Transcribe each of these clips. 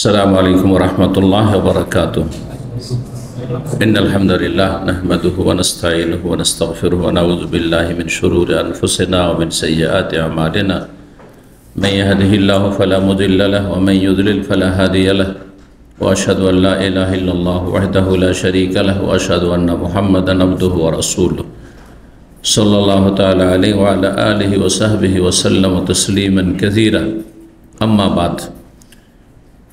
السلام عليكم ورحمة الله وبركاته. إن الحمد لله نحمده ونستعينه ونستغفره ونعوذ بالله من شرور أنفسنا ومن سيئات أعمالنا. من يهده الله فلا مضل له ومن يضلل فلا هادي له. وأشهد أن لا إله إلا الله وحده لا شريك له وأشهد أن محمدا عبده ورسوله صلى الله تعالى عليه وعلى آله وصحبه وسلم تسليما كثيرا. أما بعد،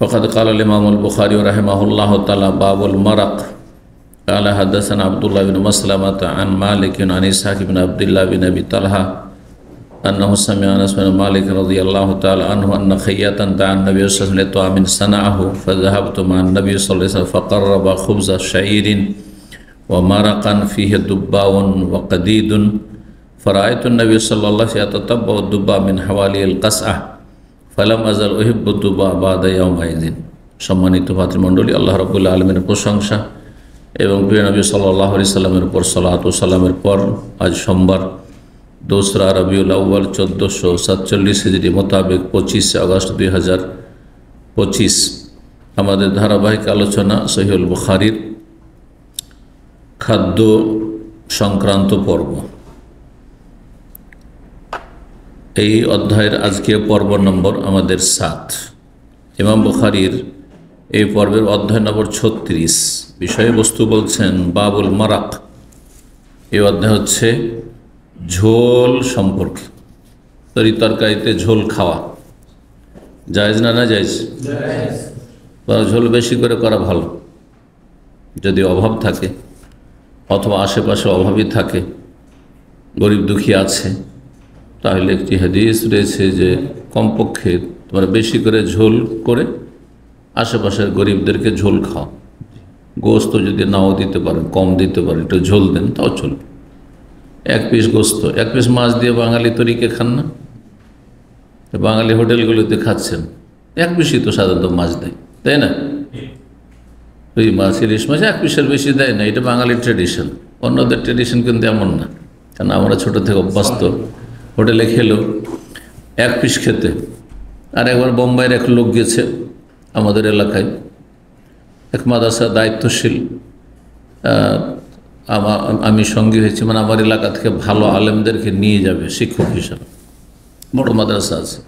فقد قال الإمام البخاري رحمه الله تعالى: باب المرق. قال حدثنا عبد الله بن مسلمة عن مالك عن إسحاق بن عبد الله بن أبي طلحة أنه سمع أنس بن مالك رضي الله تعالى عنه أن خياطا دعا النبي صلى الله عليه وسلم لطعام صنعه، فذهبت مع النبي صلى الله عليه وسلم فقرب خبز شعير ومرقا فيه دباء وقديد، فرأيت النبي صلى الله عليه وسلم يتتبع الدباء من حوالي القصعة ফালাম আযাল উহিব্বু দুবা বাদা ইয়াউমাইযিন। সম্মানিত ভাতৃমণ্ডলী, আল্লাহ রাব্বুল আলামিনের প্রশংসা এবং প্রিয় নবী সাল্লাল্লাহু আলাইহি সাল্লামের উপর সালাত ও সালামের পর আজ সোমবার 2রা রবিউল আউয়াল 1447 হিজরি মোতাবেক 25 আগস্ট 2025 আমাদের ধারাবাহিক আলোচনা সহিহুল বুখারীর খাদ্য সংক্রান্ত পর্ব। এই অধ্যায়ের আজকের পর্ব নম্বর আমাদের 7। ইমাম বুখারীর এই পর্বের অধ্যায় নম্বর 36। বিষয়বস্তু বলছেন বাবুল মারাক। এই অধ্যায় হচ্ছে ঝোল সম্পর্কে। তরকারিতে ঝোল খাওয়া জায়েজ না জায়েজ? ঝোল বেশি করে করা ভালো। যদি অভাব থাকে অথবা আশেপাশে অভাবই থাকে, গরিব দুঃখী আছে, তাহলে একটি হাদিস রয়েছে যে কমপক্ষে তোমরা বেশি করে ঝোল করে আশেপাশের গরিবদেরকে ঝোল খাও। গোস্ত যদি নাও দিতে পারেন, কম দিতে পারেন, একটু ঝোল দেন, তাও চলবে। 1 পিস গোস্ত, 1 পিস মাছ দিয়ে বাঙালি তরিকে খান না? বাঙালি হোটেলগুলোতে খাচ্ছেন, 1 পিসই তো সাধারণত মাছ দেয়, তাই না? ওই মাছ, ইলিশ মাছ 1 পিসের বেশি দেয় না। এটা বাঙালির ট্রেডিশন। অন্যদের ট্রেডিশন কিন্তু এমন না, কারণ আমরা ছোটো থেকে অভ্যস্ত। হোটেলে খেলো 1 পিস খেতে। আর একবার বোম্বাইয়ের এক লোক গেছে আমাদের এলাকায়, এক মাদ্রাসার দায়িত্বশীল, আমি সঙ্গী হয়েছি, মানে আমার এলাকা থেকে ভালো আলেমদেরকে নিয়ে যাবে শিক্ষক হিসাবে, বড় মাদ্রাসা আছে।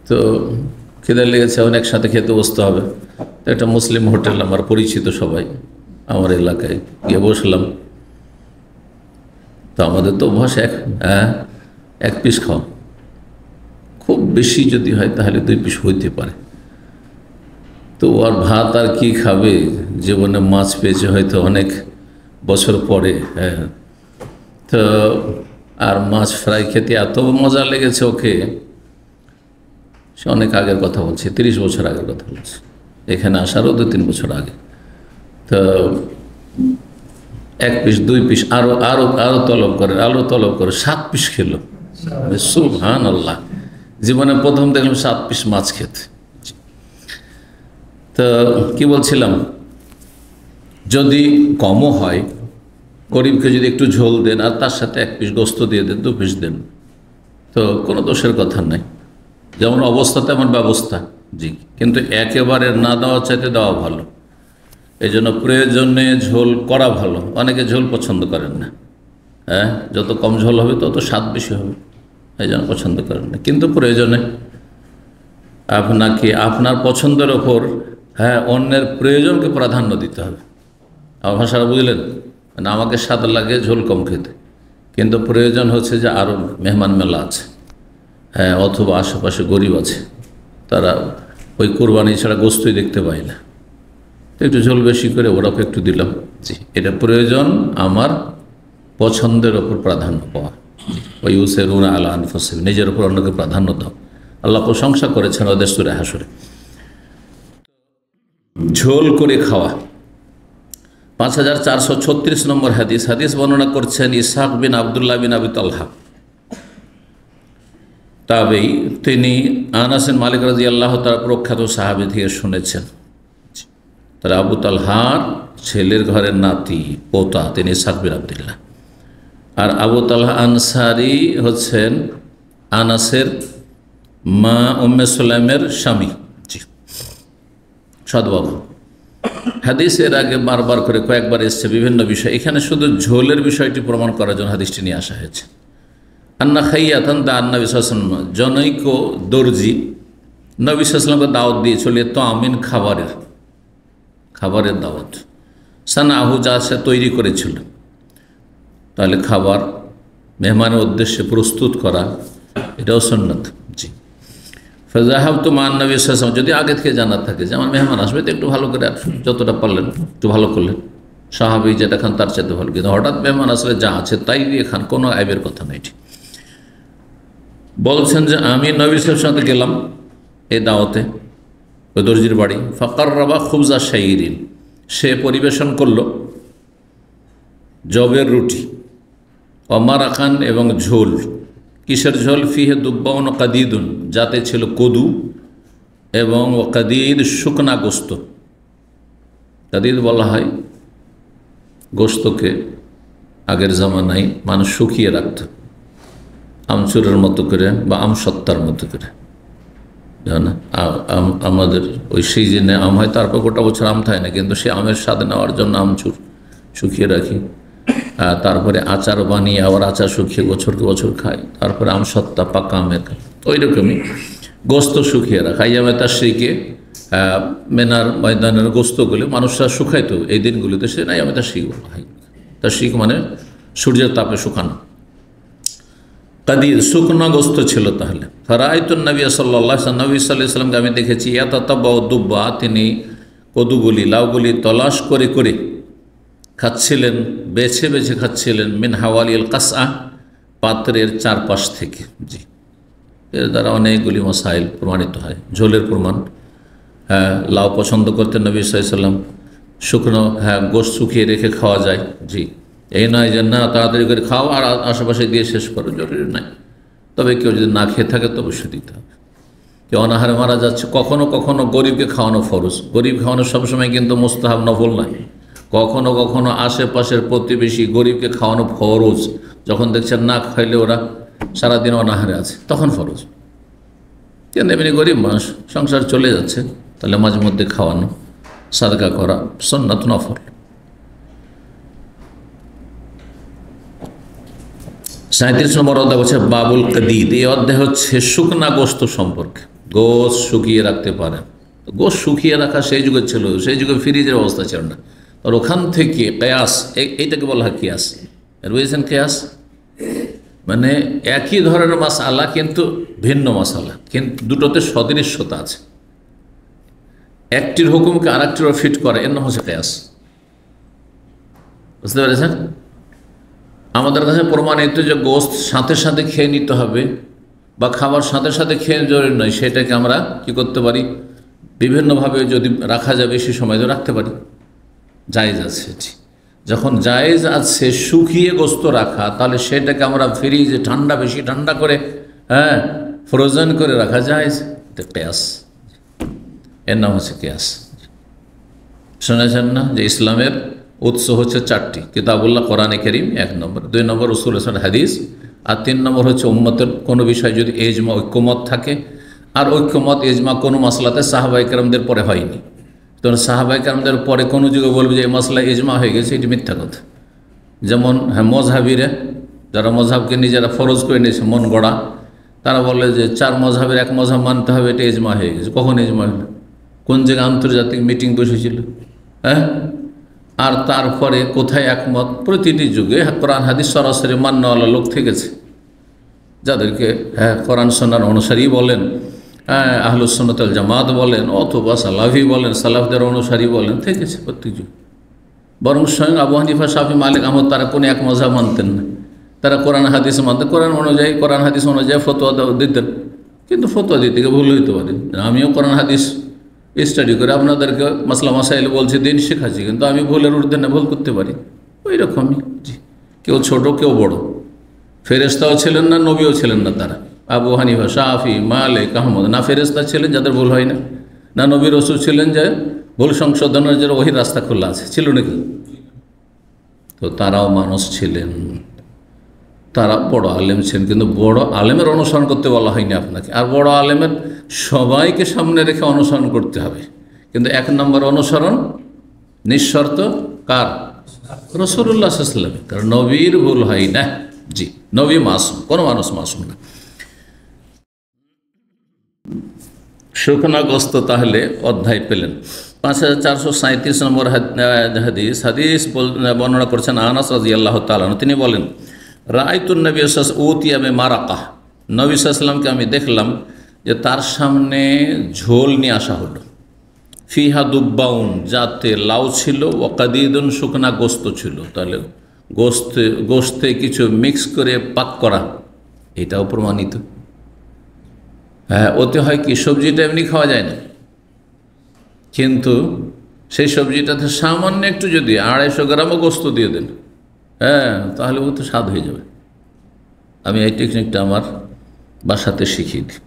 তো খিদে লেগেছে, অনেক সাথে খেতে বসতে হবে। তো একটা মুসলিম হোটেল, আমার পরিচিত সবাই, আমার এলাকায় গিয়ে বসলাম। তো আমাদের তো অভ্যাস 1 পিস খাওয়া, খুব বেশি যদি হয় তাহলে 2 পিস হইতে পারে। তো আর ভাত আর কি খাবে? জীবনে মাছ পেয়েছে হয়তো অনেক বছর পরে। তো আর মাছ ফ্রাই খেতে এত মজা লেগেছে ওকে, সে অনেক আগের কথা বলছে, 30 বছর আগের কথা বলছে, এখানে আসারও 2-3 বছর আগে। তো 1 পিস 2 পিস আরো তলব করে 7 পিস খেলো। সুবহানাল্লাহ, জীবনে প্রথম দেখলাম 7 পিস মাছ খেতে। তো কি বলছিলাম, যদি কমও হয়, গরিবকে যদি একটু ঝোল দেন আর তার সাথে 1 পিস গোস্ত দিয়ে দেন, 2 পিস দেন, তো কোনো দোষের কথা নাই। যেমন অবস্থা তেমন ব্যবস্থা, জি। কিন্তু একেবারে না দেওয়া চাইতে দেওয়া ভালো। এই জন্য প্রয়োজনে ঝোল করা ভালো। অনেকে ঝোল পছন্দ করেন না, যত কম ঝোল হবে তত স্বাদ বেশি হবে, এই জন্য পছন্দ করেন না। কিন্তু প্রয়োজনে আপনাকে আপনার পছন্দের ওপর অন্যের প্রয়োজনকে প্রাধান্য দিতে হবে। আমার ভাষাটা বুঝলেন না? আমাকে স্বাদ লাগে ঝোল কম খেতে, কিন্তু প্রয়োজন হচ্ছে যে আরও মেহমান মেলা আছে, অথবা আশেপাশে গরিব আছে, তারা ওই কোরবানি ছাড়া গোস্তই দেখতে পায় না, তো একটু ঝোল বেশি করে ওরাকে একটু দিলাম। জি, এটা প্রয়োজন আমার পছন্দের ওপর প্রাধান্য পাওয়া। ওই ইউসিরুনা আলা আনফুসিহিম, নিজের উপর অন্যকে প্রাধান্য দাও। আল্লাহ প্রশংসা করেছেন ওদের সূরা হাশরে। ঝোল করে খাওয়া। 5436 নম্বর হাদিস বর্ণনা করছেন ইসহাক বিন আবদুল্লাহ বিন আবি তালহা তাবেঈ। তিনি আনাস বিন মালিক রাদিয়াল্লাহু তাআলা প্রখ্যাত সাহাবী থেকে শুনেছেন। তার আবু তালহার ছেলের ঘরের নাতি পোতা তিনি ইসহাক বিন আবদুল্লাহ। আর আবু তালহা আনসারী হচ্ছেন আনাসের মা উম্মে সুলাইমের স্বামী। জি, সদ্ভাবনা। হাদিসের আগে বারবার করে কয়েকবার এসছে বিভিন্ন বিষয়, এখানে শুধু ঝোলের বিষয়টি প্রমাণ করার জন্য হাদিসটি নিয়ে আসা হয়েছে। আন্না খাইয়াতান দা নবী সাল্লাল্লাহু আলাইহি ওয়াসাল্লাম, জনৈক দর্জি নবী সাল্লাল্লাহু আলাইহি ওয়াসাল্লামকে দাওয়াত দিয়েছিল, তো আমিন খাবারের দাওয়াত, সানাহু যা সে তৈরি করেছিল। তাহলে খাবার মেহমানের উদ্দেশ্যে প্রস্তুত করা এটাও সুন্নাত। জি, ফাযাহাবতু মা নবী সাল্লাল্লাহু আলাইহি ওয়াসাল্লাম, যদি আগে থেকে জানা থাকে যে আমার মেহমান আসবে তো একটু ভালো করে যতটা পারলেন একটু ভালো করলেন, স্বাভাবিক যেটা খান তার চাইতে ভালো। কিন্তু হঠাৎ মেহমান আসলে যা আছে তাই দিয়ে খান, কোনো আইবের কথা নেই। বলছেন যে আমি নবী সাল্লাল্লাহু আলাইহি ওয়াসাল্লাম গেলাম এই দাওয়াতে, ওই দর্জির বাড়ি। ফাকাররাবা খুবজা শাইরিন, সে পরিবেশন করলো জবের রুটি, অমারাকান এবং ঝোল। কিসের ঝোল? ফিহে দুব্বাউন কাদিদুন, যাতে ছিল কদু এবং কাদিদ শুকনা গোস্ত। কাদিদ বলা হয় গোস্তকে আগের জামানায় মানুষ শুকিয়ে রাখত, আমচুরের মতো করে বা আমসত্তার মতো করে। আমাদের ওই সিজনে আম হয়, তারপর গোটা বছর আম থাকে না, কিন্তু সে আমের স্বাদ নেওয়ার জন্য আমচুর শুকিয়ে রাখি, তারপরে আচার বানিয়ে আবার আচার শুকিয়ে বছরকে বছর খায়, তারপরে আমসত্তা পাকা আমের খায়। ওই রকমই গোস্ত শুকিয়ে রাখা। ইয়ামে তাশরিকে মেনার ময়দানের গোস্তগুলো মানুষরা শুকাইতো এই দিনগুলিতে, সে নাই আমি তাশরিক বলা হয়। তাশরিক মানে সূর্যের তাপে শুকানো। কাদির শুকনো গোস্ত ছিল। তাহলে ফারাআইতুন নবী সাল্লাল্লাহু আলাইহি ওয়াসাল্লাম, নবী সাল্লাল্লাহু আলাইহি ওয়াসাল্লামকে আমি দেখেছি, ইয়াতাতাব্বাউ দুব্বা, তিনি কদুগুলি লাউগুলি তলাশ করে করে খাচ্ছিলেন, বেছে বেছে খাচ্ছিলেন, মিন হাওয়ালিল কাসআ, পাত্রের চারপাশ থেকে। জি, এর দ্বারা অনেকগুলি মাসাইল প্রমাণিত হয়। ঝোলের প্রমাণ, লাউ পছন্দ করতেন নবী সাল্লাল্লাহু আলাইহি ওয়াসাল্লাম, শুকনো গোশত শুকিয়ে রেখে খাওয়া যায়। জি, এই নয় যে না তাড়াতাড়ি করে খাও আর আশেপাশে দিয়ে শেষ করো, জরুরি নাই। তবে কেউ যদি না খেয়ে থাকে তো অবশ্যই দিতে হবে। কেউ অনাহারে মারা যাচ্ছে, কখনো কখনো গরিবকে খাওয়ানো ফরজ, গরিব খাওয়ানো সবসময় কিন্তু মুস্তাহাব নফল নয়। কখনো কখনো আশেপাশের প্রতিবেশী গরিবকে খাওয়ানো ফরজ, যখন দেখছেন না খাইলে ওরা সারাদিন অনাহারে আছে তখন ফরজ। কিন্তু এমনি গরিব মানুষ, সংসার চলে যাচ্ছে, তাহলে মাঝে মধ্যে খাওয়ানো, সাদকা করা সুন্নাত নফল। 37 নম্বর অধ্যায় হচ্ছে বাবুল কাদিদ। এই অধ্যায় হচ্ছে শুকনা গোস্ত সম্পর্কে। গোস্ত শুকিয়ে রাখতে পারেন, গোস্ত শুকিয়ে রাখা সেই যুগে ছিল, সেই যুগে ফ্রিজের অবস্থা ছিল না। আর ওখান থেকে কেয়াস, এইটাকে বলা হয় কেয়াস। বুঝেছেন কেয়াস মানে একই ধরনের মাসালা কিন্তু ভিন্ন মশালা, কিন্তু দুটোতে সদৃশ্যতা আছে। একটির হুকুমকে আর একটির ফিট করে, এর নাম হচ্ছে কেয়াস। বুঝতে পেরেছেন? আমাদের কাছে প্রমাণিত যে গোস্ত সাথে সাথে খেয়ে নিতে হবে বা খাবার সাথে সাথে খেয়ে জরুরি নয়, সেটাকে আমরা কি করতে পারি, বিভিন্নভাবে যদি রাখা যায় বেশি সময় তো রাখতে পারি, জায়েজ আছে এটি। যখন জায়েজ আছে শুকিয়ে গোস্ত রাখা, তাহলে সেটাকে আমরা ফ্রিজে ঠান্ডা, বেশি ঠান্ডা করে ফ্রোজেন করে রাখা যায়, এটা কেয়াস। এর নাম হচ্ছে কেয়াস। শুনেছেন না যে ইসলামের উৎস হচ্ছে 4টি, কিতাবুল্লাহ কোরআনে কারীম 1 নম্বর, 2 নম্বর রাসূলের হাদিস, আর 3 নম্বর হচ্ছে উম্মতের কোনো বিষয় যদি ইজমা ঐক্যমত থাকে। আর ঐক্যমত ইজমা কোনো মাসলাতে সাহাবায়ে কেরামদের পরে হয়নি। তখন সাহাবায়ে কেরামদের পরে কোনো যুগে বলবে যে এই মাসলা ইজমা হয়ে গেছে, এটি মিথ্যা কথা। যেমন মজহাবিরা, যারা মজহাবকে নিজেরা ফরজ করে নিয়েছে মন গড়া, তারা বলে যে 4 মজহাবের এক মজহাব মানতে হবে, এটা ইজমা হয়ে গেছে। কখন ইজমা হলো? কোন জায়গায় আন্তর্জাতিক মিটিং বসেছিল? আর তারপরে কোথায় একমত? প্রতিটি যুগে কোরআন হাদিস সরাসরি মান্যওয়ালা লোক থেকেছে, যাদেরকে কোরআন সুন্নাহর অনুসারী বলেন, আহলুস সুন্নাত ওয়াল জামাত বলেন, অথবা সালাফি বলেন, সালাফদের অনুসারী বলেন, থেকেছে প্রত্যেক যুগ। বরং স্বয়ং আবু হানিফা, শাফি, মালিক, আহমদ তারা কোনো এক মজহাব মানতেন না, তারা কোরআন হাদিস মানতেন। কোরআন হাদিস অনুযায়ী ফতোয়া দিতেন, কিন্তু ফতোয়া দিতে গিয়ে ভুল হইতে পারে। আমিও কোরআন হাদিস স্টাডি করে আপনাদেরকে মাসলা মাসাইল বলছি, দিন শেখাচ্ছি, কিন্তু আমি ভুলের ঊর্ধ্বে না, ভুল করতে পারি। ওই রকমই জি, কেউ ছোট কেউ বড়, ফেরেশতাও ছিলেন না, নবীও ছিলেন না তারা। আবু হানিফা, শাফি, মালিক, আহমদ না ফেরেশতা ছিলেন যাদের ভুল হয় না, না নবী রাসূল ছিলেন যে ভুল সংশোধনের জন্য ওহির রাস্তা খোলা আছে, ছিল নাকি? তো তারাও মানুষ ছিলেন, তারা বড় আলেম ছিলেন, কিন্তু বড় আলেমের অনুসরণ করতে বলা হয়নি আপনাকে। আর বড় আলেমের সবাইকে সামনে রেখে অনুসরণ করতে হবে, কিন্তু 1 নম্বর অনুসরণ নিঃশর্ত কার? রাসূলুল্লাহ সাল্লাল্লাহু আলাইহি ওয়াসাল্লাম। কারণ নবীর ভুল হয় না। জি, নবী মাসুম, কোনো মানুষ মাসুম না। শুকনা গোস্ত তাহলে অধ্যায় পেলেন। 5437 নম্বর হাদিস বর্ণনা করছেন আনাস রাদিয়াল্লাহু তাআলা আনহু। তিনি বলেন, রাআইতুন নবী সাল্লাল্লাহু আলাইহি ওয়াসাল্লাম উতিয়া বিমারাকাহ, নবী সাল্লাল্লাহু আলাইহি ওয়াসাল্লামকে আমি দেখলাম যে তার সামনে ঝোল নিয়ে আসা হলো। ফিহা দুব্বাউন, যাতে লাউ ছিল, ওয়াকাদিদুন, শুকনা গোস্ত ছিল। তাহলে গোস্তে কিছু মিক্স করে পাক করা, এটাও প্রমাণিত। হ্যাঁ, ওতে হয় কি, সবজিটা এমনি খাওয়া যায় না, কিন্তু সেই সবজিটাতে সামান্য একটু যদি 250 গ্রামও গোস্ত দিয়ে দেন, হ্যাঁ, তাহলে ও তো স্বাদ হয়ে যাবে। আমি এই টেকনিকটা আমার বাসাতে শিখিয়ে দিই।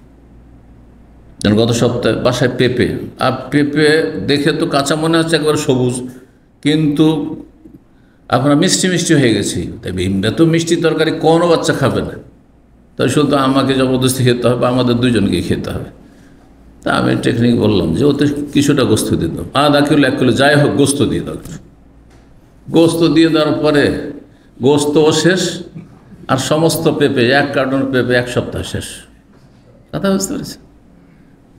যেন গত সপ্তাহে বাসায় পেঁপে, আর পেঁপে দেখে তো কাঁচা মনে হচ্ছে একবার সবুজ, কিন্তু আপনার মিষ্টি মিষ্টি হয়ে গেছে। তাই ভিমটা তো মিষ্টি তরকারি কোনো বাচ্চা খাবে না, তাই শুধু আমাকে জবরদস্তি খেতে হবে, আমাদের দুজনকে খেতে হবে। তা আমি টেকনিক বললাম যে ওতে কিছুটা গোস্ত দিয়ে দাও, আধা কিলো 1 কিলো যাই হোক গোস্ত দিয়ে দাও। গোস্ত দিয়ে দেওয়ার পরে গোস্তও শেষ, আর সমস্ত পেঁপে, 1 কার্টন পেঁপে 1 সপ্তাহ শেষ। কথা বুঝতে পেরেছে?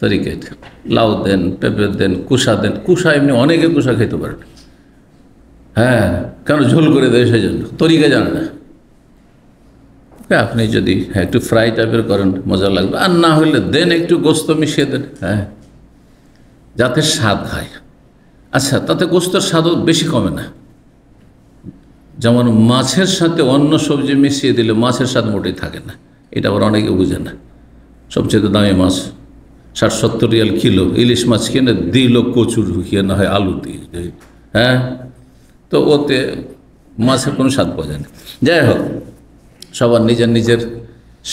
তরিকা এটা। লাউ দেন, পেঁপে দেন, কুসা দেন। কুসা এমনি অনেকে কুসা খেতে পারে না, হ্যাঁ, কেন ঝোল করে দেয় সেই জন্য, তরিকা জানে না। আপনি যদি একটু ফ্রাই টাইপের করেন মজা লাগবে, আর না হলে দেন একটু গোস্ত মিশিয়ে দেন, হ্যাঁ, যাতে স্বাদ হয়। আচ্ছা, তাতে গোস্তর স্বাদও বেশি কমে না। যেমন মাছের সাথে অন্য সবজি মিশিয়ে দিলে মাছের স্বাদ মোটেই থাকে না, এটা আবার অনেকে বুঝে না। সবচেয়ে দামি মাছ 60-70 রিয়াল কিলো, ইলিশ মাছ কিনে দিল কচুর ঢুকিয়ে, না হয় আলু দিয়ে, হ্যাঁ, তো ওতে মাছের কোনো স্বাদ পাওয়া যায় না। যাই হোক, সবার নিজের নিজের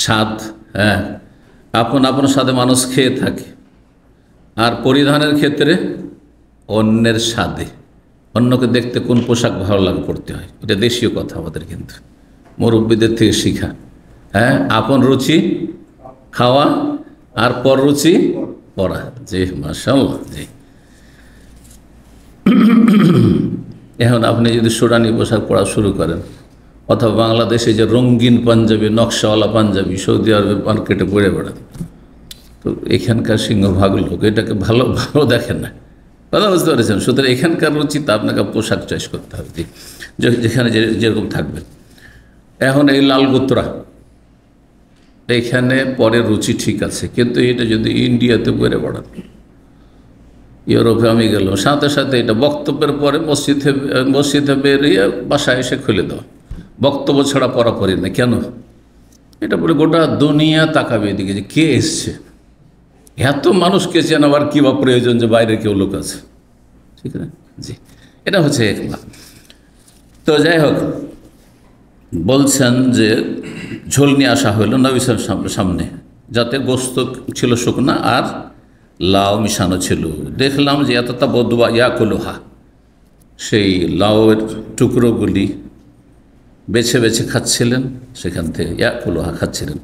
স্বাদ, হ্যাঁ, আপন আপন স্বাদে মানুষ খেয়ে থাকে। আর পরিধানের ক্ষেত্রে অন্যের স্বাদে, অন্যকে দেখতে কোন পোশাক ভালো লাগে পড়তে হয়, এটা দেশীয় কথা আমাদের, কিন্তু মুরব্বীদের থেকে শিখা। হ্যাঁ, আপন রুচি খাওয়া আর পর রুচি পরা। জি, মাশাআল্লাহ। জি, এখন আপনি যদি সুরানি পোশাক পরা শুরু করেন, অথবা বাংলাদেশে যে রঙিন পাঞ্জাবি, নকশাওয়ালা পাঞ্জাবি সৌদি আরবের মার্কেটে পরে বেড়ান, তো এখানকার সিংহভাগ লোক এটাকে ভালো ভালো দেখেন না। কথা বুঝতে পেরেছেন? সুতরাং এখানকার রুচি তা আপনাকে পোশাক চয়েস করতে হবে, যেখানে যেরকম থাকবেন। এখন এই লাল গোত্রা এখানে পরে রুচি ঠিক আছে, কিন্তু এটা যদি ইন্ডিয়াতে পরে বেড়ান, ইউরোপে আমি গেলাম, সাথে সাথে এটা বক্তব্যের পরে মসজিদে বেরিয়ে বাসায় এসে খুলে দেওয়া, বক্তব্য ছাড়া পরাপরি না। কেন? এটা বলে গোটা দুনিয়া তাকাবে এদিকে যে কে এসছে, এত মানুষকে চেনাবার কী বা প্রয়োজন যে বাইরে কেউ লোক আছে, ঠিক না? জি, এটা হচ্ছে একলা। তো যাই হোক, বলছেন যে ঝোল নিয়ে আসা হইল নবী সাল্লাল্লাহু সামনে, যাতে গোস্ত ছিল শুকনা আর লাউ মিশানো ছিল। দেখলাম যে এতটা বদুয়া ইয়াকুলুহা, সেই লাউয়ের টুকরোগুলি বেছে বেছে খাচ্ছিলেন, সেখান থেকে ইয়াকুলুহা খাচ্ছিলেন।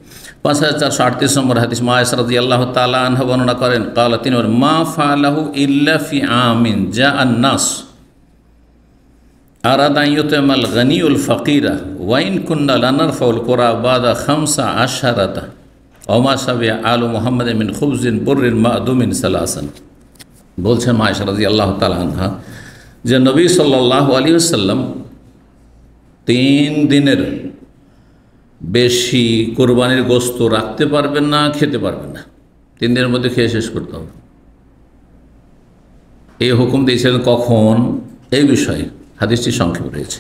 5438 নম্বর হাদিস, মা আয়েশা রাদিয়াল্লাহু তাআলা আনহা বর্ণনা করেন, ক্বালা, তিনি বলেন, মা ফাআলাহু ইল্লা ফি আমিন জাআন নাস আরাদা আন ইউতিমাল গানিউল ফাকিরা ওয়া ইন কুন্না লানারফাউল কুরা বাদা 15 ওয়া মা সাবিয়া আলু মুহাম্মাদ মিন খুবজিন বুররিন মা'দুমিন সালাসান। বলছেন মা আয়েশা রাদিয়াল্লাহু তাআলা আনহা যে নবী সাল্লাল্লাহু আলাইহি ওয়াসাল্লাম 3 দিনের বেশি কোরবানির গোস্ত রাখতে পারবেন না, খেতে পারবেন না, 3 দিনের মধ্যে খেয়ে শেষ করতে হবে। এই হুকুম দিয়েছিলেন কখন? এই বিষয়ে হাদিসটি সংক্ষেপ রয়েছে।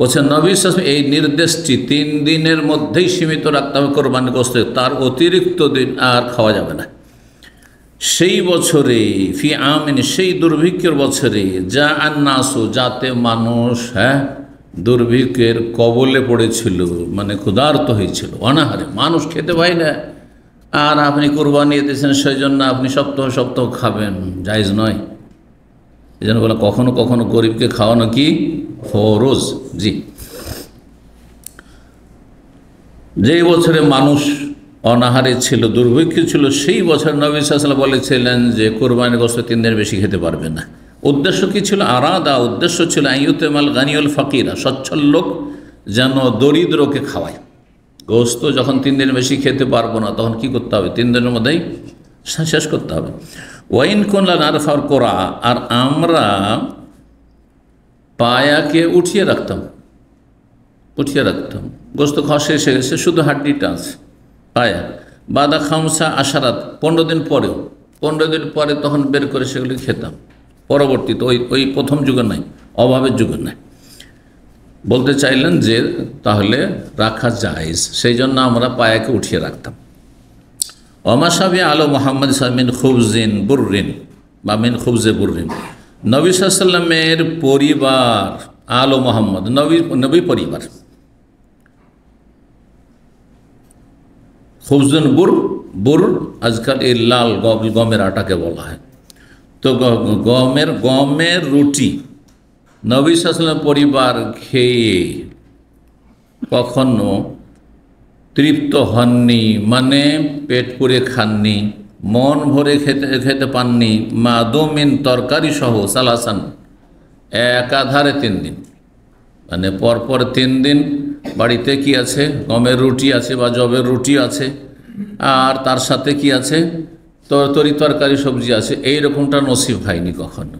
বলছেন নবী সাল্লাল্লাহু আলাইহি ওয়াসাল্লাম এই নির্দেশটি 3 দিনের মধ্যেই সীমিত রাখতে হবে কোরবানির গোস্ত, তার অতিরিক্ত দিন আর খাওয়া যাবে না। সেই বছরে ফি আমিন, সেই দুর্ভিক্ষের বছরে, যা আন্নাসু, যাতে মানুষ, হ্যাঁ, দুর্ভিক্ষের কবলে পড়েছিল, মানে ক্ষুধার্ত হয়েছিল, অনাহারে, মানুষ খেতে পায় না, আর আপনি কোরবানি দিয়েছেন, সেই জন্য আপনি সপ্তাহ সপ্তাহ খাবেন, জায়েজ নয়। এই জন্য বলে কখনো কখনো গরিবকে খাওয়ানো কি ফরজ। জি, যেই বছরে মানুষ অনাহারে ছিল, দুর্ভিক্ষ ছিল, সেই বছর নবী সাল্লাল্লাহু আলাইহি ওয়াসাল্লাম বলেছিলেন যে কোরবানির গোশত 3 দিনের বেশি খেতে পারবে না। উদ্দেশ্য কী ছিল? উদ্দেশ্য ছিল আইয়ুতেমাল গানিউল ফাকিরা, সচ্ছল লোক যেন দরিদ্রকে খাওয়ায়। গোশত যখন 3 দিন বেশি খেতে পারবো না, তখন কি করতে হবে? 3 দিনের মধ্যেই শেষ করতে হবে। ওয়াইন কুনলা নারফার কোরা, আর আমরা পায়াকে উঠিয়ে রাখতাম, গোশত খাওয়া শেষ হয়ে গেছে, শুধু হাড্ডিটা আছে পায়া। বাদা খামসা আশারাত, 15 দিন পরেও, 15 দিন পরে তখন বের করে সেগুলি খেতাম। পরবর্তীতে ওই প্রথম যুগে নাই, অভাবের যুগে নাই। বলতে চাইলেন যে তাহলে রাখা জায়েজ, সেই জন্য আমরা পায়াকে উঠিয়ে রাখতাম। ওমাসাবি আলো মোহাম্মদ মিন খুবজিন বুররিন বা মিন খুবজে বুররিন, নবী সাল্লাল্লাহু আলাইহি ওয়াসাল্লামের পরিবার, আলো মোহাম্মদ নবী পরিবার, খুবজুন বুর আজকাল এই লাল গমের আটাকে বলা হয়। তো গমের রুটি নবী সাল্লাল্লাহু আলাইহি ওয়াসাল্লাম পরিবার খেয়ে কখনো তৃপ্ত হননি, মানে পেট পুরে খাননি, মন ভরে খেতে পাননি। মাদুমিন, তরকারি সহ, সালাসান, একাধারে 3 দিন, মানে পরপর 3 দিন বাড়িতে কি আছে? গমের রুটি আছে বা জবের রুটি আছে, আর তার সাথে কি আছে? তরকারি সবজি আছে। এই রকমটা নসিব হয়নি কখনো।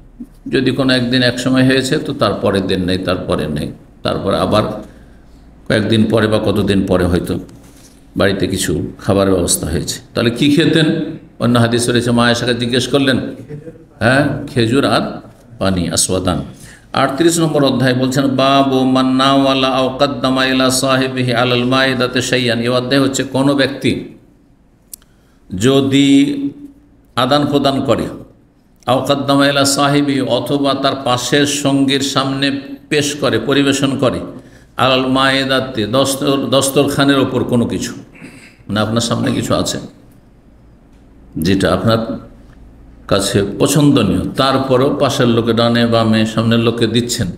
যদি কোনো একদিন এক সময় হয়েছে তো তারপরের দিন নেই, তারপরে নেই, তারপরে আবার কয়েকদিন পরে বা কতদিন পরে হয়তো বাড়িতে কিছু খাবারের ব্যবস্থা হয়েছে। তাহলে কি খেতেন? অন্য হাদিস রয়েছে, মা আয়েশাকে জিজ্ঞেস করলেন, হ্যাঁ, খেজুর আর পানি, আসওয়াদান। 38 নম্বর অধ্যায় বলছেন, বাবু মান্নাওয়ালা আও কাদ্দামা ইলা সাহিবিহি আলাল মাইদাতে শাইয়ান। এই অধ্যায় হচ্ছে কোনো ব্যক্তি যদি আদান প্রদান করে, আও কাদ্দামা ইলা সাহিবি, অথবা তার পাশের সঙ্গীর সামনে পেশ করে, পরিবেশন করে, আলাল মায়েদাতে, দস্তরখানের ওপর কোনো কিছু, মানে আপনার সামনে কিছু আছে যেটা আপনার কাছে পছন্দনীয়, তারপরেও পাশের লোকে, ডানে বামে, সামনের লোককে দিচ্ছেন।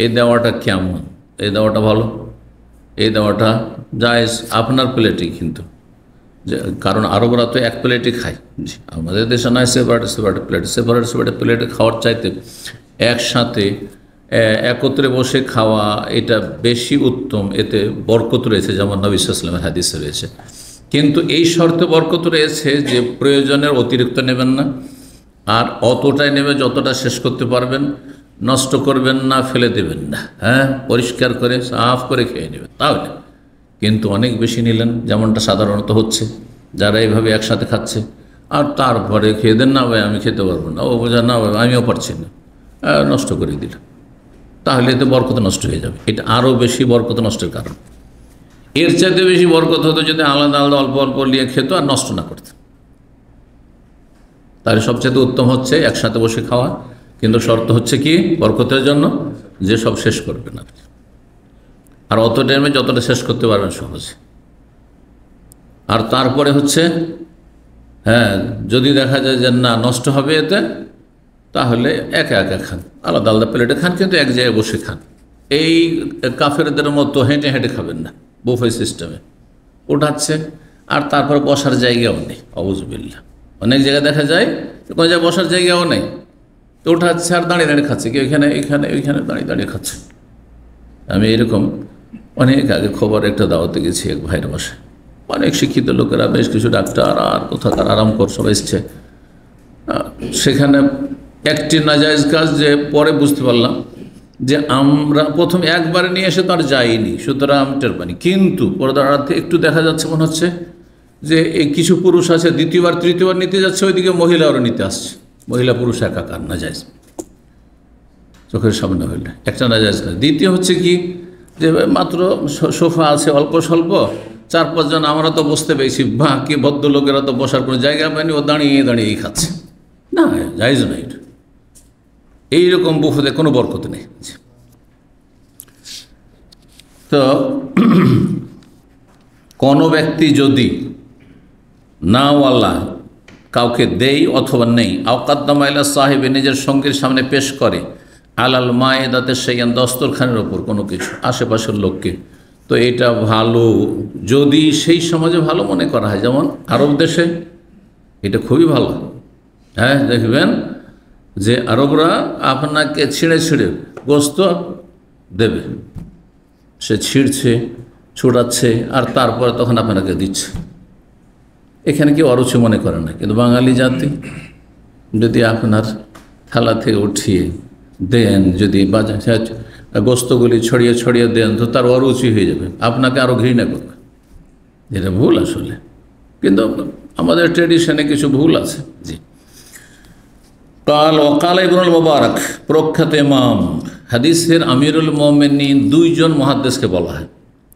এই দেওয়াটা কেমন? এই দেওয়াটা ভালো, এই দেওয়াটা জায়েজ আপনার প্লেটেই, কিন্তু কারণ আরবরা তো এক প্লেটই খায়। আমাদের দেশে নয়, সেপারেট প্লেটে খাওয়ার চাইতে একসাথে একত্রে বসে খাওয়া এটা বেশি উত্তম, এতে বরকত রয়েছে, যেমন নবী সাল্লাল্লাহু আলাইহি ওয়াসাল্লামের হাদিসে রয়েছে। কিন্তু এই শর্তে বরকত রয়েছে যে প্রয়োজনের অতিরিক্ত নেবেন না, আর অতটাই নেবে যতটা শেষ করতে পারবেন, নষ্ট করবেন না, ফেলে দেবেন না, হ্যাঁ, পরিষ্কার করে সাফ করে খেয়ে নেবেন। তাহলে কিন্তু অনেক বেশি নিলেন, যেমনটা সাধারণত হচ্ছে, যারা এইভাবে একসাথে খাচ্ছে, আর তারপরে খেয়ে দেন, না ভাই আমি খেতে পারবো না, ও বোঝা, না ভাই আমিও পারছি না, নষ্ট করে দিল, তাহলে এতে বরকত নষ্ট হয়ে যাবে। এটা আরও বেশি বরকত নষ্টের কারণ। এর চাইতে বেশি বরকত হতো যদি আলাদা আলাদা অল্প অল্প নিয়ে খেত আর নষ্ট না করত। তাহলে সবচেয়ে উত্তম হচ্ছে একসাথে বসে খাওয়া, কিন্তু শর্ত হচ্ছে কি বরকতের জন্য, যে সব শেষ করবেন আপনি, আর অত টাইমে যতটা শেষ করতে পারবেন সহজে। আর তারপরে হচ্ছে, হ্যাঁ, যদি দেখা যায় যে না নষ্ট হবে এতে, তাহলে একা একা খান, আলাদা আলাদা প্লেটে খান, কিন্তু এক জায়গায় বসে খান। এই কাফেরদের মতো হেঁটে হেঁটে খাবেন না, বুফে সিস্টেমে উঠাচ্ছে, আর তারপর বসার জায়গাও নেই। আউযুবিল্লাহ, অনেক জায়গায় দেখা যায় কোনো জায়গায় বসার জায়গাও নেই, তো উঠাচ্ছে আর দাঁড়িয়ে দাঁড়িয়ে খাচ্ছে, কি এখানে ওইখানে দাঁড়িয়ে দাঁড়িয়ে খাচ্ছে। আমি এরকম অনেক আগে খবর একটা দাওয়াতে গেছি এক ভাইয়ের বাসায়, অনেক শিক্ষিত লোকেরা, বেশ কিছু ডাক্তার আর কোথাকার আরামকর সব এসছে। সেখানে একটি নাজায়েজ কাজ, যে পরে বুঝতে পারলাম যে আমরা প্রথম একবারে নিয়ে এসে তো আর যাইনি, সুতরাং টের পাইনি, কিন্তু পর্দার আড়াতে একটু দেখা যাচ্ছে মনে হচ্ছে যে এই কিছু পুরুষ আছে দ্বিতীয়বার তৃতীয়বার নিতে যাচ্ছে, ওইদিকে মহিলারও নিতে আসছে, মহিলা পুরুষ একাকার নাজায়েজ, চোখের সামনে হইলে একটা নাজায়েজ কাজ। দ্বিতীয় হচ্ছে কি, যে মাত্র সোফা আছে অল্প স্বল্প, 4-5 জন, আমরা তো বসতে পেয়েছি, বাকি ভদ্রলোকেরা তো বসার কোনো জায়গা পায়নি, ও দাঁড়িয়ে দাঁড়িয়েই খাচ্ছে, না জায়েজ না এটা। এইরকম বুফেতে কোনো বরকত নেই। তো কোনো ব্যক্তি যদি নাওয়ালা কাউকে দেই অথবা নেই, আওকাদ্দামা ইলা সাহিবে, নিজের সঙ্গীর সামনে পেশ করে, আলাল মায়েদাতে শাইয়ান, দস্তরখানের ওপর কোনো কিছু, আশেপাশের লোককে, তো এটা ভালো যদি সেই সমাজে ভালো মনে করা হয়, যেমন আরব দেশে এটা খুবই ভালো। হ্যাঁ, দেখবেন যে আরবরা আপনাকে ছিঁড়ে ছিঁড়ে গোস্ত দেবে, সে ছিঁড়ছে ছুটাচ্ছে আর তারপরে তখন আপনাকে দিচ্ছে। এখানে কেউ অরুচি মনে করে না, কিন্তু বাঙালি জাতি যদি আপনার থালা থেকে উঠিয়ে দেন, যদি গোস্তগুলি ছড়িয়ে ছড়িয়ে দেন, তো তার অরুচি হয়ে যাবে, আপনাকে আরও ঘৃণা করবে। এটা ভুল আসলে, কিন্তু আমাদের ট্রেডিশনে কিছু ভুল আছে। জি। ওয়াকাল ইবনুল মুবারক, প্রখ্যাত ইমাম, হাদিসের আমিরুল মুমিনিন, দুইজন মুহাদ্দিসকে বলা হয়।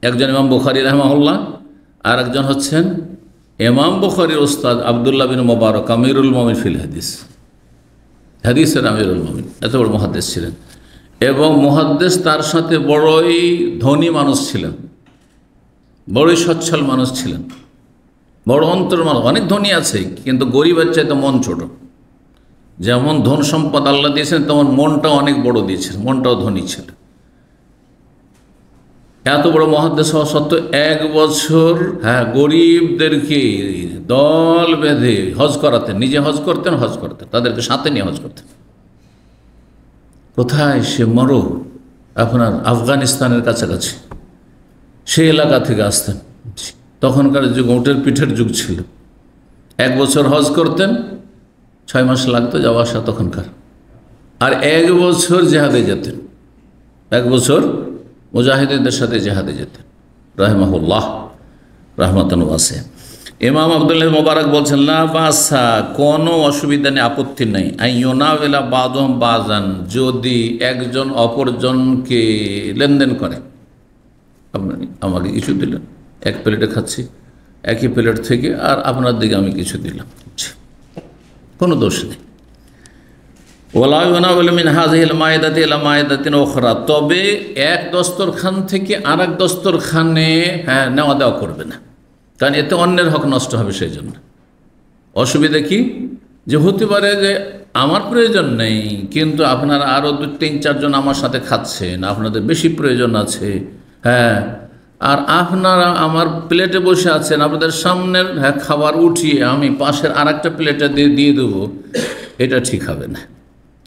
একজন ইমাম বুখারী রাহিমাহুল্লাহ, আর একজন হচ্ছেন ইমাম বুখারীর উস্তাদ আব্দুল্লাহ বিন মুবারক, আমিরুল মুমিনিন ফিল হাদিস, হাদিসের আমিরুল মুমিনিন। এত বড় মুহাদ্দিস ছিলেন, এবং মুহাদ্দিস তার সাথে বড়ই ধনী মানুষ ছিলেন, বড়ই সচ্ছল মানুষ ছিলেন, বড় অন্তর মানুষ। অনেক ধনী আছে, কিন্তু গরিবের চাইতে মন ছোট। যেমন ধন সম্পদ আল্লাহ দিয়েছেন, তেমন মনটাও অনেক বড় দিয়েছেন, মনটাও ধনী ছিল। এত বড় মুহাদ্দিস হওয়া সত্ত্বেও 1 বছর গরিবদেরকে দল বেঁধে হজ করাতেন, নিজে হজ করতেন, তাদেরকে সাথে নিয়ে হজ করতেন। কোথায়? সে আপনার আফগানিস্তানের কাছাকাছি, সেই এলাকা থেকে আসতেন। তখনকার যুগ উটের পিঠের যুগ ছিল। 1 বছর হজ করতেন, 6 মাস লাগতো যাওয়া আসা তখনকার। আর 1 বছর জেহাদে যেতেন, 1 বছর মুজাহিদদের সাথে জেহাদে যেতেন রাহিমাহুল্লাহ রাহমাতান ওয়াসিআ। ইমাম আব্দুল্লাহ মুবারক বলছেন, লা বাসা, কোনো অসুবিধা নেই, আপত্তি নেই, আইয়ুনাওয়ালা বাদুহুম বাজান, যদি একজন অপরজনকে লেনদেন করে। আপনি আমাকে কিছু দিলেন, এক প্লেটে খাচ্ছি, একই প্লেট থেকে, আর আপনার দিকে আমি কিছু দিলাম, কোনো দোষ নেই। ওয়ালা ইউনাওয়ালু মিন হাযিহিল মায়দাতি ইলা মায়দাতিন উখরা, তবে এক দস্তরখান থেকে আরেক দস্তরখানে নেওয়া দেওয়া করবে না, কারণ এতে অন্যের হক নষ্ট হবে। সেই জন্য অসুবিধা কি, যে হতে পারে যে আমার প্রয়োজন নেই, কিন্তু আপনারা আরও 2-3-4 জন আমার সাথে খাচ্ছেন, আপনাদের বেশি প্রয়োজন আছে, আর আপনারা আমার প্লেটে বসে আছেন, আপনাদের সামনের খাবার উঠিয়ে আমি পাশের আরেকটা প্লেটে দিয়ে দেবো, এটা ঠিক হবে না।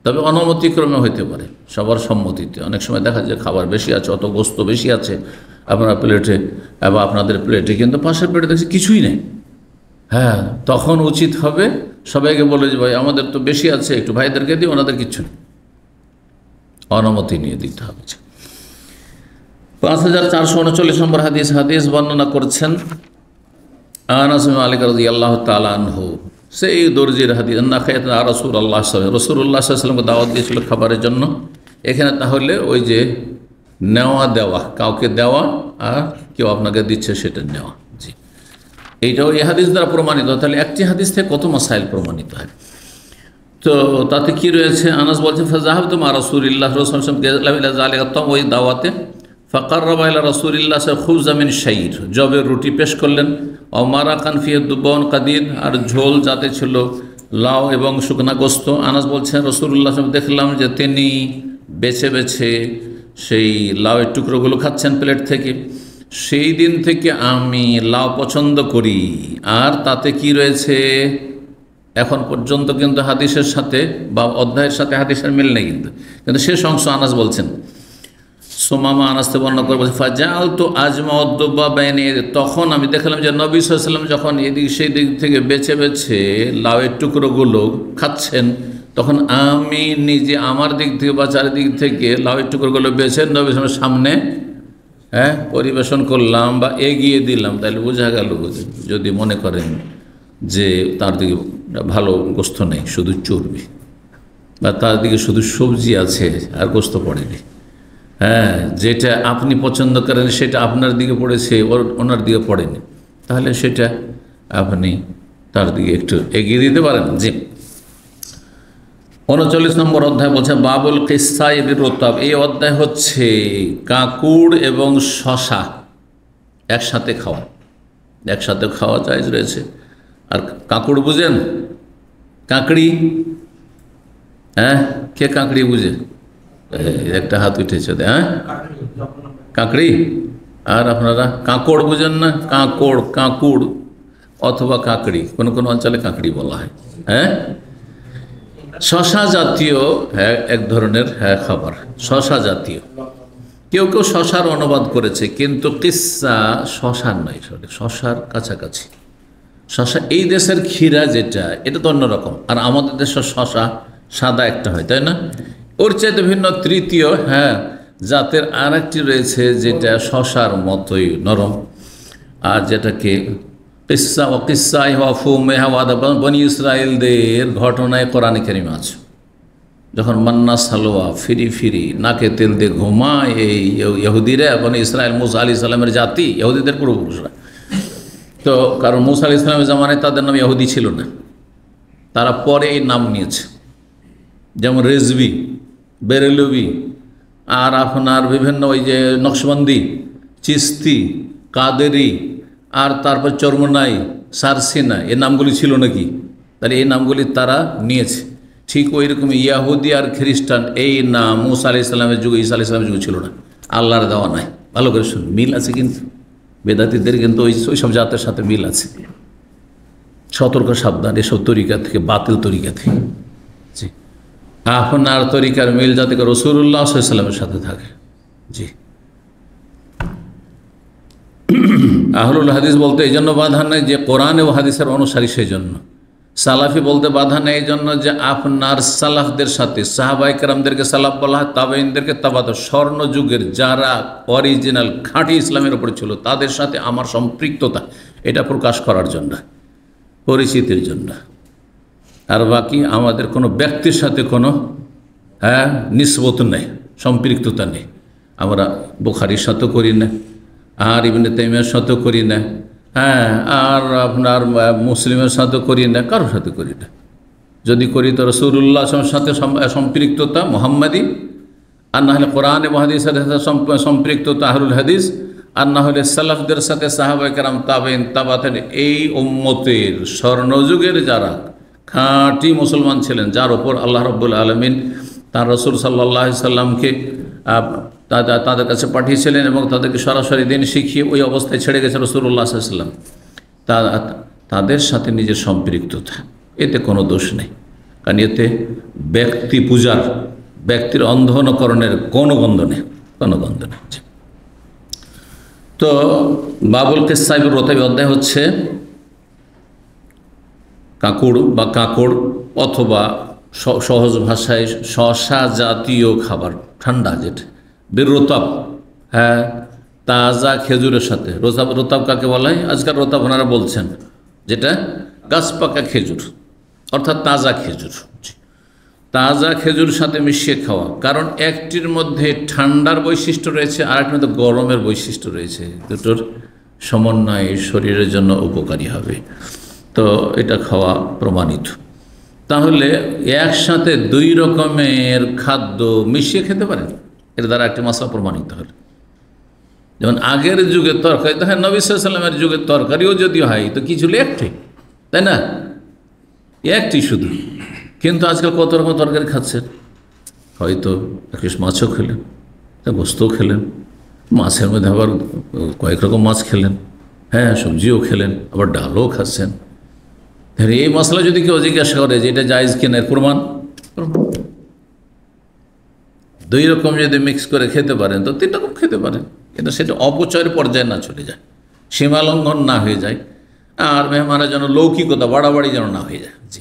তবে অনুমতিক্রমে হইতে পারে, সবার সম্মতিতে। অনেক সময় দেখা যায় খাবার বেশি আছে, অত গোস্ত বেশি আছে আপনার প্লেটে বা আপনাদের প্লেটে, কিন্তু পাশের প্লেটে দেখছি কিছুই নেই। তখন উচিত হবে সবাইকে বলে যে ভাই আমাদের তো বেশি আছে, একটু ভাইদেরকে দিই, ওনাদের কিচ্ছু নেই, অনুমতি নিয়ে দিতে হবে। 5439 নম্বর হাদিস বর্ণনা করছেন আনাস বিন মালিক রাদিয়াল্লাহু তাআলা আনহু, সেই দর্জির হাদিস, আন্না খায়াতনা রাসূলুল্লাহ সাল্লাল্লাহু আলাইহি ওয়াসাল্লামকে দাওয়াত দিয়েছিল খাবারের জন্য। এখানে তাহলে ওই যে নেওয়া দেওয়া, কাউকে দেওয়া আর কেউ আপনাকে দিচ্ছে সেটা নেওয়া, জি, এইটাও এই হাদিস দ্বারা প্রমাণিত। তাহলে একটি হাদিস থেকে কত মাসাইল প্রমাণিত হয়। তো তাতে কি রয়েছে? আনাস বলছেন, ফাযাহাবতু মা রাসূলিল্লাহ ওই দাওয়াতে, ফাকাররাবা ইলা রাসূলিল্লাহ খুবজা মিন শাইর, জবের রুটি পেশ করলেন, মারাকান ফিহি দুবন কাদিদ, আর ঝোল যাতে ছিল লাউ এবং শুকনা গোস্ত। আনাস বলছেন, রাসূলুল্লাহ দেখলাম যে তিনি বেছে বেছে সেই লাউয়ের টুকরোগুলো খাচ্ছেন প্লেট থেকে। সেই দিন থেকে আমি লাউ পছন্দ করি। আর তাতে কি রয়েছে এখন পর্যন্ত কিন্তু হাদিসের সাথে বা অধ্যায়ের সাথে হাদিসের মিল নেই, কিন্তু শেষ অংশ আনাস বলছেন, সোমামা আনাসতে বর্ণনা করে বলছে, ফাজাল তো আজমা উদ্দুব্বা বাইনে, তখন আমি দেখলাম যে নবী সাল্লাল্লাহু আলাইহি ওয়াসাল্লাম যখন এদিক সেই দিক থেকে বেছে বেছে লাউয়ের টুকরোগুলো খাচ্ছেন, তখন আমি নিজে আমার দিক থেকে বা চারিদিক থেকে লাউয়ের টুকরোগুলো বেছে নবী সাল্লাল্লাহু আলাইহি ওয়াসাল্লামের সামনে পরিবেশন করলাম বা এগিয়ে দিলাম। তাহলে বোঝা গেল যদি মনে করেন যে তার দিকে ভালো গোস্ত নেই, শুধু চর্বি, বা তার দিকে শুধু সবজি আছে আর গোস্ত পড়েনি, যেটা আপনি পছন্দ করেন সেটা আপনার দিকে পড়েছে, ওনার দিকে পড়েনি, তাহলে সেটা আপনি তার দিকে একটু এগিয়ে দিতে পারেন। জি। 39 নম্বর অধ্যায় বলছে বাবুল কিসা বির রুতাব। এই অধ্যায় হচ্ছে কাঁকুড় এবং শশা একসাথে খাওয়া জায়েজ রয়েছে। আর কাঁকুড় বুঝেন? কাঁকড়ি, কে কাঁকড়ি বুঝে? একটা হাত উঠেছে, কাঁকড়ি। আর আপনারা কাঁকড় বুঝেন না? কাঁকড়, কাঁকুড় অথবা কাঁকড়ি, কোনো কোনো অঞ্চলে কাঁকড়ি বলা হয়। হ্যাঁ, শশা জাতীয় এক ধরনের খাবার, শশা জাতীয়। কেউ কেউ শশার অনুবাদ করেছে, কিন্তু কিসা শশার নয়, শশার কাছাকাছি। শশা এই দেশের ক্ষীরা যেটা, এটা তো অন্যরকম। আর আমাদের দেশের শশা সাদা একটা হয়, তাই না? ওর চাইতে ভিন্ন তৃতীয় জাতের আর একটি রয়েছে, যেটা শশার মতোই নরম, আর যেটাকে কিসা ও কিসাই বনি ইসরায়েলদের ঘটনায় কোরআনে কারিমে আছে। যখন মান্না সালোয়া ফিরি ফিরি নাকে তেল দিয়ে ঘুমায় এই ইহুদিরা, বনি ইসরায়েল, মুসা আলাইহিস সালামের জাতি, ইহুদিদের পূর্বপুরুষরা। তো কারণ মুসা আলাইহিস সালামের জামানায় তাদের নাম ইহুদি ছিল না, তারা পরে এই নাম নিয়েছে। যেমন রেজবি, বেরেলবি, আর আপনার বিভিন্ন ওই যে নকশবন্দি, চিস্তি, কাদেরি, আর তারপর চরমনাই, সারসিনা, এই নামগুলি ছিল নাকি? তাহলে এই নামগুলি তারা নিয়েছে। ঠিক ওই রকম ইয়াহুদি আর খ্রিস্টান এই নাম মুসা আলাইহিস সালামের যুগে, ঈসা আলাইহিস সালামের যুগে ছিল না, আল্লাহর দেওয়া নাই। ভালো করে শুনুন, মিল আছে কিন্তু বেদাতীদের, কিন্তু ওই সব জাতের সাথে মিল আছে। সতর্ক সাবধান এসব তরিকা থেকে, বাতিল তরিকা থেকে। জি, আপনার তরিকার মিল যাতে করে রাসূলুল্লাহ সাল্লাল্লাহু আলাইহি ওয়াসাল্লামের সাথে থাকে। জি, আহলুল হাদিস বলতে এই জন্য বাধা নেই যে কোরআন ও হাদিসের অনুসারী, সেই জন্য। সালাফি বলতে বাধা নেই এই জন্য যে আপনার সালাফদের সাথে, সাহাবায়ে কেরামদেরকে সালাফ বলা হয়, তাবেঈনদেরকে তাবাত, স্বর্ণ যুগের যারা অরিজিনাল খাঁটি ইসলামের উপরে ছিল, তাদের সাথে আমার সম্পৃক্ততা, এটা প্রকাশ করার জন্য, পরিচিতির জন্য। আর বাকি আমাদের কোনো ব্যক্তির সাথে কোনো নিসবত নেই, সম্পৃক্ততা নেই। আমরা বুখারীর সাথে করি না, আর ইবনে তাইমিয়ার সাথে করি না, আর আপনার মুসলিমের সাথে করি না, কারোর সাথে করি না। যদি করি তো রাসূলুল্লাহ সাথে সম্পৃক্ততা মুহাম্মাদি, আর না হলে কোরআন এবং হাদিসের সাথে সম্পৃক্ততা আহলুল হাদিস, আর না হলে সালাফদের সাথে সাহাবায়ে কেরাম, তাবেঈন, তাবাতেন, এই উম্মতের স্বর্ণযুগের যারা খাঁটি মুসলমান ছিলেন, যার ওপর আল্লাহ রাব্বুল আলামিন তার রাসূল সাল্লাল্লাহু আলাইহি সাল্লামকে তাদের কাছে পাঠিয়েছিলেন এবং তাদেরকে সরাসরি দিন শিখিয়ে ওই অবস্থায় ছেড়ে গেছে রাসূলুল্লাহ সাল্লাল্লাহু আলাইহি সাল্লাম, তাদের সাথে নিজের সম্পৃক্ততা, এতে কোনো দোষ নেই। কারণ এতে ব্যক্তি পূজার, ব্যক্তির অন্ধকরণের কোনো গন্ধ নেই, কোনো গন্ধ নেই। তো বাবুল কিসাই রতাবি অধ্যায় হচ্ছে কাঁকুড় বা কাঁকড়, অথবা সহজ ভাষায় শশা জাতীয় খাবার, ঠান্ডা যেটা, রতাব, তাজা খেজুরের সাথে। রতাব কাকে বলা হয়? আজকাল রতাব ওনারা বলছেন যেটা গাছ পাকা খেজুর, অর্থাৎ তাজা খেজুর। তাজা খেজুর সাথে মিশিয়ে খাওয়া, কারণ একটির মধ্যে ঠান্ডার বৈশিষ্ট্য রয়েছে, আর একটির মধ্যে গরমের বৈশিষ্ট্য রয়েছে, দুটোর সমন্বয় শরীরের জন্য উপকারী হবে। তো এটা খাওয়া প্রমাণিত। তাহলে একসাথে দুই রকমের খাদ্য মিশিয়ে খেতে পারেন, এর দ্বারা একটি মশলা প্রমাণিত হল। যেমন আগের যুগের তরকারি, দেখেন নবী সাল্লাল্লাহু আলাইহি ওয়াসাল্লামের যুগের তরকারিও যদি হয় তো কিছু একটি, তাই না? একটি শুধু। কিন্তু আজকাল কত রকম তরকারি খাচ্ছেন, হয়তো একটু মাছও খেলেন, গোস্তও খেলেন, মাছের মধ্যে আবার কয়েক রকম মাছ খেলেন, সবজিও খেলেন, আবার ডালও খাচ্ছেন। এই মশলা যদি কেউ জিজ্ঞাসা করে যে এটা জায়েজ কিনা, এর প্রমাণ দুই রকম যদি মিক্স করে খেতে পারেন তো তিন রকম খেতে পারেন, কিন্তু সেটা অপচয়ের পর্যায়ে না চলে যায়, সীমা লঙ্ঘন না হয়ে যায়, আর মেহমানের যেন লৌকিকতা বাড়াবাড়ি যেন না হয়ে যায়। জি,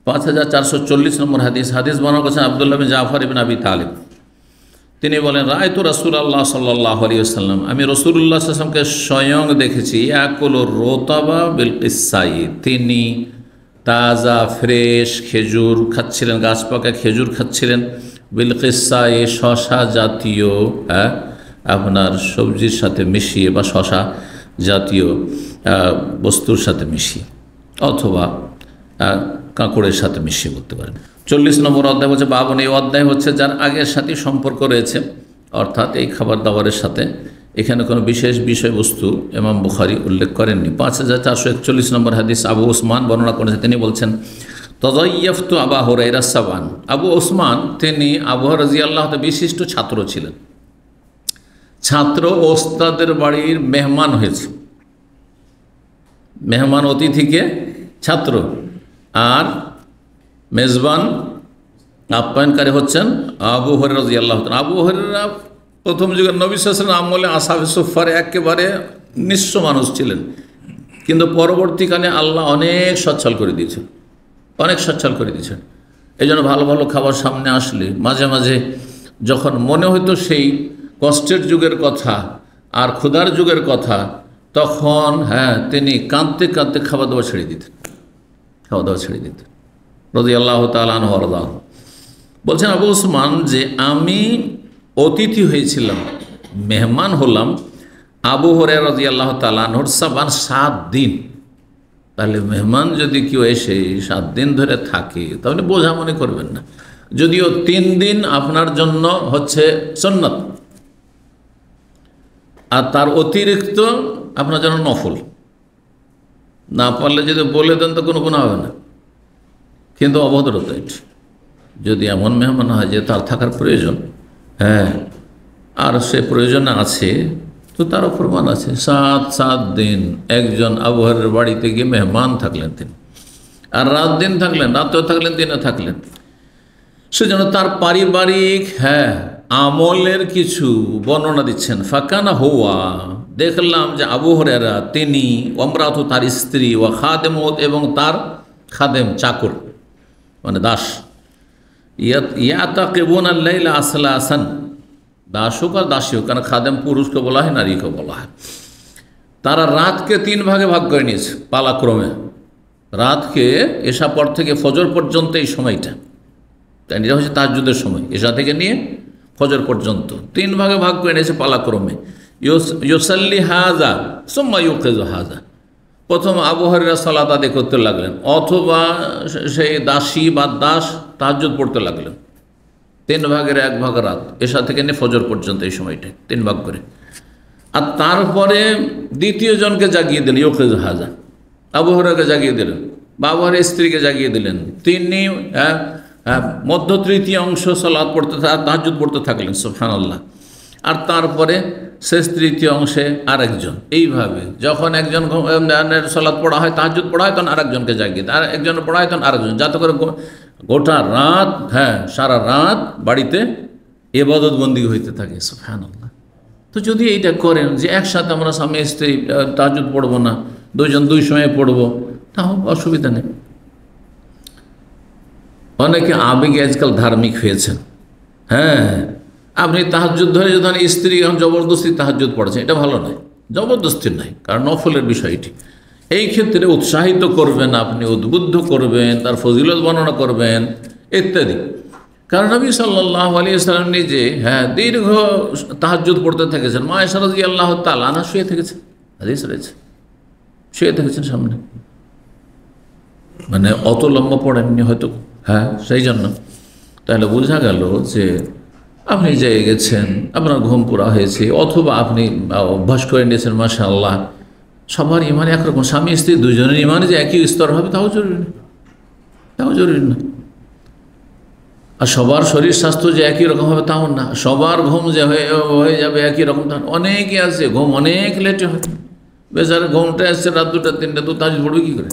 5440 নম্বর হাদিস বর্ণনা করেছেন আব্দুল্লাহ বিন জাফর ইবনে আবি তালিব। তিনি বলেন, রায়তু রাসূলুল্লাহ সাল্লাল্লাহু আলাইহি ওয়াসাল্লাম, আমি রাসূলুল্লাহ সাল্লাল্লাহু আলাইহি ওয়াসাল্লামকে স্বয়ং দেখেছি, ইয়াকুলু রতাবা বিল কিসাই, তিনি তাজা ফ্রেশ খেজুর খাচ্ছিলেন, গাছ পাকা খেজুর খাচ্ছিলেন, বিল কিসাই, শশা জাতীয় আপনার সবজির সাথে মিশিয়ে বা শশা জাতীয় বস্তুর সাথে মিশিয়ে, অথবা কাঁকড়ের সাথে মিশিয়ে করতে পারেন। 40 নম্বর অধ্যায় হচ্ছে বাবন, এই অধ্যায় হচ্ছে যার আগের সাথে সম্পর্ক রয়েছে, অর্থাৎ এই খাবার দাবারের সাথে। এখানে কোনো বিশেষ বিষয়বস্তু ইমাম বুখারী উল্লেখ করেননি। 5441 নম্বর হাদিস আবু ওসমান বর্ণনা করেছেন, তিনি বলছেন, তাযায়্যাফতু আবা হুরায়রা সাবান। আবু ওসমান তিনি আবু হুরায়রা রাদিয়াল্লাহু তাআলা বিশিষ্ট ছাত্র ছিলেন, ছাত্র ওস্তাদের বাড়ির মেহমান হয়েছে, মেহমান অতিথিকে ছাত্র, আর মেজবান আপ্যায়নকারী হচ্ছেন আবু হুরায়রা রাদিয়াল্লাহু তাআলা। আবু হুরায়রা প্রথম যুগের নবী সাল্লাল্লাহু আলাইহি ওয়াসাল্লাম আমলে আসহাবে সুফফারে একেবারে নিঃস্ব মানুষ ছিলেন, কিন্তু পরবর্তীকালে আল্লাহ অনেক সচ্ছল করে দিয়েছেন, অনেক সচ্ছল করে দিয়েছেন। এই জন্য ভালো ভালো খাবার সামনে আসলে মাঝে মাঝে যখন মনে হতো সেই কষ্টের যুগের কথা আর ক্ষুধার যুগের কথা, তখন তিনি কাঁদতে কাঁদতে খাওয়া দাওয়া ছেড়ে দিতেন, খাওয়া দাওয়া ছেড়ে দিতেন রাদিয়াল্লাহু তাআলা আনহু ওয়া রাদা। বলছেন আবু উসমান যে আমি অতিথি হয়েছিলাম, মেহমান হলাম আবু হুরায়রা রাদিয়াল্লাহু তাআলা আনহুর 7 দিন। তাহলে মেহমান যদি কেউ এসে 7 দিন ধরে থাকে তাহলে বোঝা মনে করবেন না, যদিও 3 দিন আপনার জন্য হচ্ছে সুন্নাত আর তার অতিরিক্ত আপনার জন্য নফল। না পারলে যদি বলে দেন তো কোনো গুনাহ হবে না, কিন্তু অভদ্রতা এটি। যদি এমন মেহমান হয় যে তার থাকার প্রয়োজন, আর সে প্রয়োজন আছে, তো তারও প্রমাণ আছে। 7 দিন একজন আবু হুরায়রার বাড়িতে গিয়ে মেহমান থাকলেন তিনি, আর রাত দিন থাকলেন, রাতেও থাকলেন, দিনে থাকলেন। সেজন্য তার পারিবারিক আমলের কিছু বর্ণনা দিচ্ছেন। ফাকানা হুয়া, দেখলাম যে আবু হুরায়রা তিনি, ওমরাতু তার স্ত্রী, ওয়া খাদেমত এবং তার খাদেম চাকর মানে দাস, ইয়াতাকিবুনা আল-লাইলা আসলাসান, দাস হোক আর দাসী হোক, কারণ খাদেম পুরুষকে বলা হয়, নারীকে বলা হয়। তারা রাতকে 3 ভাগে ভাগ করে নিয়েছে পালাক্রমে। রাতকে এশা পর থেকে ফজর পর্যন্ত এই সময়টা, তাই এটা হচ্ছে তাহাজ্জুদের সময়, এশা থেকে নিয়ে ফজর পর্যন্ত 3 ভাগে ভাগ করে নিয়েছে পালাক্রমে। ইউসাল্লি হাজা সুম্মা ইউকিযু হাজা, প্রথম আবু হুরায়রা সালাত আদায় করতে লাগলেন, অথবা সেই দাসী বা দাস তাহাজ্জুদ পড়তে লাগলেন। 3 ভাগের 1 ভাগ রাত, এশা থেকে নিয়ে ফজর পর্যন্ত এই সময়টা 3 ভাগ করে। আর তারপরে দ্বিতীয় জনকে জাগিয়ে দিলেন, ইউকিযু হাজা, আবু হুরায়রাকে জাগিয়ে দিলেন বা আবু হুরায়রার স্ত্রীকে জাগিয়ে দিলেন। তিনি মধ্য তৃতীয় অংশ সালাত পড়তে তাহাজ্জুদ পড়তে থাকলেন, সুবহানাল্লাহ। আর তারপরে শেষ তৃতীয় অংশে আরেকজন। এইভাবে যখন একজন সালাত পড়া হয়, তাহাজ্জুদ পড়া হয়, তখন আরেকজনকে জাগিয়ে দেয়, আর একজন পড়া হয় তখন আরেকজন, যাতে করে গোটা রাত সারা রাত বাড়িতে ইবাদত বন্দেগী হইতে থাকে, সুবহানাল্লাহ। তো যদি এইটা করেন যে একসাথে আমরা স্বামী স্ত্রী তাহাজ্জুদ পড়বো না, 2 জন 2 সময়ে পড়বো, তাও অসুবিধা নেই। অনেকে আবেগে আজকাল ধার্মিক হয়েছেন। আপনি তাহাজ্জুদ ধরে যখন স্ত্রী এখন জবরদস্তি তাহাজ্জুদ পড়েছেন, এটা ভালো নয়, জবরদস্তি নয়, কারণ নফলের বিষয়টি। এই ক্ষেত্রে উৎসাহিত করবেন, আপনি উদ্বুদ্ধ করবেন, তার ফজিলত বর্ণনা করবেন ইত্যাদি। কারণ নবী সাল্লাল্লাহু আলাইহি ওয়াসাল্লাম নিজে দীর্ঘ তাহাজ্জুদ পড়তে থেকেছেন। মা আয়েশা রাদিয়াল্লাহু তাআলা আনহা শুয়ে থেকেছেন, হাদিস রয়েছে, শুয়ে থেকেছেন সামনে, মানে অত লম্বা পড়েননি হয়তো, সেই জন্য। তাহলে বোঝা গেল যে আপনি জেগে গেছেন, আপনার ঘুম পুরা হয়েছে, অথবা আপনি অভ্যাস করে নিয়েছেন, মাশাআল্লাহ। সবার ইমান একরকম, স্বামী স্ত্রী 2 জনের ইমানে যে একই স্তর হবে তাও জরুরি না, তাও জরুরি না। আর সবার শরীর স্বাস্থ্য যে একই রকম হবে তাও না, সবার ঘুম যে হয়ে যাবে একই রকম তা। অনেকে আছে ঘুম অনেক লেটে হয়, বেচারা ঘুমটা আসছে রাত 2টা 3টা, তো তাহাজ্জুদ পড়বে কী করে?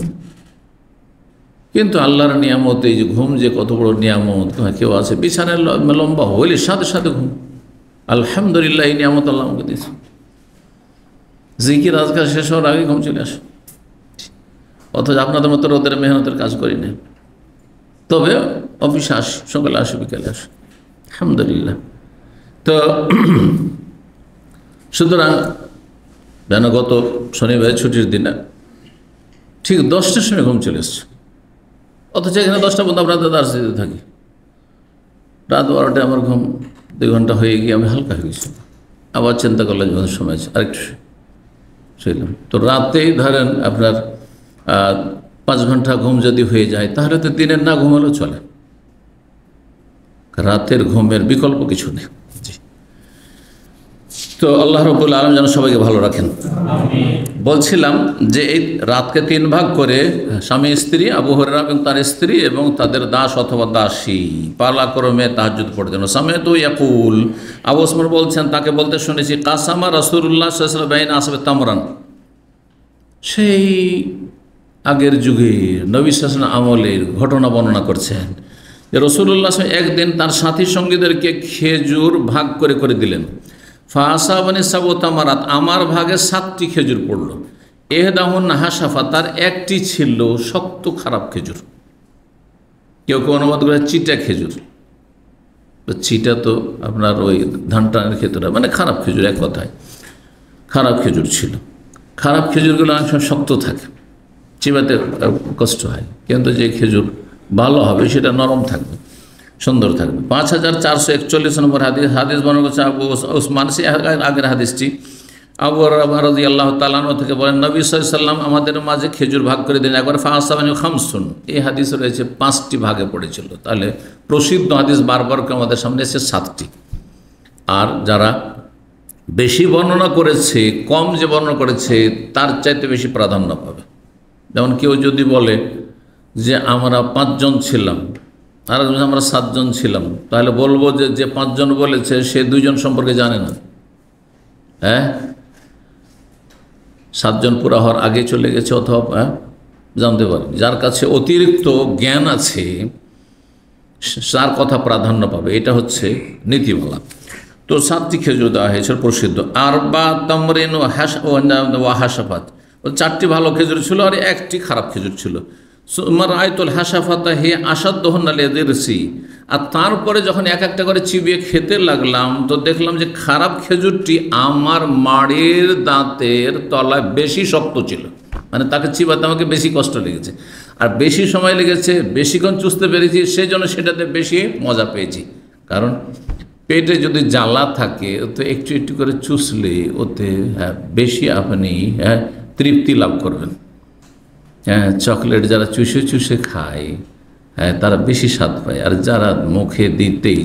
কিন্তু আল্লাহর নিয়ামত, এই যে ঘুম যে কত বড় নিয়ামত। কেউ আছে বিছানায় লম্বা হইলে সাথে সাথে ঘুম, আলহামদুলিল্লাহ এই নিয়ামত আল্লাহ আমাকে দিয়েছে। জিকির আজকাল শেষ হওয়ার আগে ঘুম চলে আসে, অথচ আপনাদের মতো রোদের মেহনতের কাজ করি না, তবে অফিসে আসি, সকালে আসি, বিকালে আসি, আলহামদুলিল্লাহ। তো সুতরাং যেন গত শনিবার ছুটির দিনে ঠিক 10টার সময় ঘুম চলে এসছে, অথচ এখানে 10টা পর্যন্ত আমরা দার্স দিতে থাকি। রাত 12টায় আমার ঘুম 2 ঘন্টা হয়ে গিয়ে আমি হালকা হয়ে গেছি। আবার চিন্তা করলাম যখন সময় আছে আরেকটু শুইলাম। তো রাতেই ধরেন আপনার 5 ঘন্টা ঘুম যদি হয়ে যায়, তাহলে তো দিনের না ঘুমালেও চলে, রাতের ঘুমের বিকল্প কিছু নেই। তো আল্লাহ রাব্বুল আলামিন যেন সবাইকে ভালো রাখেন। বলছিলাম যে এই রাতকে 3 ভাগ করে স্বামী স্ত্রী, আবু হুরায়রা এবং তার স্ত্রী এবং তাদের দাস অথবা দাসী পালাক্রমে তাহাজ্জুদ পড়তেন। সামিআতু ইয়াকুল, আবু ওসমান বলছেন তাকে বলতে শুনেছি, কাসামা রাসূলুল্লাহ সাল্লাল্লাহু আলাইহি ওয়াসাল্লাম বাইনা আসহাবে তামরান, সেই আগের যুগে নবী সাল্লাল্লাহু আলাইহি ওয়াসাল্লাম আমলের ঘটনা বর্ণনা করছেন যে রাসূলুল্লাহ একদিন তার সাথী সঙ্গীদেরকে খেজুর ভাগ করে করে দিলেন। ফাসাবানি সাবতামারাত, আমার ভাগে 7টি খেজুর পড়ল। এহদাহুন হাসাফা, তার একটি ছিল শক্ত খারাপ খেজুর। কেউ কেউ অনুবাদ করে চিটা খেজুর। চিটা তো আপনার ওই ধান টানের ক্ষেত্রে মানে খারাপ খেজুর, এক কথায় খারাপ খেজুর ছিল। খারাপ খেজুরগুলো অনেক সময় শক্ত থাকে, চিবাতে কষ্ট হয়, কিন্তু যে খেজুর ভালো হবে সেটা নরম থাকবে, সুন্দর থাকবে। 5441 নম্বর হাদিস বর্ণনা করছে আবু ওসমান, সে আগের হাদিসটি। আবু হুরায়রা রাদিয়াল্লাহু তাআলা আনহু থেকে বলেন, নবী সাল্লাল্লাহু আলাইহি ওয়াসাল্লাম আমাদের মাঝে খেজুর ভাগ করে দিলেন একবার। ফাসাবানি খামসুন, এই হাদিস রয়েছে 5টি ভাগে পড়েছিল। তাহলে প্রসিদ্ধ হাদিস বারবার আমাদের সামনে এসে 7টি। আর যারা বেশি বর্ণনা করেছে, কম যে বর্ণনা করেছে তার চাইতে বেশি প্রাধান্য পাবে। যেমন কেউ যদি বলে যে আমরা 5 জন ছিলাম আর আমরা 7 জন ছিলাম, তাহলে বলবো যে যে 5 জন বলেছে সে 2 জন সম্পর্কে জানে না। 7 জন পুরা হওয়ার আগে চলে গেছে অথবা জানতে পারে। যার কাছে অতিরিক্ত জ্ঞান আছে তার কথা প্রাধান্য পাবে, এটা হচ্ছে নীতিমালা। তো 7টি খেজুর দেওয়া হয়েছিল প্রসিদ্ধ। আরবা তামরিন ও হাসাফাত, 4টি ভালো খেজুর ছিল আর 1টি খারাপ খেজুর ছিল। সুমার আয়তুল হাসাফাতা হে আসাদহনালেদেরসি, আর তারপরে যখন এক একটা করে চিবিয়ে খেতে লাগলাম তো দেখলাম যে খারাপ খেজুরটি আমার মাড়ির দাঁতের তলায় বেশি শক্ত ছিল। মানে তাকে চিবাতে আমাকে বেশি কষ্ট লেগেছে আর বেশি সময় লেগেছে, বেশিক্ষণ চুষতে পেরেছি, সেই জন্য সেটাতে বেশি মজা পেয়েছি। কারণ পেটে যদি জ্বালা থাকে তো একটু একটু করে চুষলে ওতে বেশি আপনি তৃপ্তি লাভ করবেন। চকলেট যারা চুষে চুষে খায় তারা বেশি স্বাদ পায়, আর যারা মুখে দিতেই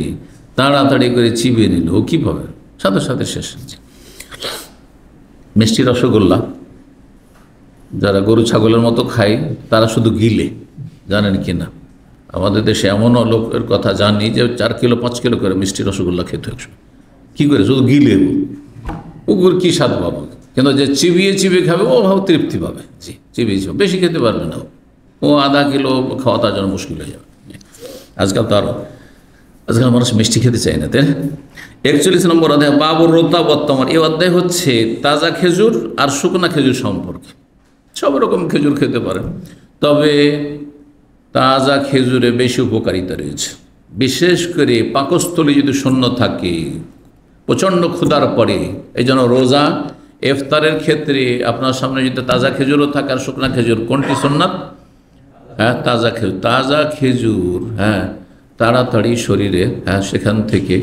তাড়াতাড়ি করে চিবিয়ে নিল ও কী পাবে, সাথে সাথে শেষ হচ্ছে। মিষ্টি রসগোল্লা যারা গরু ছাগলের মতো খায় তারা শুধু গিলে, জানেন কি না? আমাদের দেশে এমনও লোকের কথা জানি যে 4 কিলো 5 কিলো করে মিষ্টি রসগোল্লা খেতে হয়। কী করে? শুধু গিলে ওগুর কী স্বাদ পাবো, কিন্তু যে চিবিয়ে চিবিয়ে খাবে ও ভাব তৃপ্তি পাবে। জি, চিবিয়ে চিবিয়ে বেশি খেতে পারবে না, ও আধা কিলো খাওয়া তার জন্য মুশকিল হয়ে যাবে। আজকাল তো আরও আজকাল মানুষ মিষ্টি খেতে চায় না, তাই না? 41 নম্বর অধ্যায় বাবুর রোতা বর্তমান। এই অধ্যায় হচ্ছে তাজা খেজুর আর শুকনা খেজুর সম্পর্কে। সব রকম খেজুর খেতে পারে, তবে তাজা খেজুরে বেশি উপকারিতা রয়েছে। বিশেষ করে পাকস্থলী যদি শূন্য থাকে, প্রচণ্ড ক্ষুধার পরে, এই জন্য রোজা ইফতারের ক্ষেত্রে আপনার সামনে যদি তাজা খেজুরও থাকে আর শুকনা খেজুর, কোনটি সুন্নাত? তাজা খেজুর। তাজা খেজুর তাড়াতাড়ি শরীরে সেখান থেকে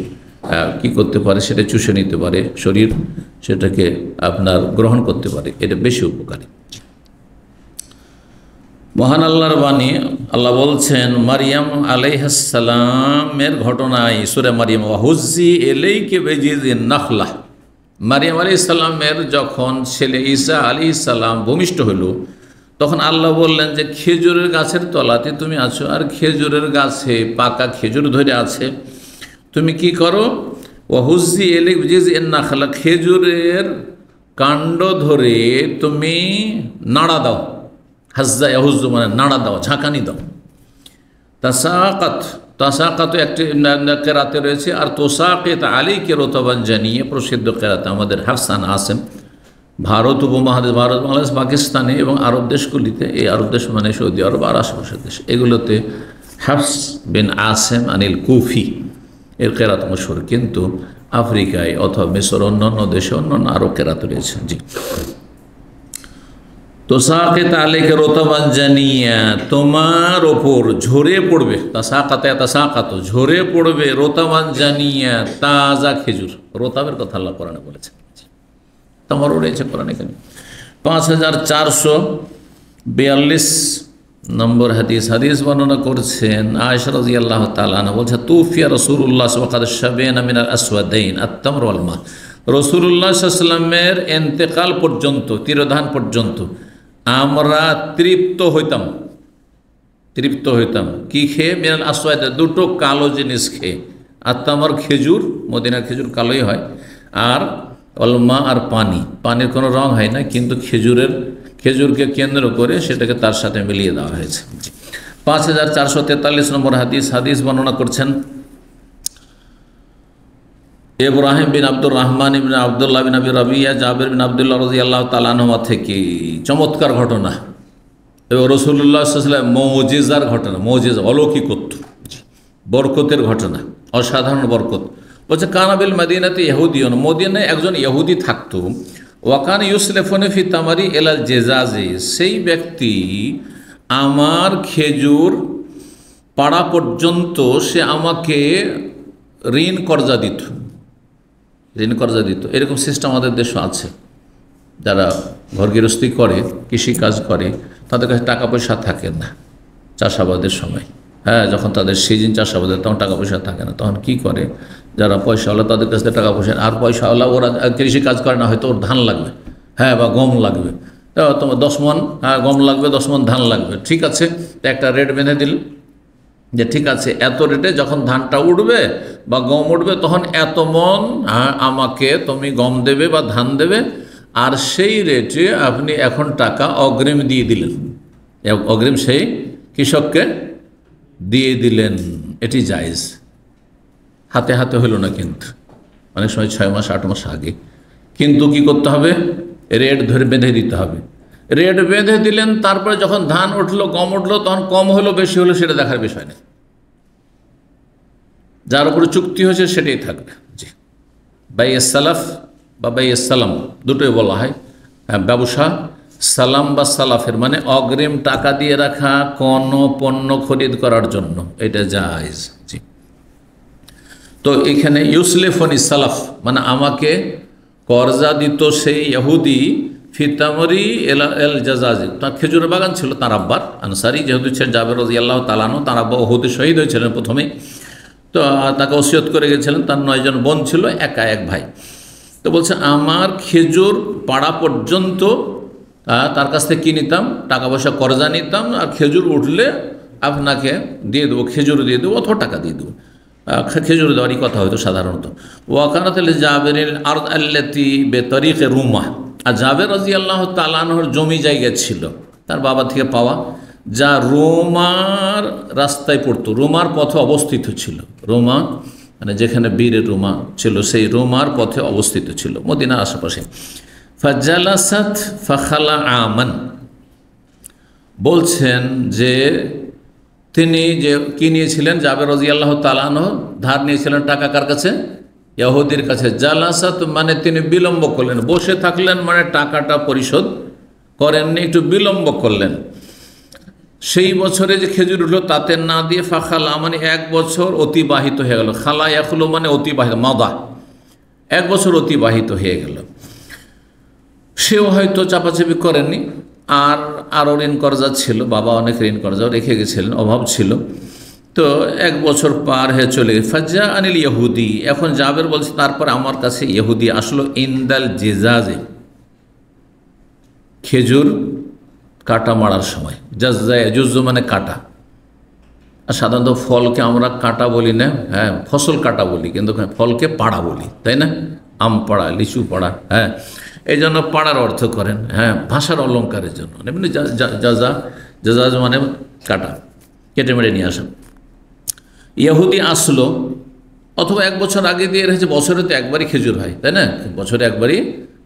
কি করতে পারে, সেটা চুষে নিতে পারে, শরীর সেটাকে আপনার গ্রহণ করতে পারে, এটা বেশি উপকারী। মহান আল্লাহর বাণী, আল্লাহ বলছেন মারিয়াম আলাইহিস সালামের ঘটনায় সূরা মারিয়াম, ওয়াহুজ্জি ইলাইকি বিজিযিন নাখলা। মারিয়াম আলাইহিস সালামের যখন ছেলে ঈসা আলাইহিস সালাম ভূমিষ্ঠ হলো, তখন আল্লাহ বললেন যে খেজুরের গাছের তলাতে তুমি আছো, আর খেজুরের গাছে পাকা খেজুর ধরে আছে, তুমি কি করো? ওয়াহুজ্জি ইলাইকি বিজিযিন নাখলা, খেজুরের কাণ্ড ধরে তুমি নাড়া দাও। হাজ্জা ইয়াহুজ্জু মানে নাড়া দাও, ঝাঁকানি দাও। তাসাকাত, তাসাকাত একটি কেরাতে রয়েছে, আর তোসাকেত আলাইকে রতবান জানিয়ে প্রসিদ্ধ কেরাতে আমাদের হাসান আসেম। ভারত উপমহাদেশ, ভারত বাংলাদেশ পাকিস্তানে এবং আরব দেশগুলিতে, এই আরব দেশ মানে সৌদি আরব আর আশেপাশের দেশ, এগুলোতে হাফস বিন আসেম আনিল কুফি এর কেরাত মশহুর, কিন্তু আফ্রিকায় অথবা মিশর অন্যান্য দেশে অন্যান্য আরও কেরাত রয়েছে। জি, তোসাকেত আলাইকা রতবান জানিয়া, তোমার ওপর ঝরে পড়বে, তাসাকাতে তাসাকাত ঝরে পড়বে, রতবান জানিয়া তাজা খেজুর। রতাবের কথা আল্লাহ কোরআনে বলেছেন, তোমারও রয়েছে কোরআন এখানে। 5442 নম্বর হাদিস, হাদিস বর্ণনা করছেন আয়েশা রাদিয়াল্লাহু তাআলা আনহা, বলছে তুফিয়া রাসূলুল্লাহ ওয়া কাদ শাবানা মিনাল আসওয়াদাইন আত-তামর ওয়াল মা। রাসূলুল্লাহ সাল্লাল্লাহু আলাইহি ওয়াসাল্লামের ইন্তেকাল পর্যন্ত, তিরোধান পর্যন্ত আমরা তৃপ্ত হইতাম কি খেয়ে? মিনাল আসওয়াদ, দুটো কালো জিনিস খেয়ে। আত্মামার খেজুর, মদিনার খেজুর কালোই হয়, আর অলমা আর পানির কোনো রং হয় না, কিন্তু খেজুরকে কেন্দ্র করে সেটাকে তার সাথে মিলিয়ে দেওয়া হয়েছে। 5443 নম্বর হাদিস বর্ণনা করছেন ইব্রাহিম বিন আব্দুর রহমান ইবনে আব্দুল্লাহ বিন আবি রাবিয়া জাবের বিন আব্দুল্লাহ রাদিয়াল্লাহু তাআলা আনহুমা থেকে চমৎকার ঘটনা এবং রাসূলুল্লাহ সাল্লাল্লাহু আলাইহি ওয়াসাল্লাম মুজিজার ঘটনা, মুজিজা অলৌকিকত্ব, বরকতের ঘটনা, অসাধারণ বরকত। বলছে কানাবিল মদিনাতে ইহুদিয়ন, মদিনায় একজন ইহুদি থাকতো। ওয়াকান ইউসলেফনে ফি তামারি এলাল জেজাজে, সেই ব্যক্তি আমার খেজুর পাড়া পর্যন্ত সে আমাকে ঋণ কর্জা দিত। এরকম সিস্টেম আমাদের দেশে আছে। যারা ঘর গৃহস্থী করে, কৃষিকাজ করে, তাদের কাছে টাকা পয়সা থাকে না চাষাবাদের সময়। যখন তাদের সিজন চাষাবাদের, তখন টাকা পয়সা থাকে না, তখন কি করে? যারা পয়সাওয়ালা তাদের কাছ থেকে টাকা পয়সা, আর পয়সাওয়ালা ওরা কৃষিকাজ করে না, হয়তো ওর ধান লাগবে, বা গম লাগবে, তোমার 10 মণ গম লাগবে, 10 মণ ধান লাগবে, ঠিক আছে, একটা রেট বেঁধে দিল যে ঠিক আছে এত রেটে যখন ধানটা উঠবে বা গম উঠবে, তখন এত মণ আমাকে তুমি গম দেবে বা ধান দেবে, আর সেই রেটে আপনি এখন টাকা অগ্রিম দিয়ে দিলেন, অগ্রিম সেই কৃষককে দিয়ে দিলেন। এটি জায়েজ, হাতে হাতে হইল না, কিন্তু অনেক সময় 6 মাস 8 মাস আগে। কিন্তু কি করতে হবে? রেট ধরে বেঁধে দিতে হবে। রেট বেঁধে দিলেন, তারপরে যখন ধান উঠলো, গম উঠলো, তখন কম হলো বেশি হলো সেটা দেখার বিষয় নেই, যার উপরে চুক্তি হয়েছে সেটাই থাকবে। জি, বাইয়ে সালাফ বা বাইয়ে সালাম দুটোই বলা হয়। ব্যবসা সালাম বা সালাফের মানে অগ্রিম টাকা দিয়ে রাখা কোনো পণ্য খরিদ করার জন্য, এটা জায়েজ। জি, তো এখানে ইউসলেফনি সালাফ মানে আমাকে কর্জা দিত সেই ইহুদি ফিতামরি এল জাজাজি, তার খেজুরের বাগান ছিল, তার আব্বার আনসারি, যেহেতু ছিলেন জাবের রাদিয়াল্লাহু তাআলা আনহু, তার আব্বা উহুদে শহীদ হয়েছিলেন প্রথমে, তো তাকে ওসিয়ত করে গেছিলেন। তার 9 জন বোন ছিল, একা এক ভাই। তো বলছে আমার খেজুর পাড়া পর্যন্ত তার কাছ থেকে কী নিতাম? টাকা পয়সা কর্জা নিতাম, আর খেজুর উঠলে আপনাকে দিয়ে দেবো, খেজুর দিয়ে দেবো অথবা টাকা দিয়ে দেবো। খেজুর দেওয়ারই কথা হয়তো সাধারণত। ওয়াকানাত জাবের আরদ আল্লাতি বেতরিকে রুমা, আর জাবের রাদিয়াল্লাহু তাআলা আনহুর জমি জায়গা ছিল তার বাবা থেকে পাওয়া, যা রোমার রাস্তায় পড়তো, রোমার পথে অবস্থিত ছিল। রোমা মানে যেখানে বীরের রোমা ছিল, সেই রোমার পথে অবস্থিত ছিল, মদিনার আশেপাশে। ফাজালাসাত ফাখালা আমান, বলছেন যে তিনি যে কি নিয়েছিলেন, জাবের রাদিয়াল্লাহু তাআলা আনহু ধার নিয়েছিলেন টাকা কার কাছে? ইহুদির কাছে। জালাসাত মানে তিনি বিলম্ব করলেন, বসে থাকলেন মানে টাকাটা পরিশোধ করেননি, একটু বিলম্ব করলেন। সেই বছরে যে খেজুর উঠলো তাতে না দিয়ে ফাখালা মানে 1 বছর অতিবাহিত হয়ে গেল। খালা ইয়াখলু মানে অতিবাহিত, মাদা, 1 বছর অতিবাহিত হয়ে গেল। সেও হয়তো চাপাচাপি করেননি, আর আরও ঋণ কর্জা ছিল, বাবা অনেক ঋণ কর্জাও রেখে গেছিলেন, অভাব ছিল। তো 1 বছর পার হয়ে চলে গেছে। ফাজ্জা আনিল ইহুদি, এখন জাবের বলছে তারপর আমার কাছে ইহুদি আসলো, ইন্দাল জেজাজে, খেজুর কাটা মারার সময়। জাজ্জায় জুজ্জু মানে কাটা, আর সাধারণত ফলকে আমরা কাটা বলি না, ফসল কাটা বলি, কিন্তু ফলকে পাড়া বলি, তাই না? আম পাড়া, লিচু পাড়া, এই জন্য পাড়ার অর্থ করেন, ভাষার অলঙ্কারের জন্য। এমনি জাজা মানে কাটা, কেটে মেরে নিয়ে আসা। ইহুদি আসলো, অথবা 1 বছর আগে দিয়ে রেখেছে, বছরে তো একবারই খেজুর হয়, তাই না? বছরে একবারই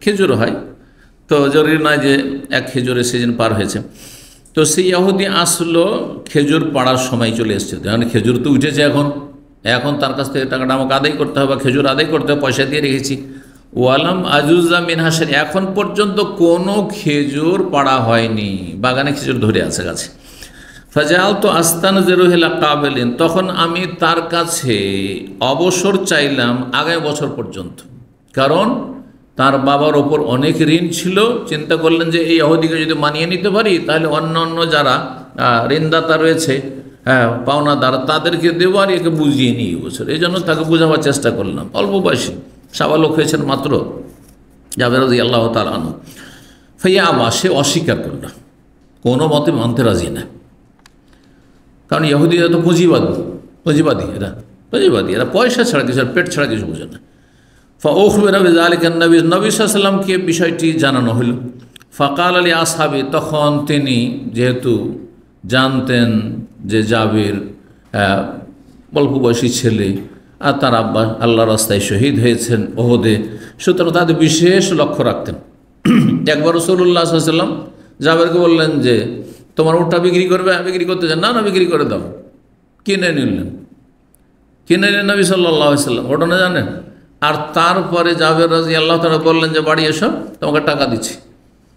খেজুর হয়, তো জরুরি নয় যে এক খেজুরের সিজন পার হয়েছে। তো সেই ইহুদি আসলো, খেজুর পাড়ার সময় চলে এসছে, কারণ খেজুর তো উঠেছে, এখন তার কাছ থেকে টাকাটা আমাকে আদায় করতে হবে, খেজুর আদায় করতে হবে, পয়সা দিয়ে রেখেছি। ওয়ালাম আজুজা মিন হাসেন, এখন পর্যন্ত কোনো খেজুর পাড়া হয়নি, বাগানে খেজুর ধরে আছে গাছে। ফাজাল তো আস্তান জেরুহিলা কাবেলিন, তখন আমি তার কাছে অবসর চাইলাম আগামী বছর পর্যন্ত, কারণ তার বাবার ওপর অনেক ঋণ ছিল। চিন্তা করলেন যে এই ইহুদিকে যদি মানিয়ে নিতে পারি, তাহলে অন্য যারা ঋণদাতা রয়েছে, পাওনাদার, তাদেরকে দেবো, আর একে বুঝিয়ে নিই বছর। এই জন্য তাকে বোঝাবার চেষ্টা করলাম, অল্প বয়সী সাবালক হয়েছেন মাত্র, জাবের রাদিয়াল্লাহু তাআলা আনহু। ফাইয়া আবা, সে অস্বীকার করল, কোনো মতে মানতে রাজি না। কারণ ইহুদিরা তো পুঁজিবাদী, এরা পয়সা ছাড়া কিছু, পেট ছাড়া কিছু বোঝে না। ফাউখবিরা বিযালিকা নবী সাল্লাল্লাহু আলাইহি ওয়াসাল্লামকে বিষয়টি জানানো হলো। ফাকাল আলী আসহাবি, তখন তিনি যেহেতু জানতেন যে জাবির অল্প বয়সী ছেলে আর তার আব্বা আল্লাহর রাস্তায় শহীদ হয়েছেন ওহদে, সুতরাং তাদের বিশেষ লক্ষ্য রাখতেন। একবার রাসূলুল্লাহ সাল্লাল্লাহু আলাইহি ওয়াসাল্লাম জাবেরকে বললেন যে তোমার উটটা বিক্রি করবে, বিক্রি করতে চান? না, বিক্রি করে দাও। কিনে নিলেন নবী সাল্লাল্লাহু আলাইহি ওয়াসাল্লাম, ঘটনা জানেন। আর তারপরে জাবের রাদিয়াল্লাহু তাআলা বললেন যে বাড়ি এসো, তোমাকে টাকা দিচ্ছি।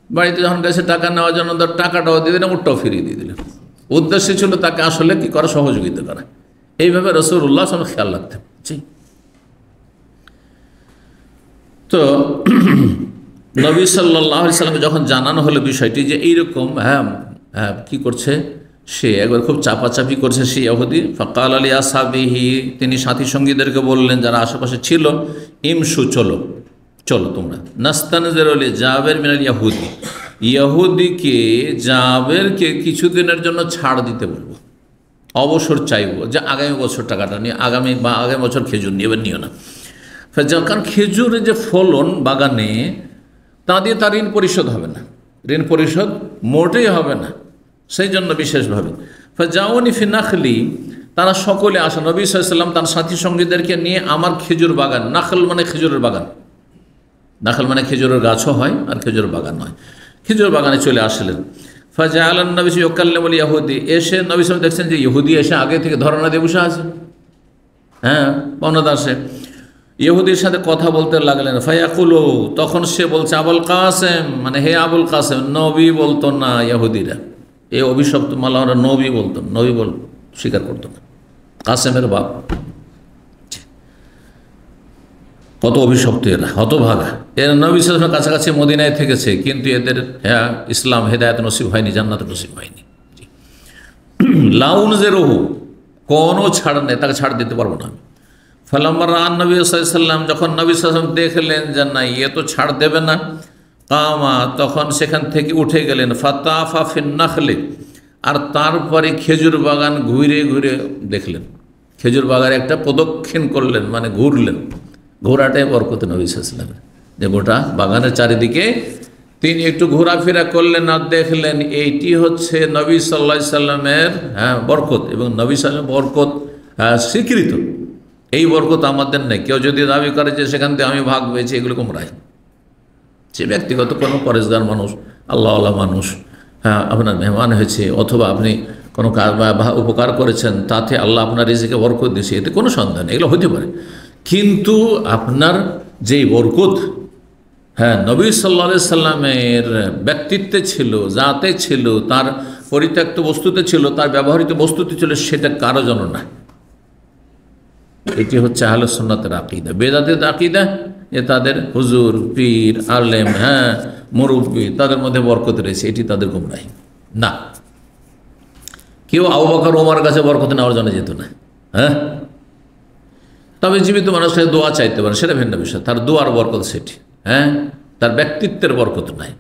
বাড়িতে যখন গেছে টাকা নেওয়ার জন্য, তার টাকাটাও দিয়ে দিলেন, উটটাও ফিরিয়ে দিয়ে দিলেন। উদ্দেশ্য ছিল তাকে আসলে কি করা, সহযোগিতা করা। এইভাবে রাসূলুল্লাহ সাল্লাল্লাহু আলাইহি ওয়াসাল্লাম খেয়াল রাখতেন। তো নবী সাল্লাল্লাহু আলাইহি ওয়াসাল্লামকে যখন জানানো হলো বিষয়টি যে এইরকম কি করছে, সে একবার খুব চাপাচাপি করছে সে ইহুদি। ফাকাল আলী আসহাবিহি, তিনি সাথী সঙ্গীদেরকে বললেন যারা আশেপাশে ছিল, ইমসু, চলো তোমরা, নাস্তানজিরু লি জাবের মিনাল ইহুদিকে জাবেরকে কিছুদিনের জন্য ছাড় দিতে বলবো, অবসর চাইবো, যে আগামী বছর টাকাটা নিয়ে, আগামী বছর খেজুর নিয়ে, এবার নিও না। কারণ খেজুরের যে ফলন বাগানে, তা দিয়ে তার ঋণ পরিশোধ হবে না, ঋণ পরিশোধ মোটেই হবে না, সেই জন্য বিশেষভাবে। ফাজাউনি ফি নাখলি, তারা সকলে আসেন, নবী সাল্লাল্লাহু আলাইহি ওয়াসাল্লাম তার সাথী সঙ্গীদেরকে নিয়ে আমার খেজুর বাগান, নাখল মানে খেজুরের বাগান, নাখল মানে খেজুরের গাছও হয় আর খেজুরের বাগান হয়, খেজুর বাগানে চলে আসলেন। ফাজাআলান নবী ইউকাল্লিমুল ইহুদি, এসে নবী সাল্লাল্লাহু আলাইহি ওয়াসাল্লাম দেখছেন যে ইহুদি এসে আগে থেকে ধরনা দিয়ে বসে আছে, পাওনাদার। ইহুদির সাথে কথা বলতে লাগলেন। ফায়াকুলু, তখন সে বলছে আবুল কাসেম, মানে হে আবুল কাসেম। নবী বলতো না ইহুদিরা, এই অভিশপ্ত মালাহরা নবী বলতো, স্বীকার করতো না, কাসেমের বাপ। কত অভিশপ্ত এরা, হতভাগা। এরা নবী সাল্লাল্লাহু আলাইহি ওয়াসাল্লামের কাছাকাছি মদিনায় থেকেছে, কিন্তু এদের ইসলাম হেদায়েত নসিব হয়নি, জান্নাত নসিব হয়নি। লাউনজিরুহু, কোনো ছাড় নেই, তাকে ছাড় দিতে পারবো না আমি। ফালাম্মা রাআন নবী সাল্লাল্লাহু আলাইহি ওয়াসাল্লাম, যখন নবী সাল্লাল্লাহু আলাইহি ওয়াসাল্লাম দেখলেন যে না, এ তো ছাড় দেবে না, কামা, তখন সেখান থেকে উঠে গেলেন। ফাতাফা ফিন নাখলি, আর তারপরে খেজুর বাগান ঘুরে ঘুরে দেখলেন, খেজুর বাগানে একটা প্রদক্ষিণ করলেন, মানে ঘুরলেন। ঘোরাটাই বরকত নবী সাল্লাল্লাহু আলাইহি ওয়াসাল্লামের, যে গোটা বাগানের চারিদিকে তিনি একটু ঘোরাফেরা করলেন আর দেখলেন এইটি হচ্ছে নবী সাল্লাল্লাহু আলাইহি ওয়াসাল্লামের বরকত, এবং নবী সাল্লাল্লাহু আলাইহি ওয়াসাল্লাম বরকত স্বীকৃত। এই বরকত আমাদের নেই। কেউ যদি দাবি করে যে সেখান থেকে আমি ভাগ পেয়েছি, এগুলো কোমরাই। সে ব্যক্তিগত কোনো পরেশগার মানুষ, আল্লাহওয়ালা মানুষ, আপনার মেহমান হয়েছে, অথবা আপনি কোনো কাজ বা উপকার করেছেন, তাতে আল্লাহ আপনার রিজিকে বরকত দিয়েছে, এতে কোনো সন্দেহ নেই, এগুলো হতে পারে। কিন্তু আপনার যেই বরকত নবী সাল্লাল্লাহু আলাইহি সাল্লামের ব্যক্তিত্বে ছিল, জাতে ছিল, তার পরিত্যক্ত বস্তুতে ছিল, তার ব্যবহৃত বস্তুতে ছিল, সেটা কারো জন্য না। এটি হচ্ছে আহলে সুন্নাতের আকীদা। বেদাতের আকীদা যে তাদের হুজুর, পীর, আলেম, মুরব্বী, তাদের মধ্যে বরকত রয়েছে, এটি তাদের গুমরাহি না। কেউ আবু বকর ওমর কাছে বরকত নেওয়ার জন্য যেত না। তবে জীবিত মানুষের কাছে দোয়া চাইতে পারে, সেটা ভিন্ন বিষয়, তার দোয়ার বরকত সেটি, তার ব্যক্তিত্বের বরকত নাই।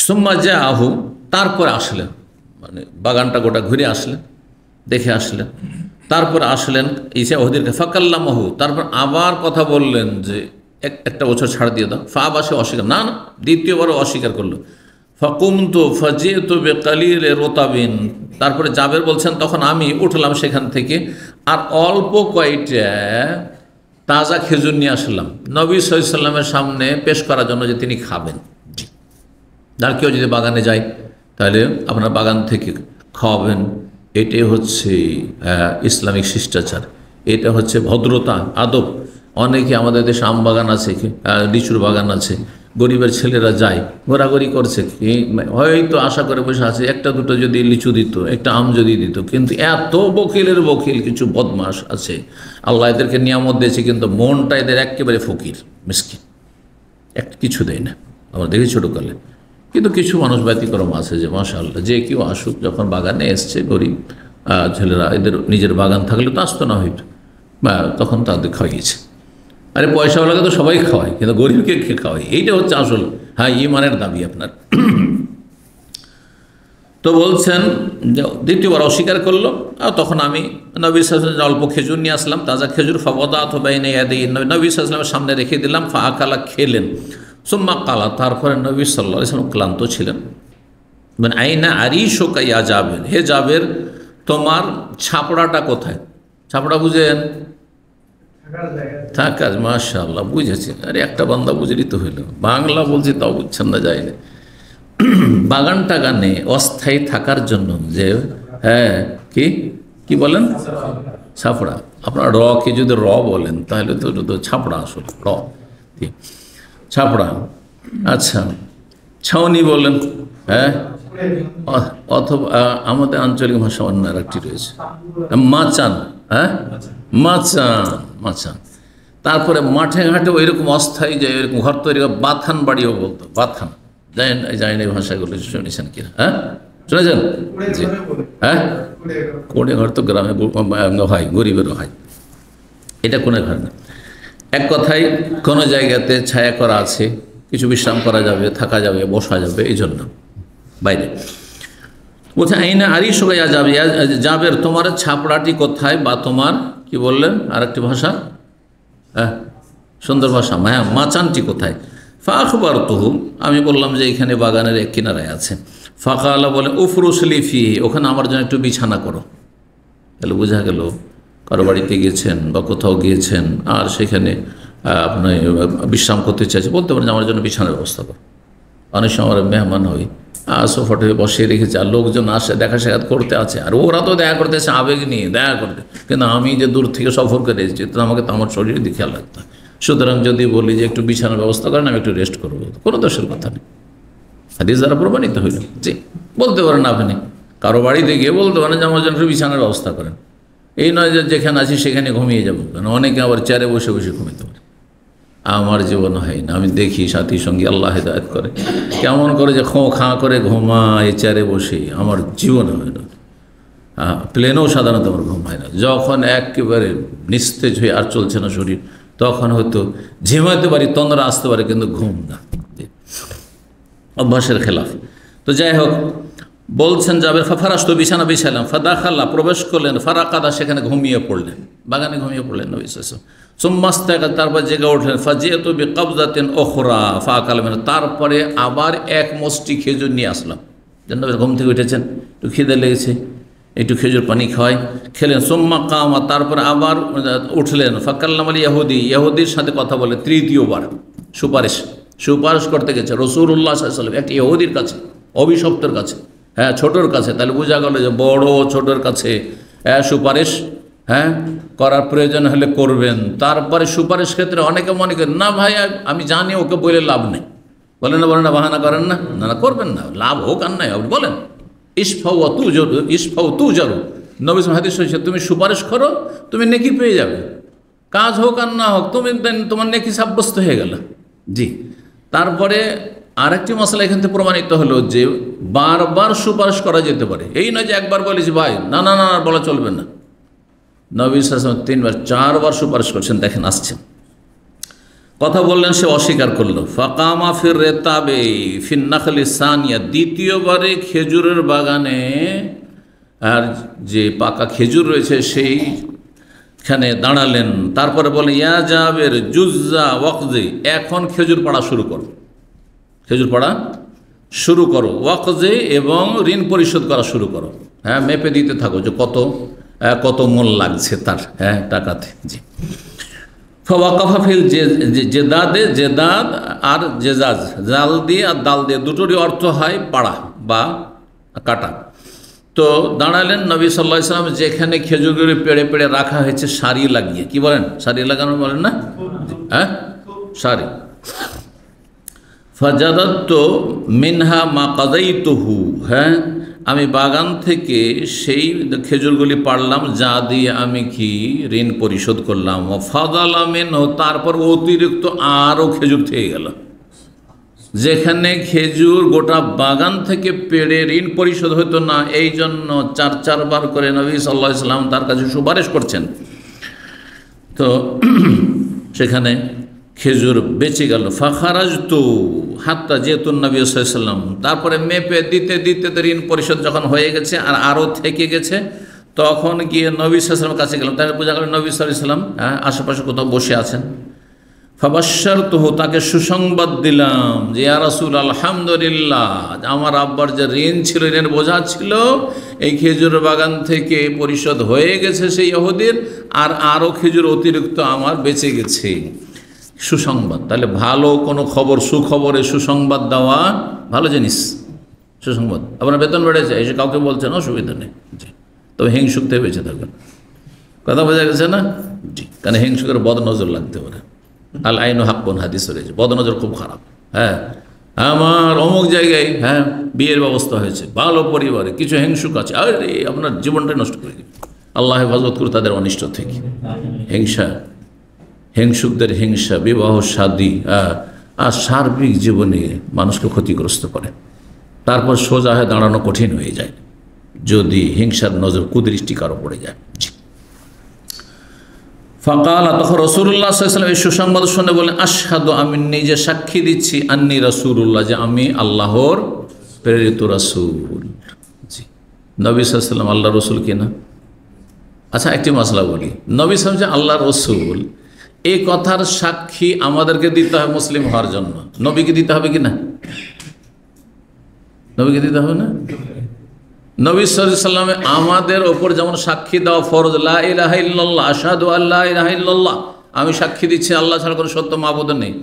সুম্মা জাআহু, তারপরে আসলেন, মানে বাগানটা গোটা ঘুরে আসলেন, দেখে আসলেন, তারপর আসলেন ঈসা ওহদিরকে। ফাকাল্লামাহু, তারপর আবার কথা বললেন যে একটা বছর ছাড় দিয়ে দাও। ফাবাসে অস্বীকার, না, দ্বিতীয়বারও অস্বীকার করলো। ফাকুমতু ফাজিতু বিকালিল রতাবিন, তারপরে জাবের বলছেন তখন আমি উঠলাম সেখান থেকে আর অল্প কয়টা তাজা খেজুর নিয়ে আসলাম নবী সাল্লাল্লাহু আলাইহি ওয়াসাল্লামের সামনে পেশ করার জন্য, যে তিনি খাবেন। আর কেউ যদি বাগানে যায় তাহলে আপনার বাগান থেকে খাওয়াবেন, এটাই হচ্ছে ইসলামিক শিষ্টাচার, এটা হচ্ছে ভদ্রতা, আদব। অনেকে আমাদের দেশে আম বাগান আছে, লিচুর বাগান আছে, গরিবের ছেলেরা যায়, ঘোরাঘুরি করছে, হয়তো আশা করে বসে আছে একটা দুটো যদি লিচু দিত, একটা আম যদি দিত। কিন্তু এত বকিলের বকিল কিছু বদমাস আছে, আল্লাহ এদেরকে নিয়ামত দিয়েছে, কিন্তু মনটা এদের একেবারে ফকির, মিসকিন, একটা কিছু দেয় না। আমরা দেখি ছোটোকালে। কিন্তু কিছু মানুষ ব্যতিক্রম আছে যে মাশাআল্লাহ, যে কেউ আসুক, যখন বাগানে এসছে, গরিব ছেলেরা, এদের নিজের বাগান থাকলে তো আসতো না, হয়তো বা তখন তাদের খাওয়িয়েছে। আরে পয়সাওয়ালাকে তো সবাই খাওয়ায়, কিন্তু গরিবকে কে খাওয়ায়? এইটা হচ্ছে আসল হ্যাঁ ইমানের দাবি আপনার। তো বলছেন যে দ্বিতীয়বার অস্বীকার করলো। আর তখন আমি নবী সাল্লাল্লাহু আলাইহি ওয়াসাল্লাম অল্প খেজুর নিয়ে আসলাম, তাজা খেজুর। ফাওয়াদাত বাইনা ইয়াদাইহি, নবী সাল্লাল্লাহু আলাইহি ওয়াসাল্লামের সামনে রেখে দিলাম। ফাআকালা, খেলেন। সুম্মা কালা, তারপরে নবী সাল্লাল্লাহু আলাইহি ওয়াসাল্লাম ক্লান্ত ছিলেন। মানে আইনা আরিশুকা ইয়া জাবের, হে জাবের তোমার ছাপড়াটা কোথায়? ছাপড়া বুঝেন? থাকার, মাশাআল্লাহ বুঝেছি। আরে একটা বান্দা বুঝলি তো হইল, বাংলা বলছি তাও বুঝছেন না, যায়নি। বাগান টাগানে অস্থায়ী থাকার জন্য যে হ্যাঁ কি কি বলেন? ছাপড়া। আপনার র কে যদি র বলেন তাহলে তো ছাপড়া আসল র, ছাপড়া। আচ্ছা, ছাউনি বলেন, হ্যাঁ, অথবা আমাদের আঞ্চলিক ভাষা অন্য আরেকটি রয়েছে মাচান। হ্যাঁ, মাচান, মাচান। তারপরে মাঠে ঘাটে ওইরকম অস্থায়ী যে এরকম ঘর তৈরি, বাথান বাড়িও বলতো, বাথান। জানেন এই ভাষাগুলো শুনেছেন কিনা? হ্যাঁ, শুনেছেন? জি, হ্যাঁ, কোণে ঘর তো গ্রামে হয়, গরিবেরও হয়, এটা কোণে ঘর না। এক কথায় কোনো জায়গাতে ছায়া করা আছে, কিছু বিশ্রাম করা যাবে, থাকা যাবে, বসা যাবে, এই জন্য বাইরে। বলছে আইনা আরিশুকা ইয়া যাবে, জাবের তোমার ছাপড়াটি কোথায়, বা তোমার কি বললেন আরেকটি ভাষা? হ্যাঁ, সুন্দর ভাষা, হ্যাঁ, মাচানটি কোথায়? ফাখবারতুহু, আমি বললাম যে এখানে বাগানের এক কিনারায় আছে। ফাকালা, বলে উফরুসলি ফি, ওখানে আমার জন্য একটু বিছানা করো। তাহলে বোঝা গেল কারো বাড়িতে গিয়েছেন বা কোথাও গিয়েছেন আর সেখানে আপনি বিশ্রাম করতে চাইছে, বলতে পারেন আমার জন্য বিছানার ব্যবস্থা করো। অনেক সময় আমরা মেহমান হই, সোফাটে বসিয়ে রেখেছে, আর লোকজন আসে দেখা সাক্ষাৎ করতে আছে, আর ওরা তো দেখা করতে আসে আবেগ নিয়ে দেখা করতে, কিন্তু আমি যে দূর থেকে সফর করে এসেছি তো আমাকে তো আমার শরীরে দিকে খেয়াল রাখতে হয়। সুতরাং যদি বলি যে একটু বিছানার ব্যবস্থা করেন, আমি একটু রেস্ট করবো, কোনো দোষের কথা নেই, হাদিস দ্বারা প্রমাণিত হইল। জি, বলতে পারেন আপনি কারো বাড়িতে গিয়ে বলতে পারেন যে আমার জন্য একটু বিছানার ব্যবস্থা করেন। এই নয় যে যেখানে আছি সেখানে ঘুমিয়ে যাবো, কারণ অনেকে আবার চেয়ারে বসে বসে ঘুমিতে পারে। আমার জীবন হয় না, আমি দেখি সাথী সঙ্গী আল্লাহ হেদায়েত করে কেমন করে যে খোঁ খাঁ করে ঘুমায় চেয়ারে বসে, আমার জীবন হয় না। প্লেনেও সাধারণত আমার ঘুম হয় না। যখন একেবারে নিস্তেজ হয়ে আর চলছে না শরীর, তখন হয়তো ঝিমাইতে পারি, তন্দ্রা আসতে পারে, কিন্তু ঘুম না, অভ্যাসের খেলাফ। তো যাই হোক, বলছেন জাবের ফারাস, তো বিছানা বিছালাম। ফাদাখাল্লা, প্রবেশ করলেন। ফারাকাদা, সেখানে ঘুমিয়ে পড়লেন, বাগানে ঘুমিয়ে পড়লেন নবী সাল্লাল্লাহু আলাইহি ওয়াসাল্লাম। সুম্মাস্তায়কা, তারপর জেগে উঠলেন। ফাজিয়াতু বিকাবজাতিন উখরা ফাআকাল মিনহা, তারপরে আবার এক মুষ্টি খেজুর নিয়ে আসলাম। নবী ঘুম থেকে উঠেছেন, একটু খিদে লেগেছে, একটু খেজুর পানি খাওয়াই, খেলেন। সুম্মা কামা, তারপরে আবার উঠলেন। ফাকাল্লাম আল ইয়াহুদি, ইহুদির সাথে কথা বলে তৃতীয়বার। সুপারিশ করতে গেছে রাসূলুল্লাহ সাল্লাল্লাহু আলাইহি ওয়াসাল্লাম একটি ইহুদির কাছে, অভিশপ্তের কাছে, হ্যাঁ, ছোটোর কাছে। তাহলে বোঝা গেল যে বড় ছোটোর কাছে সুপারিশ করার প্রয়োজন হলে করবেন। তারপরে সুপারিশ ক্ষেত্রে অনেকে মনে করেন না ভাই আমি জানি, ওকে বলে লাভ নেই, বলেন না, বাহানা করেন না, না করবেন না, লাভ হোক আর নাই, আপনি বলেন ইসফাউ তুজারু, নবী হাদিস হয়েছে তুমি সুপারিশ করো, তুমি নেকি পেয়ে যাবে, কাজ হোক আর না হোক, তুমি তোমার নেকি সাব্যস্ত হয়ে গেল। জি, তারপরে আরেকটি মশলা এখান থেকে প্রমাণিত হলো যে বারবার সুপারিশ করা যেতে পারে। এই নয় যে একবার বলেছি ভাই না না না বলা চলবে না। নবী সাল্লাল্লাহু আলাইহি ওয়াসাল্লাম 3বার 4বার সুপারিশ করছেন, দেখেন আসছেন, কথা বললেন, সে অস্বীকার করলো। ফাকামা ফির রেতাবে ফিন নাখলি সানিয়া, দ্বিতীয়বারে খেজুরের বাগানে আর যে পাকা খেজুর রয়েছে সেইখানে দাঁড়ালেন। তারপরে বলে ইয়া জাবের জুজ্জা ওয়াকজি, এখন খেজুর পাড়া শুরু করো, খেজুর পাড়া শুরু করো, ওয়াকজে, এবং ঋণ পরিশোধ করা শুরু করো। হ্যাঁ, মেপে দিতে থাকো যে কত মূল লাগছে তার, হ্যাঁ, টাকাতে। জি, ফাওয়াকাফাফিল জেদাদে, জেদাদ আর জেজাজ, জাল দিয়ে আর দাল দিয়ে দুটোরই অর্থ হয় পাড়া বা কাটা। তো দাঁড়ালেন নবী সাল্লাল্লাহু আলাইহি ওয়াসাল্লাম যেখানে খেজুরগুলি পেড়ে পেড়ে রাখা হয়েছে সারি লাগিয়ে, কি বলেন সারি লাগানো বলেন না, হ্যাঁ, সারি। ফাজাদাত মিনহা মা কাদাইতুহু, হ্যাঁ, আমি বাগান থেকে সেই খেজুরগুলি পাড়লাম যা দিয়ে আমি কি ঋণ পরিশোধ করলাম। ফাদালা মিনহু, তারপর অতিরিক্ত আরও খেজুর থেকে গেল। যেখানে খেজুর গোটা বাগান থেকে পেড়ে ঋণ পরিশোধ হতো না, এই জন্য 4 বার করে নবী সাল্লাল্লাহু আলাইহি ওয়াসাল্লাম তার কাছে সুপারিশ করছেন। তো সেখানে খেজুর বেঁচে গেল। ফাখারাজতু হাত্তা যেতুন নবী সাল্লাল্লাহু আলাইহি ওয়াসাল্লাম, তারপরে মেপে দিতে দিতে তো ঋণ পরিশোধ যখন হয়ে গেছে আর আরও থেকে গেছে, তখন গিয়ে নবী সাল্লাল্লাহু আলাইহি ওয়াসাল্লামের কাছে গেলাম। তাহলে বোঝা গেল নবী সাল্লাল্লাহু আলাইহি ওয়াসাল্লাম আশেপাশে কোথাও বসে আছেন। ফাবাশশারতুহু, তাকে সুসংবাদ দিলাম যে ইয়া রাসূল আলহামদুলিল্লাহ, আমার আব্বার যে ঋণ ছিল, ঋণের বোঝা ছিল, এই খেজুর বাগান থেকে পরিশোধ হয়ে গেছে সেই ইহুদির, আর আরও খেজুর অতিরিক্ত আমার বেঁচে গেছে। সুসংবাদ, তাহলে ভালো কোনো খবর, সুখবরে সুসংবাদ দেওয়া ভালো জিনিস। সুসংবাদ, আপনার বেতন বেড়েছে, এসে কাউকে বলছেন অসুবিধা নেই, জি, তবে হিংসুক থেকে বেঁচে থাকবেন। কথা বোঝা গেছে না? জি, কারণ হিংসুকের বদনজর লাগতে পারে। আল আইনু হাক্কুন, হাদিস রয়েছে, বদনজর খুব খারাপ। হ্যাঁ, আমার অমুক জায়গায় বিয়ের ব্যবস্থা হয়েছে, ভালো পরিবারে, কিছু হিংসুক আছে, আরে আপনার জীবনটাই নষ্ট করে দেবে। আল্লাহ হেফাজত করে তাদের অনিষ্ট থেকে। হিংসা, হিংসুকদের হিংসা বিবাহ শাদী আর সার্বিক জীবনে মানুষকে ক্ষতিগ্রস্ত করে। তারপর সোজা হয়ে দাঁড়ানো কঠিন হয়ে যায় যদি হিংসার নজর কুদৃষ্টি কারো পড়ে যায়। ফাকালা, তখন রাসূলুল্লাহ সাল্লাল্লাহু আলাইহি ওয়াসাল্লাম এই সুসংবাদ শুনে বলেন, আশহাদু, আমি নিজে সাক্ষী দিচ্ছি, আন্নী রাসূলুল্লাহ, যে আমি আল্লাহর প্রেরিত রাসূল। জি, নবী সাল্লাল্লাহু আলাইহি ওয়াসাল্লাম আল্লাহর রাসূল কিনা? আচ্ছা, একটি মাসলা বলি, নবী সাল্লাল্লাহু আলাইহি ওয়াসাল্লাম যে আল্লাহর রাসূল, এই কথার সাক্ষী আমাদেরকে দিতে হয় মুসলিম হওয়ার জন্য। নবীকে দিতে হবে কি না? নবীকে দিতে হবে না? নবী সাল্লাল্লাহু আলাইহি ওয়াসাল্লাম আমাদের ওপর যেমন সাক্ষী দেওয়া ফরজ, লা ইলাহা ইল্লাল্লাহ, আশহাদু আল্লা ইলাহা ইল্লাল্লাহ, আমি সাক্ষী দিচ্ছি আল্লাহ ছাড়া কোনো সত্য মাবুদ নেই,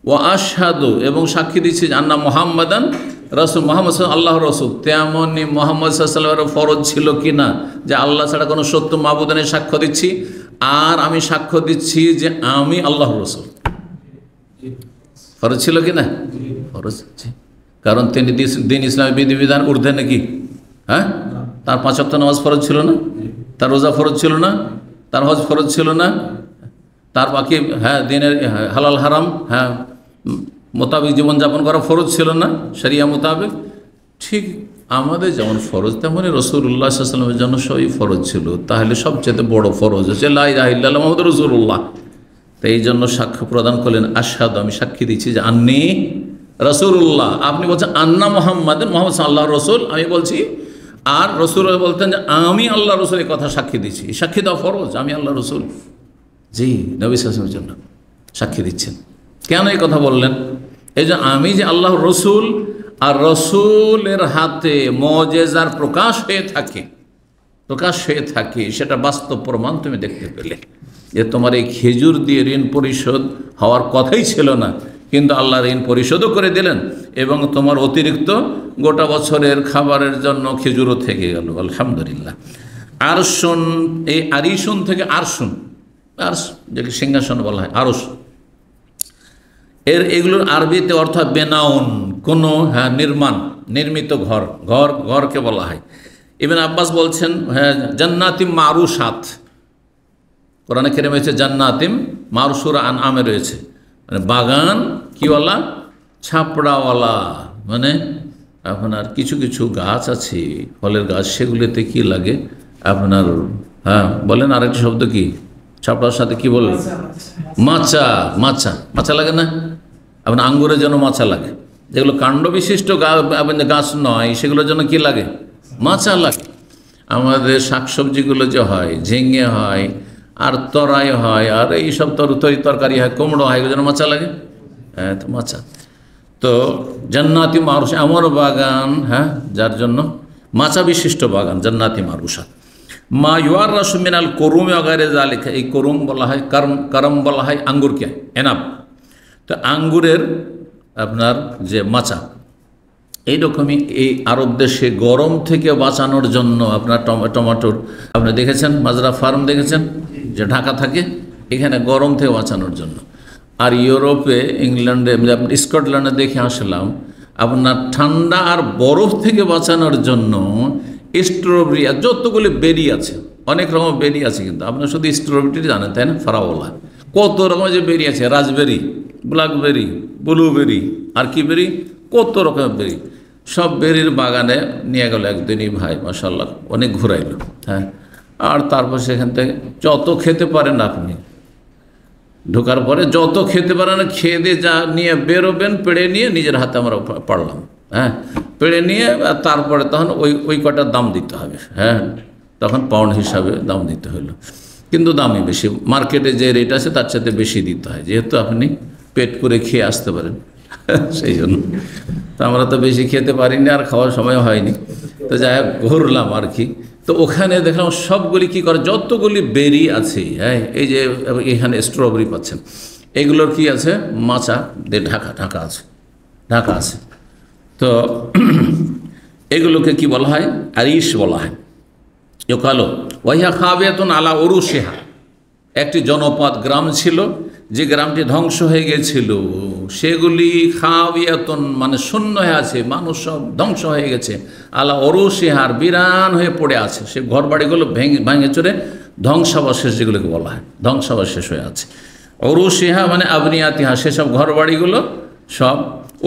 ওয়া আশহাদু, এবং সাক্ষী দিচ্ছি আন্না মুহাম্মাদান রাসূল, মুহাম্মদ আল্লাহর রাসূল, তেমনি মুহাম্মদ সাল্লাল্লাহু আলাইহি ওয়াসাল্লামের ফরজ ছিল কি না যে আল্লাহ ছাড়া কোনো সত্য মাবুদ নেই, সাক্ষ্য দিচ্ছি। আর আমি সাক্ষ্য দিচ্ছি যে আমি আল্লাহর রাসূল। ফরজ ছিল কি না? ফরজ, কারণ তিনি দিন ইসলামের বিধিবিধান ঊর্ধ্বে নাকি? হ্যাঁ, তার 5 ওয়াক্ত নামাজ ফরজ ছিল না? তার রোজা ফরজ ছিল না? তার হজ ফরজ ছিল না? তার বাকি দিনের হালাল হারাম মোতাবেক জীবনযাপন করা ফরজ ছিল না শরিয়া মোতাবেক? ঠিক আমাদের যেমন ফরজ, তেমনি রাসূলুল্লাহ সাল্লাল্লাহু আলাইহি ওয়াসাল্লামের জন্য সবই ফরজ ছিল। তাহলে সবচেয়ে বড় ফরজ হচ্ছে লা ইলাহা ইল্লাল্লাহ মুহাম্মাদুর রাসূলুল্লাহ। তো এই জন্য সাক্ষ্য প্রদান করলেন, আশহাদু, আমি সাক্ষী দিচ্ছি যে আন্নী রাসূলুল্লাহ। আপনি বলছেন আন্না মুহাম্মাদান, মুহাম্মদ আল্লাহর রাসূল, আমি বলছি। আর রাসূল বলতেন যে আমি আল্লাহ রাসূল, এই কথা সাক্ষী দিচ্ছি। সাক্ষী দেওয়া ফরজ, আমি আল্লাহ রাসূল। জি, নবী সাল্লাল্লাহু আলাইহি ওয়াসাল্লামের জন্য সাক্ষী দিচ্ছেন। কেন এই কথা বললেন? এই যে আমি যে আল্লাহর রাসূল, আর রাসূলের হাতে মুজিজার প্রকাশ হয়ে থাকে, সেটা বাস্তব প্রমাণ তুমি দেখতে পেলে যে তোমার এই খেজুর দিয়ে ঋণ পরিশোধ হওয়ার কথাই ছিল না, কিন্তু আল্লাহ ঋণ পরিশোধও করে দিলেন, এবং তোমার অতিরিক্ত গোটা বছরের খাবারের জন্য খেজুরও থেকে গেল। আলহামদুলিল্লাহ। আরশুন, এই আরিশুন থেকে আরশুন, আরশ যেকে সিংহাসন বলা হয়, আরশ, এগুলোর আরবিতে অর্থ বেনাউন, কোনো নির্মিত ঘরকে বলা হয়। ইবনে আব্বাস বলছেন, জান্নাতিম মারুশাত, কোরআনে কারিমে রয়েছে জান্নাতিম মারুশুরা আনআমে রয়েছে, মানে বাগান কিওয়ালা, ছাপড়াওয়ালা, মানে আপনার কিছু কিছু গাছ আছে ফলের গাছ, সেগুলিতে কি লাগে আপনার, বলেন আরেকটি শব্দ কি, ছাপড়ার সাথে কি বলেন? মাচা লাগে না? আপনার আঙ্গুরের জন্য মাচা লাগে, যেগুলো কাণ্ড বিশিষ্ট গাছ নয় সেগুলোর জন্য কি লাগে? মাচা লাগে। আমাদের শাকসবজিগুলো যে হয়, ঝিঙে হয়, আর তরাই হয়, আর এইসব তরকারি হয়, কুমড়ো হয়, এগুলো যেন মাচা লাগে। তো মাচা, তো জান্নাতি মারুশা, আমার বাগান, যার জন্য মাচা বিশিষ্ট বাগান, জান্নাতি মারুশা। মা ইউয়ার রাসু মিনাল করুমে অগারে জালিকা, এই করুম বলা হয়, করম বলা হয় আঙ্গুরকে, এনাব। তো আঙ্গুরের আপনার যে মাচা, এইরকমই এই আরব দেশে গরম থেকে বাঁচানোর জন্য আপনার টমেটোর, আপনি দেখেছেন মাজরা ফার্ম দেখেছেন যে ঢাকা থাকে, এখানে গরম থেকে বাঁচানোর জন্য। আর ইউরোপে, ইংল্যান্ডে, স্কটল্যান্ডে দেখে আসলাম আপনার ঠান্ডা আর বরফ থেকে বাঁচানোর জন্য স্ট্রবেরি, আর যতগুলি বেরি আছে, অনেক রকম বেরি আছে, কিন্তু আপনার শুধু স্ট্রবেরি জানেন তাই না, ফারাওয়ালা, কত রকমের যে বেরি আছে, রাজবেরি, ব্ল্যাকবেরি, ব্লুবেরি, আর কি বেরি, কত রকমের বেরি, সব বেরির বাগানে নিয়ে গেল একদিনই ভাই, মাশাআল্লাহ, অনেক ঘুরাইল। আর তারপর সেখান থেকে যত খেতে পারেন আপনি, ঢোকার পরে যত খেতে পারেন খেয়ে দিয়ে যা নিয়ে বেরোবেন, পেড়ে নিয়ে নিজের হাতে আমরা পারলাম, হ্যাঁ, পেড়ে নিয়ে তারপরে তখন ওই কটার দাম দিতে হবে, হ্যাঁ, তখন পাউন্ড হিসাবে দাম দিতে হলো, কিন্তু দামই বেশি, মার্কেটে যে রেট আছে তার সাথে বেশি দিতে হয়, যেহেতু আপনি পেট করে খেয়ে আসতে পারেন সেই জন্য। তো আমরা তো বেশি খেতে পারিনি, আর খাওয়ার সময় হয়নি, তো যাই হোক ঘুরলাম আর কি। তো ওখানে দেখলাম সবগুলি কি করে, যতগুলি বেরি আছে, হ্যাঁ, এই যে এখানে স্ট্রবেরি পাচ্ছেন, এগুলোর কি আছে, মাচা দিয়ে ঢাকা আছে। তো এগুলোকে কি বলা হয়, আরিশ বলা হয়। কালো ওয়াইহা খাওয়াবেতন আলা ওরুশেহা, একটি জনপদ গ্রাম ছিল, যে গ্রামটি ধ্বংস হয়ে গেছিল, সেগুলি খাওয়াবিয়াতন মানে শূন্য হয়ে আছে, মানুষ সব ধ্বংস হয়ে গেছে, আলা অরুশিহার বিরান হয়ে পড়ে আছে, সে ঘর বাড়িগুলো ভেঙে চড়ে ধ্বংসাবশেষ যেগুলোকে বলা হয়, ধ্বংসাবশেষ হয়ে আছে। অরুশিহা মানে আবনিয়াতিহা, সেসব ঘর বাড়িগুলো সব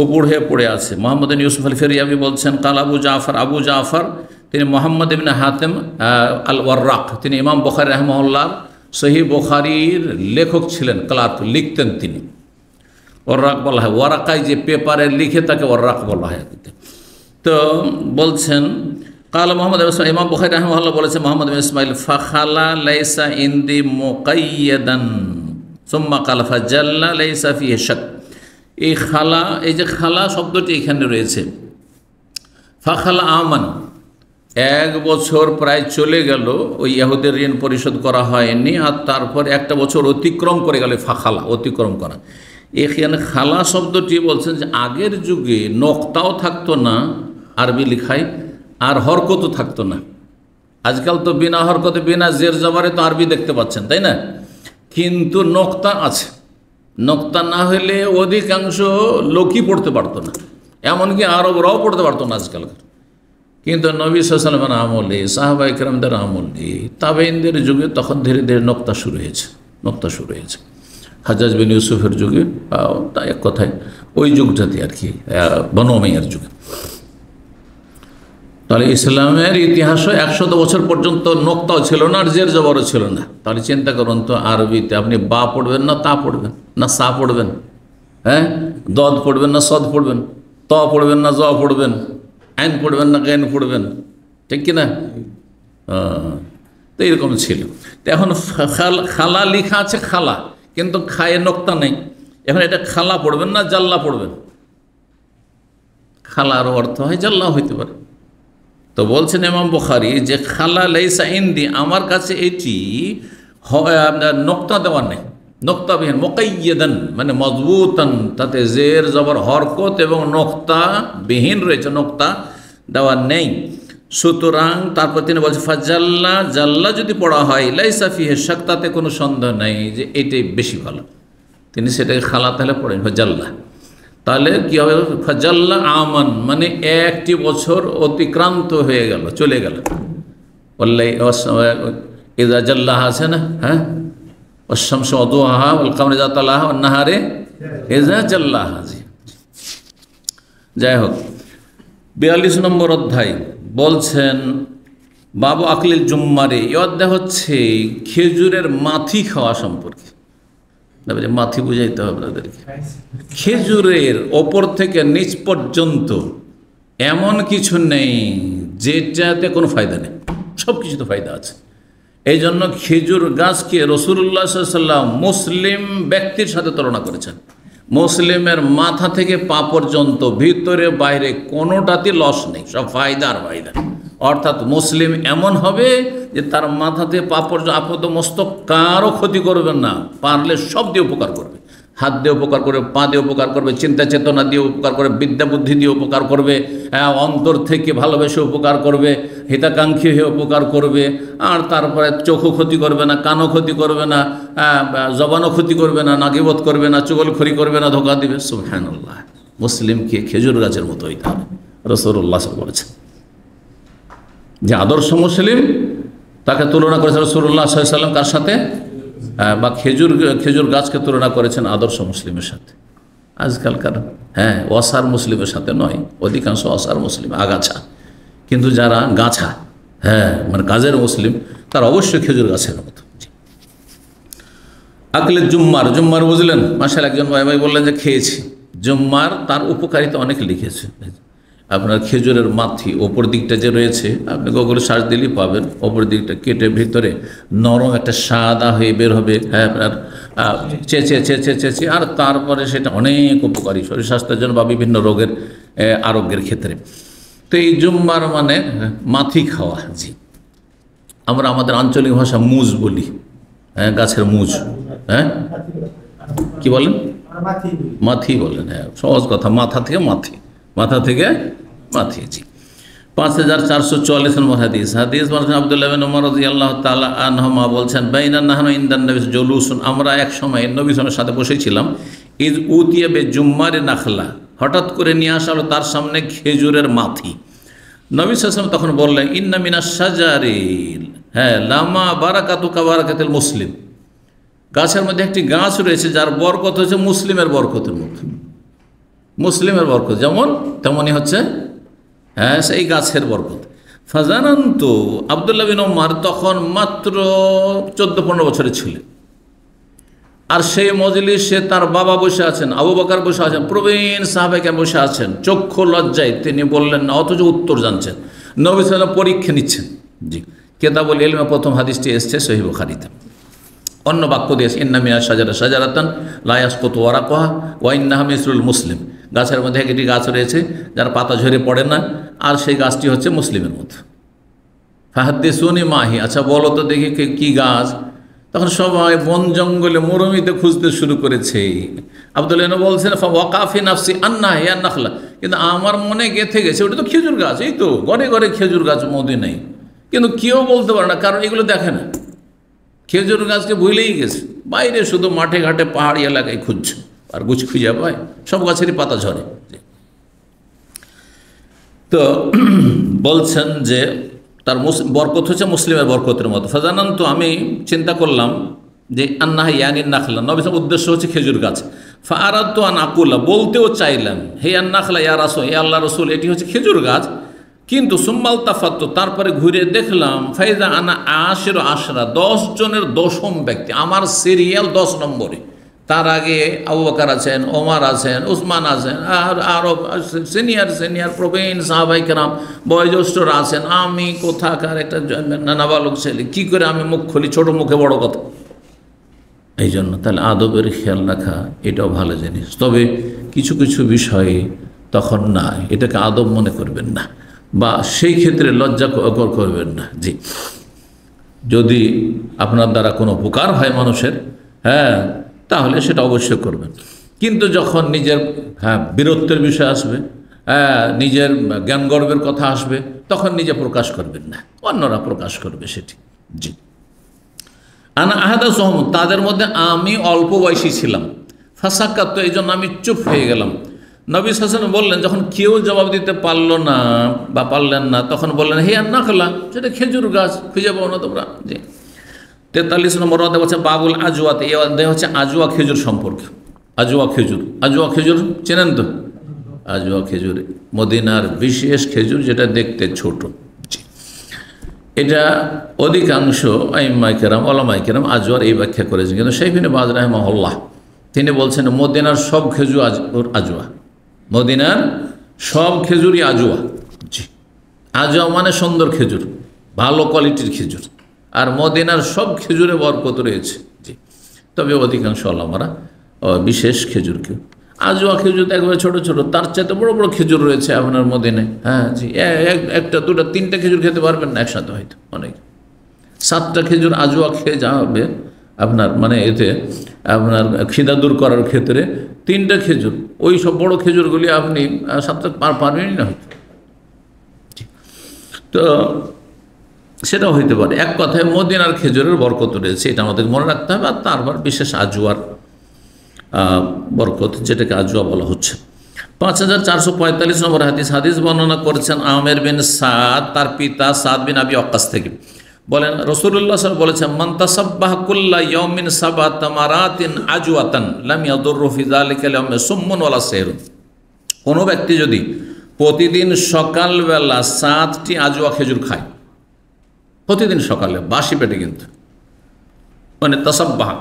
উপর হয়ে পড়ে আছে। মোহাম্মদ ইউসুফ আল ফেরিয়াবি বলছেন, কাল আবু জাফর তিনি মোহাম্মদ ইবনে হাতেম আল ওয়ার্রাক, তিনি ইমাম বুখারী রাহিমাহুল্লাহ সহিহ বুখারীর লেখক ছিলেন, ক্লার্ক, লিখতেন তিনি। ওয়ার্রাক বলা হয়, ওয়ারাকায় যে পেপারে লিখে তাকে ওয়ার্রাক বলা হয়। তো বলছেন কাল মোহাম্মদ ইমাম বুখারী রাহিমাহুল্লাহ বলেছেন, মোহাম্মদ বিন ইসমাইল ফাখালা লাইসা ইনদি মুকাইয়াদান সুম্মা কাল ফাজাল্লা লাইসা ফিহি শাক। এই খালা, এই যে খালা শব্দটি এখানে রয়েছে, ফাখালা আমান, 1 বছর প্রায় চলে গেল, ওই ইহুদের ঋণ পরিশোধ করা হয়নি, আর তারপর 1 বছর অতিক্রম করে গেল, ফাখালা অতিক্রম করা। এখানে খালা শব্দটি বলছেন যে আগের যুগে নক্তাও থাকতো না আরবি লিখায়, আর হরকতও থাকতো না। আজকাল তো বিনা হরকতে বিনা জের জবরে তো আরবি দেখতে পাচ্ছেন, তাই না? কিন্তু নক্তা আছে, নক্তা না হলে অধিকাংশ লোকই পড়তে পারতো না, এমনকি আরবরাও পড়তে পারতো না আজকালকার। কিন্তু নবী সাল্লাল্লাহু আলাইহি ওয়াসাল্লামের আমলে, সাহাবায়ে কেরামদের আমলে, তাবেঈনদের যুগে তখন ধীরে ধীরে নক্তা শুরু হয়েছে। হাজ্জাজ বিন ইউসুফের যুগে, তা এক কথায় ওই যুগটাতে আর কি, বনু উমাইয়ার যুগে। তাহলে ইসলামের ইতিহাসও 100 বছর পর্যন্ত নক্তাও ছিল না, আর জের জবরও ছিল না। তাহলে চিন্তা করুন তো, আরবিতে আপনি বা পড়বেন না তা পড়বেন, না সা পড়বেন, হ্যাঁ, দদ পড়বেন না সদ পড়বেন, ত পড়বেন না জ পড়বেন, আইন পড়বেন না গাইন পড়বেন, ঠিক কিনা? তো এরকম ছিল। তো এখন খালা লেখা আছে, খালা, কিন্তু খায়ে নক্তা নেই। এখন এটা খালা পড়বেন না জাল্লা পড়বেন? খালার অর্থ হয় জাল্লা হইতে পারে। তো বলছেন ইমাম বুখারী যে খালা লাইসা ইনদি, আমার কাছে এটি নক্তা দেওয়া নেই, নক্তাবিহীন, মুকাইয়াদান মানে মজবুতান, তাতে জের জবর হরকত এবং নক্তা বিহীন রয়েছে, নক্তা দেওয়া নেই। সুতরাং তারপর তিনি বলছেন ফাজাল্লা, জাল্লা যদি পড়া হয় লাইসা ফিহি শাক, তাতে কোনো সন্দেহ নেই যে এটাই বেশি ভালো। তিনি সেটাকে খালা তাহলে পড়েন ফাজাল্লা, তাহলে কী হবে? ফাজাল্লা আমান মানে 1 বছর অতিক্রান্ত হয়ে গেল, চলে গেল। ইযা জাল্লাহ আছে না, হ্যাঁ, ওয়াশ-শামসু ওয়াদুহাহা ওয়াল কামরি ইযা তালাহা ওয়ান নাহারি ইযা জাল্লাহা। যাই হোক, 42 নম্বর অধ্যায় বলছেন বাবু আকলিল জুম্মারে। এই অধ্যায় হচ্ছে খেজুরের মাথি খাওয়া সম্পর্কে। মাথি বুঝাইতে হবে তাদেরকে। খেজুরের ওপর থেকে নিচ পর্যন্ত এমন কিছু নেই যেটাতে কোনো ফায়দা নেই, সব কিছুতে ফায়দা আছে। এই জন্য খেজুর গাছকে রাসূলুল্লাহ সাল্লাল্লাহু আলাইহি ওয়াসাল্লাম মুসলিম ব্যক্তির সাথে তুলনা করেছেন। মুসলিমের মাথা থেকে পা পর্যন্ত ভিতরে বাইরে কোনোটাতে লস নেই, সব ফায়দা আর ফায়দা। অর্থাৎ মুসলিম এমন হবে যে তার মাথাতে পা পর্যন্ত আপদ মস্তক কারও ক্ষতি করবে না, পারলে সব দিয়ে উপকার করবে। হাত দিয়ে উপকার করবে, পা দিয়ে উপকার করবে, চিন্তা চেতনা দিয়ে উপকার করবে, বিদ্যা বুদ্ধি দিয়ে উপকার করবে, অন্তর থেকে ভালোবেসে উপকার করবে, হিতাকাঙ্ক্ষী হয়ে উপকার করবে। আর তারপরে চোখও ক্ষতি করবে না, কানও ক্ষতি করবে না, জবানও ক্ষতি করবে না, নাগিবত করবে না, চুগলখড়ি করবে না, ধোঁকা দিবে। সুবহানাল্লাহ। মুসলিমকে খেজুর গাছের মতো হইতে হবে, রাসূলুল্লাহ সাল্লাল্লাহু আলাইহি ওয়াসাল্লাম বলেছেন। যে আদর্শ মুসলিম তাকে তুলনা করেছেন রাসূলুল্লাহ সাল্লাল্লাহু আলাইহি ওয়াসাল্লাম কার সাথে? বা খেজুর গাছকে তুলনা করেছেন আদর্শ মুসলিমের সাথে। আজকালকার অসার মুসলিমের সাথে নয়, অধিকাংশ অসার মুসলিম আগাছা, কিন্তু যারা গাছা মানে কাজের মুসলিম তারা অবশ্যই খেজুর গাছের মতো। আকলে জুম্মার, জুম্মার বুঝলেন? মাশাআল্লাহ, একজন ভাই ভাই বললেন যে খেয়েছি। জুম্মার তার উপকারিতা অনেক লিখেছে। আপনার খেজুরের মাথি ওপর দিকটা যে রয়েছে, আপনি গুগলে সার্চ দিলেই পাবেন। ওপর দিকটা কেটে ভিতরে নরম একটা সাদা হয়ে বের হবে, হ্যাঁ, আপনার চেঁচে চেঁচে চেঁচে, আর তারপরে সেটা অনেক উপকারী শরীর স্বাস্থ্যের জন্য বা বিভিন্ন রোগের আরোগ্যের ক্ষেত্রে। তো এই জুম্মার মানে মাথি খাওয়া। জি, আমরা আমাদের আঞ্চলিক ভাষা মুজ বলি, হ্যাঁ, গাছের মুজ, হ্যাঁ, কি বলেন? মাথি বলেন, হ্যাঁ, সহজ কথা, মাথা থেকে মাথি, মাথা থেকে মাথি। জি, 5444 নম্বর হাদিস। হাদিস বলছেন আব্দুল্লাহ বিন উমর রাদিয়াল্লাহু তাআলা আনহুমা বলছেন, বাইনা নাহনু ইনদান নবী জুলুসুন, আমরা এক সময় নবী সাল্লাল্লাহু আলাইহি ওয়াসাল্লামের সাথে বসেছিলাম। ইজ উতিয়া বে জুম্মারে নাখলা, হঠাৎ করে নিয়ে আসা হলো তার সামনে খেজুরের মাথি। নবী সাল্লাল্লাহু আলাইহি ওয়াসাল্লাম তখন বললেন, ইন্না মিনাশ শাজারিল, হ্যাঁ, লামা বারাকাতুকা বারাকাতুল মুসলিম, গাছের মধ্যে একটি গাছ রয়েছে যার বরকত হচ্ছে মুসলিমের বরকতের মতো। মুসলিমের বরকত যেমন তেমনই হচ্ছে, হ্যাঁ, সেই গাছের বরকত। ফাজানান্ত, আব্দুল্লাহ বিন উমর তখন মাত্র 14-15 বছরের ছিলেন। আর সেই মজলিসে তার বাবা বসে আছেন, আবু বকর বসে আছেন, প্রবীণ সাহাবায়ে বসে আছেন। চক্ষু লজ্জায় তিনি বললেন না, অথচ উত্তর জানছেন। নবী সাল্লাল্লাহু আলাইহি ওয়াসাল্লাম পরীক্ষা নিচ্ছেন। জি, কিতাবুল ইলমে প্রথম হাদিসটি এসেছে সহিহ বুখারীতে। অন্য বাক্য দিয়েছে, ইন্না মিনাশ শাজারা শাজারাতান লা ইয়াসকুতু ওয়ারাকুহা ওয়া ইন্নাহা মিসলুল মুসলিম, গাছের মধ্যে একটি গাছ রয়েছে যার পাতা ঝরে পড়ে না, আর সেই গাছটি হচ্ছে মুসলিমের মতো। ফাহাদ্দিসুনি মাহি, আচ্ছা বলো তো দেখি কি গাছ। তখন সবাই বন জঙ্গলে মরুমিতে খুঁজতে শুরু করেছে। আব্দুল্লাহ বলছেন, ওয়াকাফি নাফসি আন্না হিয়া নাখলা, কিন্তু আমার মনে গেঁথে গেছে ওটা তো খেজুর গাছ, এই তো ঘরে ঘরে খেজুর গাছ মদিনায়, কিন্তু কেউ বলতে পারে না, কারণ এগুলো দেখে না। খেজুর গাছকে ভুলেই গেছে, বাইরে শুধু মাঠে ঘাটে পাহাড়ি এলাকায় খুঁজছে, আর গুছ খুঁজে পায়, সব গাছেরই পাতা ঝরে। তো বলছেন যে তার বরকত হচ্ছে মুসলিমের বরকতের মতো। ফাজানান, তো আমি চিন্তা করলাম যে আন্নাহা ইয়ানিন নাখলা, নবীর উদ্দেশ্য হচ্ছে খেজুর গাছ। ফাআরাদতু আন আকুলা, বলতেও চাইলাম, হে আন নাখলা ইয়া রাসূল, হে আল্লাহ রসুল, এটি হচ্ছে খেজুর গাছ। কিন্তু সুম্মাল তাফাত্তু, তারপরে ঘুরে দেখলাম, ফাইজা আনা আশিরু আশরা, 10 জনের 10ম ব্যক্তি, আমার সিরিয়াল 10 নম্বরে। তার আগে আবু বকর আছেন, ওমর আছেন, উসমান আছেন, আর আরও সিনিয়র প্রবীণ সাহাবায়ে কেরাম বয়োজ্যেষ্ঠরা আছেন। আমি কোথাকার একটা নাবালক ছেলে, কী করে আমি মুখ খুলি, ছোট মুখে বড় কথা। এই জন্য তাহলে আদবের খেয়াল রাখা এটাও ভালো জিনিস, তবে কিছু কিছু বিষয়ে তখন না, এটাকে আদব মনে করবেন না, বা সেই ক্ষেত্রে লজ্জা করবেন না। জি, যদি আপনার দ্বারা কোনো উপকার হয় মানুষের, হ্যাঁ, তাহলে সেটা অবশ্যই করবেন। কিন্তু যখন নিজের, হ্যাঁ, বীরত্বের বিষয় আসবে, হ্যাঁ, নিজের জ্ঞান গর্বের কথা আসবে, তখন নিজে প্রকাশ করবেন না, অন্যরা প্রকাশ করবে সেটি। জি, আনা আহাদা সহম, তাদের মধ্যে আমি অল্প বয়সী ছিলাম। ফাসাক্কাত, তো এই জন্য আমি চুপ হয়ে গেলাম। নবী সাল্লাল্লাহু আলাইহি ওয়াসাল্লাম বললেন, যখন কেউ জবাব দিতে পারলো না বা পারলেন না, তখন বললেন, হে আন নাখলা, সেটা খেজুর গাছ, খুঁজে পাবো না তোমরা। জি, 43 নম্বর অধ্যায় হচ্ছে বাবুল আজওয়াত, এই অধ্যায় হচ্ছে আজওয়া খেজুর সম্পর্কে। আজওয়া খেজুর, আজওয়া খেজুর চেনেন তো? আজওয়া খেজুর মদিনার বিশেষ খেজুর, যেটা দেখতে ছোট। এটা অধিকাংশ আইম্মায়ে কেরাম, ওলামায়ে কেরাম আজওয়ার এই ব্যাখ্যা করেছেন, কিন্তু শাইখ ইবনে বাজ রাহিমাহুল্লাহ তিনি বলছেন মদিনার সব খেজুর আজওয়া, মদিনার সব খেজুরই আজওয়া। জি, আজওয়া মানে সুন্দর খেজুর, ভালো কোয়ালিটির খেজুর, আর মদিনার সব খেজুরে বরকত রয়েছে। জি, তবে অধিকাংশ ওলামারা বিশেষ খেজুরকে, আজওয়া খেজুর একবারে ছোটো ছোটো, তার চাইতে বড় বড় খেজুর রয়েছে আপনার মদিনায়। হ্যাঁ, জি, একটা দুটা তিনটা খেজুর খেতে পারবেন না একসাথে, হয়তো অনেক 7টা খেজুর আজওয়া খেয়ে যাবে আপনার, মানে এতে আপনার খিদা দূর করার ক্ষেত্রে 3টা খেজুর, ওই সব বড়ো খেজুরগুলি আপনি 7টা পারবেনই না হয়তো। তো সেটাও হইতে পারে। এক কথায় মদিনার খেজুরের বরকত রয়েছে, এটা আমাদের মনে রাখতে হবে। আর তারপর বিশেষ আজওয়ার বরকত, যেটাকে আজওয়া বলা হচ্ছে। 5445 নম্বর হাদিস। হাদিস বর্ণনা করেছেন আমের বিন সাদ, তার পিতা সাদ বিন আবি ওয়াক্কাস থেকে। বলেন রাসূলুল্লাহ সাল্লাল্লাহু আলাইহি ওয়াসাল্লাম বলেছেন, মান তাসাব্বাহা কুল্লা ইয়াউমিন সাবআ তামারাতিন আজওয়াতান লাম ইয়াদুররু ফি যালিকা ইয়াউমি সুম্মুন ওয়ালা সাইরুন। কোনো ব্যক্তি যদি প্রতিদিন সকালবেলা 7টি আজওয়া খেজুর খায়, প্রতিদিন সকালে বাসি পেটে, কিন্তু মানে তাসাব্বাহা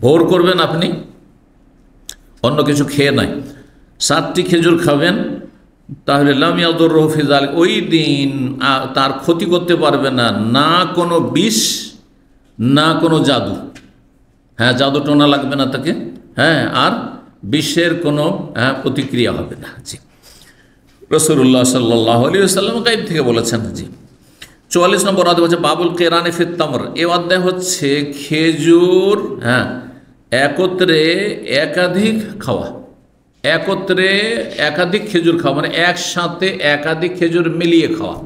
ভোর করবেন আপনি অন্য কিছু খেয়ে নাই, 7টি খেজুর খাবেন, তাহলে লাম ইয়াদুররুহু ফি যালিক, ওই দিন তার ক্ষতি করতে পারবে না, না কোনো বিষ না কোনো জাদু। হ্যাঁ, জাদু টোনা লাগবে না তাকে, হ্যাঁ, আর বিষের কোনো প্রতিক্রিয়া হবে না। জি, রাসূলুল্লাহ সাল্লাল্লাহু আলাইহি ওয়াসাল্লাম গায়েব থেকে বলেছেন। জি, 44 নম্বর অধ্যায় হচ্ছে বাবুল কেরানে ফিত তামর। এই অধ্যায় হচ্ছে খেজুর, হ্যাঁ, একত্রে একাধিক খাওয়া, একত্রে একাধিক খেজুর খাওয়া, মানে একসাথে একাধিক খেজুর মিলিয়ে খাওয়া।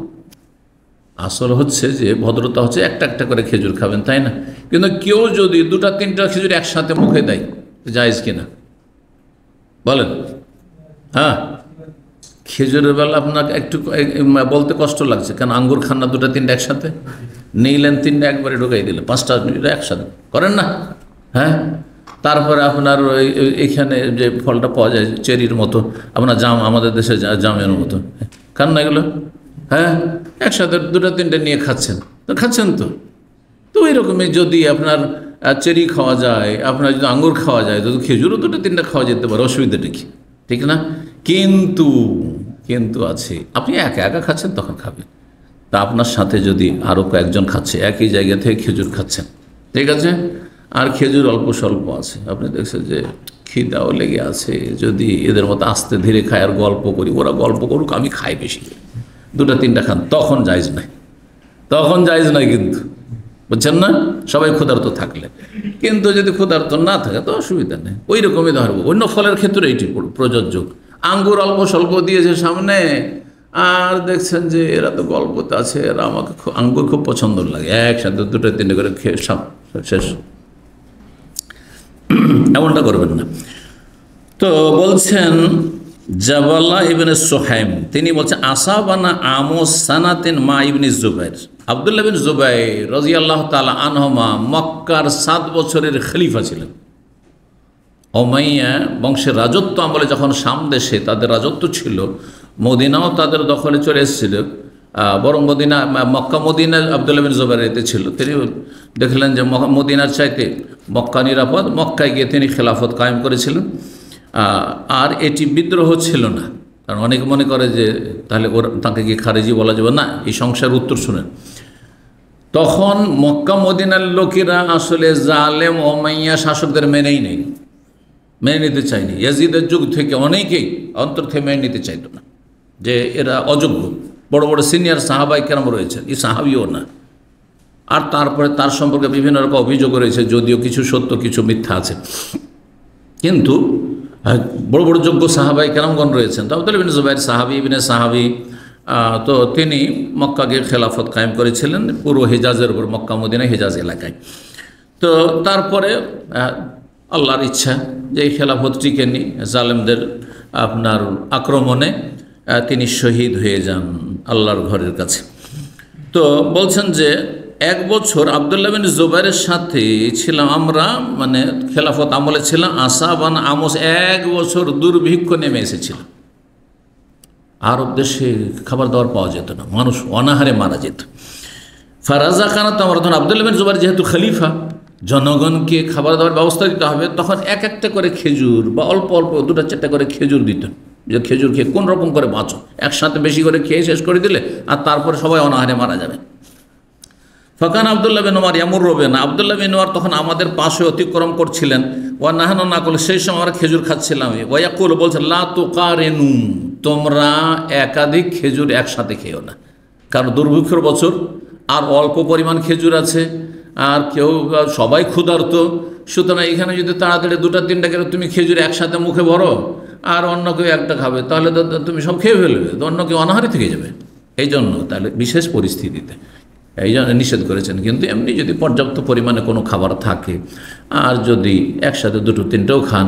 আসল হচ্ছে যে ভদ্রতা হচ্ছে একটা একটা করে খেজুর খাবেন, তাই না? কিন্তু কেউ যদি 2-3টা খেজুর একসাথে মুখে দেয়, জায়েজ কিনা বলেন? হ্যাঁ, খেজুরের বেলা আপনাকে একটু বলতে কষ্ট লাগছে, কারণ আঙ্গুর খান না 2-3টা একসাথে, নিলেন 3টা একবারে ঢুকাই দিলেন, 5টা একসাথে করেন না? হ্যাঁ, তারপরে আপনার এখানে যে ফলটা পাওয়া যায় চেরির মতো, আপনার জাম, আমাদের দেশে জামের মতো, খান না এগুলো? হ্যাঁ, একসাথে 2-3টে নিয়ে খাচ্ছেন তো, খাচ্ছেন তো। তো ওই রকমই যদি আপনার চেরি খাওয়া যায়, আপনার যদি আঙ্গুর খাওয়া যায়, তো খেজুরও 2-3টা খাওয়া যেতে পারে, অসুবিধাটা কি, ঠিক না? কিন্তু কিন্তু আছে, আপনি একা একা খাচ্ছেন তখন খাবেন, তা আপনার সাথে যদি আরও কয়েকজন খাচ্ছে, একই জায়গা থেকে খেজুর খাচ্ছেন, ঠিক আছে, আর খেজুর অল্প স্বল্প আছে, আপনি দেখছেন যে খিদাও লেগে আছে, যদি এদের মতো আস্তে ধীরে খায় আর গল্প করি, ওরা গল্প করুক, আমি খাই বেশি, 2-3টা খান, তখন জায়েজ নাই, তখন জায়েজ নাই, কিন্তু বুঝছেন না? সবাই ক্ষুধার্ত থাকলে। কিন্তু যদি ক্ষুধার্ত না থাকে তো অসুবিধা নেই, ওই রকমই ধরবো। অন্য ফলের ক্ষেত্রে এইটি প্রযোজ্য। আঙ্গুর অল্প স্বল্প দিয়েছে সামনে, আর দেখছেন যে এরা তো গল্পতে আছে, এরা আমাকে আঙ্গুর খুব পছন্দ লাগে, একসাথে 2-3টে করে খেয়ে শেষ, এমনটা করবেন না। তো বলছেন জাবাল্লাহ ইবনে সুহাইম, তিনি বলছেন আসাবানা আমস সানাতিন মা ইবনে জুবাইর, আব্দুল্লাহ বিন জুবাইর রাদিয়াল্লাহু তাআলা আনহুমা মক্কার 7 বছরের খলিফা ছিলেন। উমাইয়া বংশের রাজত্ব আমলে যখন শাম দেশে তাদের রাজত্ব ছিল, মদিনাও তাদের দখলে চলে এসেছিল, বরং মক্কা মদিনা আব্দুল্লাহ বিন জুবাইর এতে ছিল। তিনি দেখলেন যে মদিনার চাইতে মক্কা নিরাপদ, মক্কায় গিয়ে তিনি খেলাফত কায়েম করেছিলেন। আর এটি বিদ্রোহ ছিল না, কারণ অনেকে মনে করে যে তাহলে তাকে কি খারেজি বলা যাবে না। এই সংসার উত্তর শুনেন, তখন মক্কা মদিনার লোকেরা আসলে জালেম উমাইয়া শাসকদের মেনে নিতে চায়নি। ইয়াজিদের যুগ থেকে অনেকেই অন্তর থেকে মেনে নিতে চাইতো না, যে এরা অযোগ্য। বড় বড় সিনিয়র সাহাবাই কেরাম রয়েছেন, এই সাহাবিও না। আর তারপরে তার সম্পর্কে বিভিন্ন রকম অভিযোগ রয়েছে, যদিও কিছু সত্য কিছু মিথ্যা আছে, কিন্তু বড় বড় যোগ্য সাহাবাই কেরামগণ রয়েছেন। তো আব্দুল্লাহ বিন জুবাইর সাহাবী ইবনে সাহাবী, তো তিনি মক্কাকে খেলাফত কায়েম করেছিলেন পুরো হিজাজের উপর, মক্কা মদিনা হিজাজ এলাকায়। তো তারপরে আল্লাহর ইচ্ছা যে এই খেলাফত টিকে নি, জালেমদের আপনার আক্রমণে তিনি শহীদ হয়ে যান আল্লাহর ঘরের কাছে। তো বলছেন যে 1 বছর আব্দুল্লাহ বিন জুবাইরের সাথে ছিলাম আমরা, মানে খেলাফত আমলে ছিলাম। আসাবান আমস, 1 বছর দুর্ভিক্ষ নেমে এসেছিল, আরব দেশে খাবার দাবার পাওয়া যেত না, মানুষ অনাহারে মারা যেত। ফারাজা খানা, তো আমরা তখন আব্দুল্লাহ বিন জুবাইর যেহেতু খলিফা, জনগণকে খাবার দাবার ব্যবস্থা দিতে হবে, তখন এক একটা করে খেজুর বা অল্প অল্প 2-4টা করে খেজুর দিতেন, যে খেজুর খেয়ে কোন রকম করে বাঁচো, একসাথে বেশি করে খেয়ে শেষ করে দিলে আর তারপরে সবাই অনাহারে মারা যাবে। ফকান আব্দুল্লাহ বিন উমর ইয়ামুর রবেন, আব্দুল্লাহ বিন উমর তখন আমাদের পাশে অতিক্রম করছিলেন। ওয়া নাহানু নাকুল, সেই সময় আমরা খেজুর খাচ্ছিলাম। ওয়া ইয়াকুল, বলছেন লা তুকারিনু, তোমরা একাধিক খেজুর একসাথে খেও না, কারণ দুর্ভিক্ষের বছর, আর অল্প পরিমাণ খেজুর আছে, আর কেউ সবাই ক্ষুধার্ত। সুতরাং এখানে যদি তাড়াতাড়ি 2-3টা করে তুমি খেজুর একসাথে মুখে ভরো, আর অন্য কেউ একটা খাবে, তাহলে তো তুমি সব খেয়ে ফেলবে, তো অন্য কেউ অনাহারি থেকে যাবে। এই জন্য তাহলে বিশেষ পরিস্থিতিতে এই জন্য নিষেধ করেছেন। কিন্তু এমনি যদি পর্যাপ্ত পরিমাণে কোনো খাবার থাকে, আর যদি একসাথে 2-3টেও খান,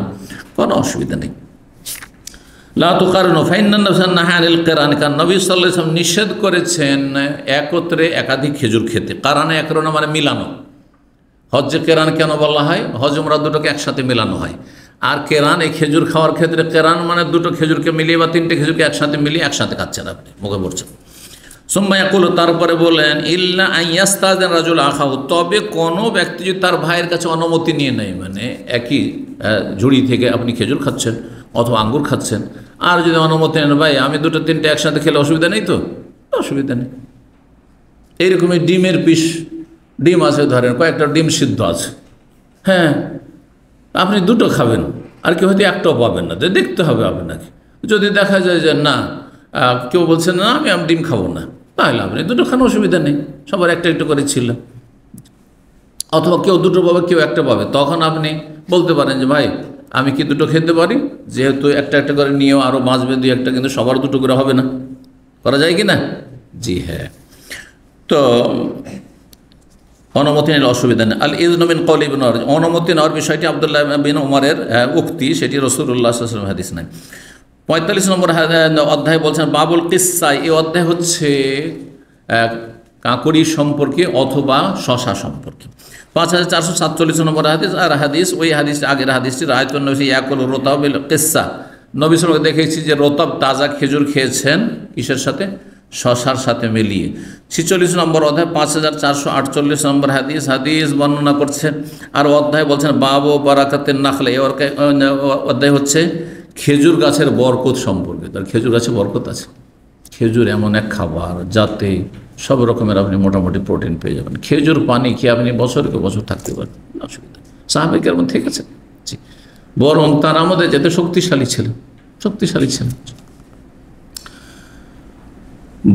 কোনো অসুবিধা নেই। লা তুকারিনু ফাইন্নান নাহা আনিল কিরান, কারণ নবী সাল্লাল্লাহু আলাইহি ওয়াসাল্লাম নিষেধ করেছেন একত্রে একাধিক খেজুর খেতে। কারানে একরনা মানে মিলানো। হজ্জে কেরান কেন বলা হয়? হজ উমরা দুটোকে একসাথে মেলানো হয়। আর কেরান, এই খেজুর খাওয়ার ক্ষেত্রে কেরান মানে 2টো খেজুরকে মিলিয়ে বা 3টে খেজুরকে একসাথে মিলিয়ে একসাথে খাচ্ছেন, আপনি মুখে পড়ছেন। সুম্মা ইয়াকুলু, তারপরে বলেন, ইল্লা আন ইয়াস্তাযিন রাজুল আখাহু, তবে কোনো ব্যক্তি যদি তার ভাইয়ের কাছে অনুমতি নিয়ে নেয়, মানে একই ঝুড়ি থেকে আপনি খেজুর খাচ্ছেন অথবা আঙ্গুর খাচ্ছেন, আর যদি অনুমতি নেন, ভাই আমি দুটো তিনটে একসাথে খেলে অসুবিধা নেই তো? অসুবিধা নেই। এইরকমই ডিমের পিস, ডিম আছে ধরেন, কয়েকটা ডিম সিদ্ধ আছে, হ্যাঁ আপনি দুটো খাবেন, আর কেউ হয়তো একটাও পাবেন না, দেখতে হবে আপনাকে। যদি দেখা যায় যে না, কেউ বলছেন না আমি ডিম খাবো না, তাহলে আপনি দুটো খান, অসুবিধা নেই, সবার একটা একটু করে ছিল। অথবা কেউ দুটো পাবে, কেউ একটা পাবে, তখন আপনি বলতে পারেন যে ভাই আমি কি দুটো খেতে পারি, যেহেতু একটা একটা করে নিয়েও আরও বাঁচবে দুই একটা, কিন্তু সবার দুটো করে হবে না, করা যায় কি না? জি হ্যাঁ। তো অনুমতি নিলে অসুবিধা নেই। আল ইযনু মিন কওলি ইবনে উমর, অনুমতি নেওয়ার বিষয়টি আব্দুল্লাহ বিন উমরের উক্তি, সেটি রাসূলুল্লাহ সাল্লাল্লাহু আলাইহি ওয়াসাল্লাম হাদিস নাই। 45 নম্বর অধ্যায় বলছেন বাবুল কিসসা, এই অধ্যায় হচ্ছে কাঁকড়ি সম্পর্কে অথবা শশা সম্পর্কে। 5447 নম্বর হাদিস, আর হাদিস ওই হাদিস, আগের হাদিসটি রায়তুন নবী ইয়াকুল রতাব বিল কিসসা, নবী সাল্লাল্লাহু আলাইহি ওয়াসাল্লাম দেখেছি যে রতাব তাজা খেজুর খেয়েছেন, কিসের সাথে? শশার সাথে মিলিয়ে। 46 নম্বর অধ্যায় 5448 নম্বর হাদিস, হাদিস বর্ণনা করছে, আর অধ্যায় বলছেন বাবু বারাকাতের নাখলে, অধ্যায় হচ্ছে খেজুর গাছের বরকত সম্পর্কে। তার খেজুর গাছে বরকত আছে। খেজুর এমন এক খাবার যাতে সব রকমের আপনি মোটামুটি প্রোটিন পেয়ে যাবেন। খেজুর পানি খেয়ে আপনি বছরকে বছর থাকতে পারেন, অসুবিধা। সাহাবায়ে কেরাম ঠিক আছে, জি, বরং তার আমাদের যাতে শক্তিশালী ছিলেন।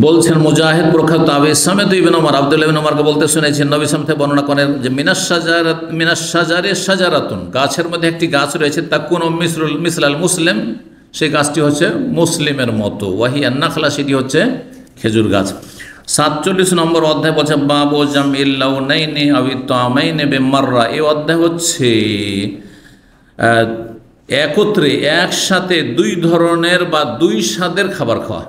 বলছেন মুজাহিদ প্রখ্যাত তাবে সামেদ ইবনে ওমর, আব্দুল্লাহ ইবনে ওমরকে বলতে শুনেছেন, নবী সাল্লাল্লাহু আলাইহি ওয়াসাল্লাম বর্ণনা করেন যে মিনাশ শাজারে শাজারাতুন, গাছের মধ্যে একটি গাছ রয়েছে, তাকুনু মিসলাল মুসলিম, সেই গাছটি হচ্ছে মুসলিমের মতো, ওয়াহিয়ান নাখলা, সেটি হচ্ছে খেজুর গাছ। 47 নম্বর অধ্যায় বলছে বাবু জামিল লাউনাইনি আবি তামাইনি বিমাররা, এই অধ্যায় হচ্ছে একত্রে একসাথে দুই ধরনের বা দুই স্বাদের খাবার খাওয়া।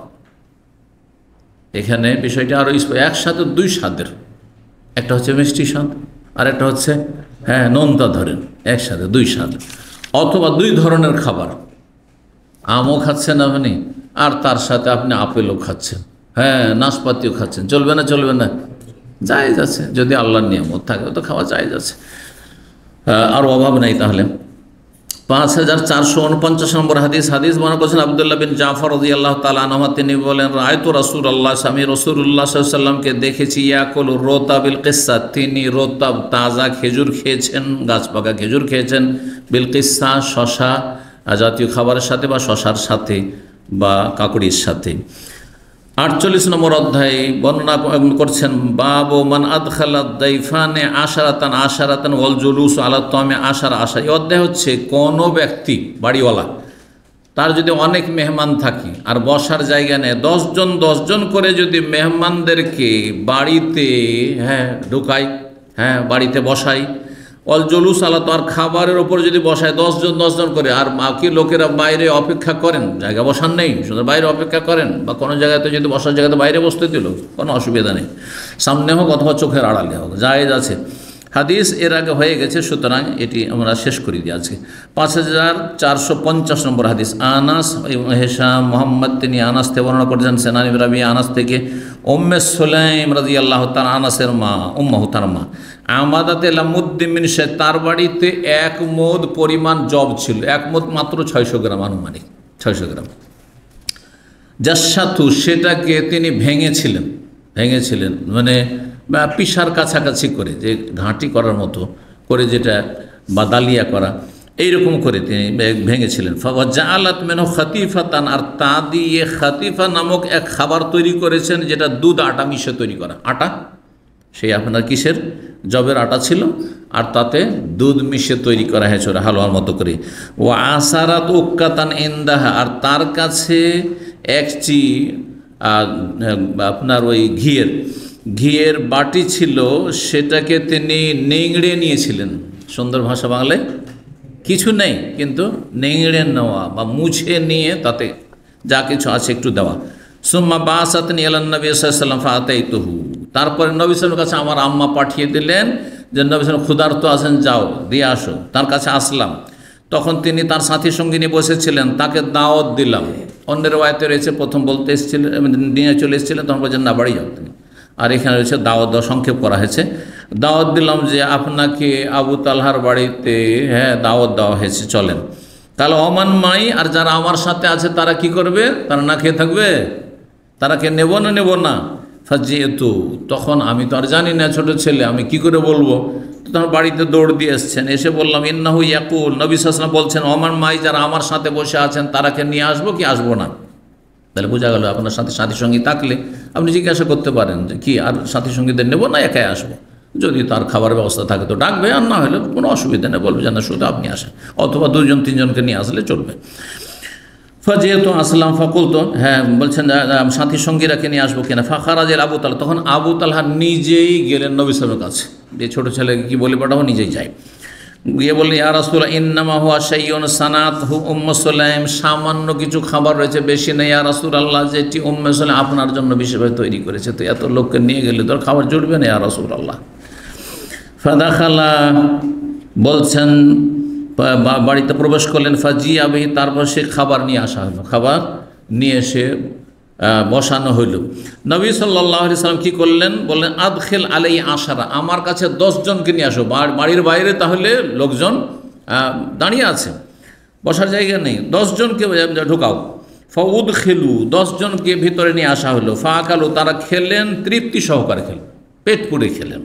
এখানে বিষয়টা আরও একসাথে দুই স্বাদের, একটা হচ্ছে মিষ্টি স্বাদ আর একটা হচ্ছে নোনতা, ধরেন একসাথে দুই স্বাদ, অথবা দুই ধরনের খাবার, আমও খাচ্ছেন আপনি আর তার সাথে আপনি আপেলও খাচ্ছেন, নাশপাতিও খাচ্ছেন, চলবে না? চলবে না, জায়েজ আছে, যদি আল্লাহর নিয়ামত থাকে তো খাওয়া জায়েজ আছে, আর অভাব নেই। তাহলে 5449 নম্বর হাদিস, হাদিস বর্ণনা করেছেন আব্দুল্লাহ বিন জাফর রাদিয়াল্লাহু তাআলা আনহু, তিনি বলেন রাআইতু রাসূলুল্লাহ, আমি রাসূলুল্লাহ সাল্লাল্লাহু আলাইহি ওয়াসাল্লামকে দেখেছি, ইয়াকুলু রতাবিল কিসসা, তিনি রতাব তাজা খেজুর খেয়েছেন, গাছ পাকা খেজুর খেয়েছেন, বিল কিসসা, শশা জাতীয় খাবারের সাথে বা শশার সাথে বা কাকড়ির সাথে। 48 নম্বর অধ্যায় বর্ণনা করছেন বাবু মান আদখালা দাইফানে আশারাতান ওয়াল জুলুস আলা তামে আশারা। এই অধ্যায় হচ্ছে কোনো ব্যক্তি বাড়িওয়ালা, তার যদি অনেক মেহমান থাকে আর বসার জায়গা নেই, 10 জন করে যদি মেহমানদেরকে বাড়িতে ঢুকায়, বাড়িতে বসায়, অল জলুস আলা, তো আর খাবারের ওপর যদি বসায় 10 জন করে, আর বাকি লোকেরা বাইরে অপেক্ষা করেন, জায়গা বসার নেই, শুধু বাইরে অপেক্ষা করেন, বা কোনো জায়গাতে যদি বসার জায়গাতে বাইরে বসতে দিল, কোনো অসুবিধা নেই, সামনে হোক অথবা চোখের আড়ালে হোক, জায়েজ আছে। হাদিস এর আগে হয়ে গেছে, সুতরাং এটি আমরা শেষ করে দিই আজকে। 5450 নম্বর হাদিস, আনাস হেশাম মোহাম্মদ, তিনি আনাস থেকে বর্ণনা করেছেন, সেনানি রাবি আনাস থেকে, উম্মে সুলাইম রাদিয়াল্লাহু তাআলা, আনাসের মা, উম্মাহু তার মা, আমাদাতে লামুদ্দিন মিন শায়, তার বাড়িতে 1 মুদ পরিমাণ জব ছিল, 1 মুদ মাত্র 600 গ্রাম, আনুমানিক 600 গ্রাম। জাসাতু, সেটাকে তিনি ভেঙেছিলেন, মানে পিসার কাছাকাছি করে, যে ঘাঁটি করার মতো করে, যেটা বা দালিয়া করা, এইরকম করে তিনি ভেঙেছিলেন। ফাওয়াজাআলাত মিনহু খাতিফাতান, আর তা দিয়ে খাতিফা নামক এক খাবার তৈরি করেছেন, যেটা দুধ আটা মিশে তৈরি করা, আটা, সেই আপনার কিসের, জবের আটা ছিল, আর তাতে দুধ মিশে তৈরি করা হয়েছে হালুয়ার মতো করে। ও আসারাত উক্কাতান ইনদাহা, আর তার কাছে একটি আপনার ওই ঘিয়ের বাটি ছিল, সেটাকে তিনি নেংড়ে নিয়েছিলেন। সুন্দর ভাষা বাংলায় কিছু নেই, কিন্তু নেংড়ে নেওয়া বা মুছে নিয়ে তাতে যা কিছু আছে একটু দেওয়া। সুম্মা বাসাতনি ইলান নবী সাল্লাল্লাহু আলাইহি ওয়াসাল্লাম ফাআতাইতুহু, তারপরে নবী সাল্লাল্লাহু আলাইহি ওয়াসাল্লামের কাছে আমার আম্মা পাঠিয়ে দিলেন যে নবী সাল্লাল্লাহু ক্ষুধার্ত আছেন, যাও দিয়ে আসো। তার কাছে আসলাম, তখন তিনি তার সাথী সঙ্গী নিয়ে বসেছিলেন, তাকে দাওয়াত দিলাম, অন্যের ওয়াতে রয়েছে প্রথম বলতে এসেছিলেন, নিয়ে চলে এসেছিলেন, তখন বলছেন না বাড়ি যাও তিনি। আর এখানে রয়েছে দাওয়াত দেওয়া, সংক্ষেপ করা হয়েছে। দাওয়াত দিলাম যে আপনাকে আবু তালহার বাড়িতে দাওয়াত দেওয়া হয়েছে, চলেন। তাহলে অমান মাই, আর যারা আমার সাথে আছে তারা কি করবে? তারা না খেয়ে থাকবে? তারা কে নেব না নেব না? ফাজিয়েতু, তখন আমি তো আর জানি না, ছোট ছেলে, আমি কি করে বলবো? তখন বাড়িতে দৌড় দিয়ে এসছেন, এসে বললাম ইন্নাহু ইয়াকুল, নবী সাল্লাল্লাহু আলাইহি ওয়াসাল্লাম বলছেন অমান মাই, যারা আমার সাথে বসে আছেন তারাকে নিয়ে আসবো কি আসবো না? তাহলে বোঝা গেল আপনার সাথে সাথী সঙ্গী থাকলে আপনি জিজ্ঞাসা করতে পারেন যে কি আর সাথী সঙ্গীদের নেব না একাই আসবো? যদি তার খাবার ব্যবস্থা থাকে তো ডাকবে, আর না হলে কোনো অসুবিধা নেই, বলবে যে না শুধু আপনি আসেন, অথবা দুজন তিনজনকে নিয়ে আসলে চলবে। যেহেতু আসলাম ফাকুল, তো বলছেন সাথী সঙ্গীরাকে নিয়ে আসবো কিনা। ফাখারাজের আবু তালহা, তখন আবু তালহা নিজেই গেলেন নবী সাল্লাল্লাহু আলাইহি ওয়াসাল্লামের কাছে, যে ছোটো ছেলেকে কি বলে পাঠাবো, নিজেই যায়। গিয়ে বললেন ইয়া রাসূলুল্লাহ ইন্নামা হুয়া শাইউন সানাতহু উম্মু সুলাইম, সামান্য কিছু খাবার রয়েছে, বেশি নেই ইয়া রাসূলুল্লাহ, যেটি উম্মে সুলাইম আপনার জন্য বিশেষভাবে তৈরি করেছে, তো এত লোককে নিয়ে গেলে তো খাবার জুটবে না ইয়া রাসূলুল্লাহ। ফাদাখালা, বলছেন বাড়িতে প্রবেশ করলেন, ফাজিয়া বিহি, তারপর সে খাবার নিয়ে আসা হলো, খাবার নিয়ে এসে বসানো হইল। নবী সাল্লাল্লাহু আলাইহি সাল্লাম কী করলেন? বললেন আদখিল আলাই আশারা, আমার কাছে 10 জনকে নিয়ে আসো। বাড়ির বাইরে তাহলে লোকজন দাঁড়িয়ে আছে, বসার জায়গা নেই, 10 জনকে ঢোকাও। ফাউদ খেলু, 10 জনকে ভিতরে নিয়ে আসা হলো। ফাকালু, তারা খেলেন, তৃপ্তি সহকারে খেলেন, পেট পুরে খেলেন।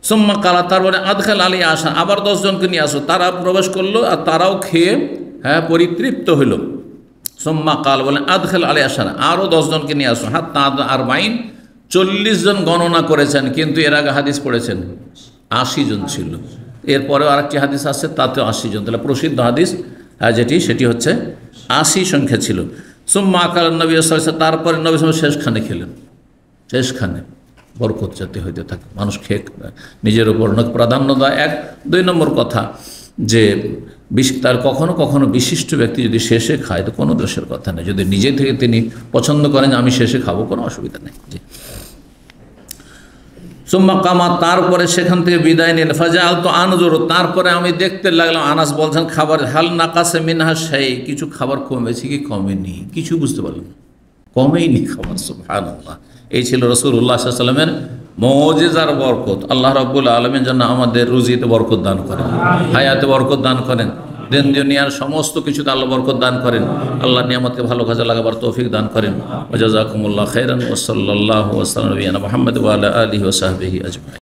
সুম্মা কালা, তারপরে আদখিল আলাই আশা, আবার 10 জনকে নিয়ে আসো, তারা প্রবেশ করলো আর তারাও খেয়ে পরিতৃপ্ত হইল। সুম্মা কাল, বলেন আদখিল আলাই আশারা, আরও 10 জনকে নিয়ে আসো। হাত্তা আরবাইন, 40 জন গণনা করেছেন, কিন্তু এর আগে হাদিস পড়েছেন 80 জন ছিল। এরপরেও আরেকটি হাদিস আছে, তাতেও 80 জন, তাহলে প্রসিদ্ধ হাদিস সেটি হচ্ছে 80 সংখ্যা ছিল। সুম্মা কাল নবী সাল্লাল্লাহু আলাইহি ওয়াসাল্লাম, তারপরে নবী সাল্লাল্লাহু আলাইহি ওয়াসাল্লাম শেষখানে খেলেন, শেষখানে বরকত যাতে হইতে থাকে, মানুষ খেয়ে নিজের উপর প্রাধান্য দেয়। 2 নম্বর কথা যে তার কখনো কখনো বিশিষ্ট ব্যক্তি যদি শেষে খায় তো কোনো দোষের কথা নেই, যদি নিজে থেকে তিনি পছন্দ করেন যে আমি শেষে খাবো, কোনো অসুবিধা নেই। জি। সুম্মা কামা, তারপরে সেখান থেকে বিদায় নিলেন। ফাজাল তো আনজুর, তারপরে আমি দেখতে লাগলাম, আনাস বলছেন খাবার হাল নাকাসে মিনহা শাই, কিছু খাবার কমেছে কি কমেনি, কিছু বুঝতে পারলাম না, কমেইনি খাবার। সুবহানাল্লাহ, এই ছিল রাসূলুল্লাহ সাল্লাল্লাহু আলাইহি ওয়াসাল্লামের মুজিজার বরকত। আল্লাহ রাব্বুল আলামিন যেন আমাদের রুজিতে বরকত দান করেন, হায়াতে বরকত দান করেন, দিন দুনিয়ার সমস্ত কিছুতে আল্লাহ বরকত দান করেন, আল্লাহ নিয়ামতকে ভালো কাজে লাগাবার তৌফিক দান করেন। ওয়া জাযাকুমুল্লাহু খাইরান ওয়া সাল্লাল্লাহু ওয়া সাল্লাম আলা নবিয়িনা মুহাম্মদ ওয়া আলা আলিহি ওয়া সাহবিহি আজমাইন।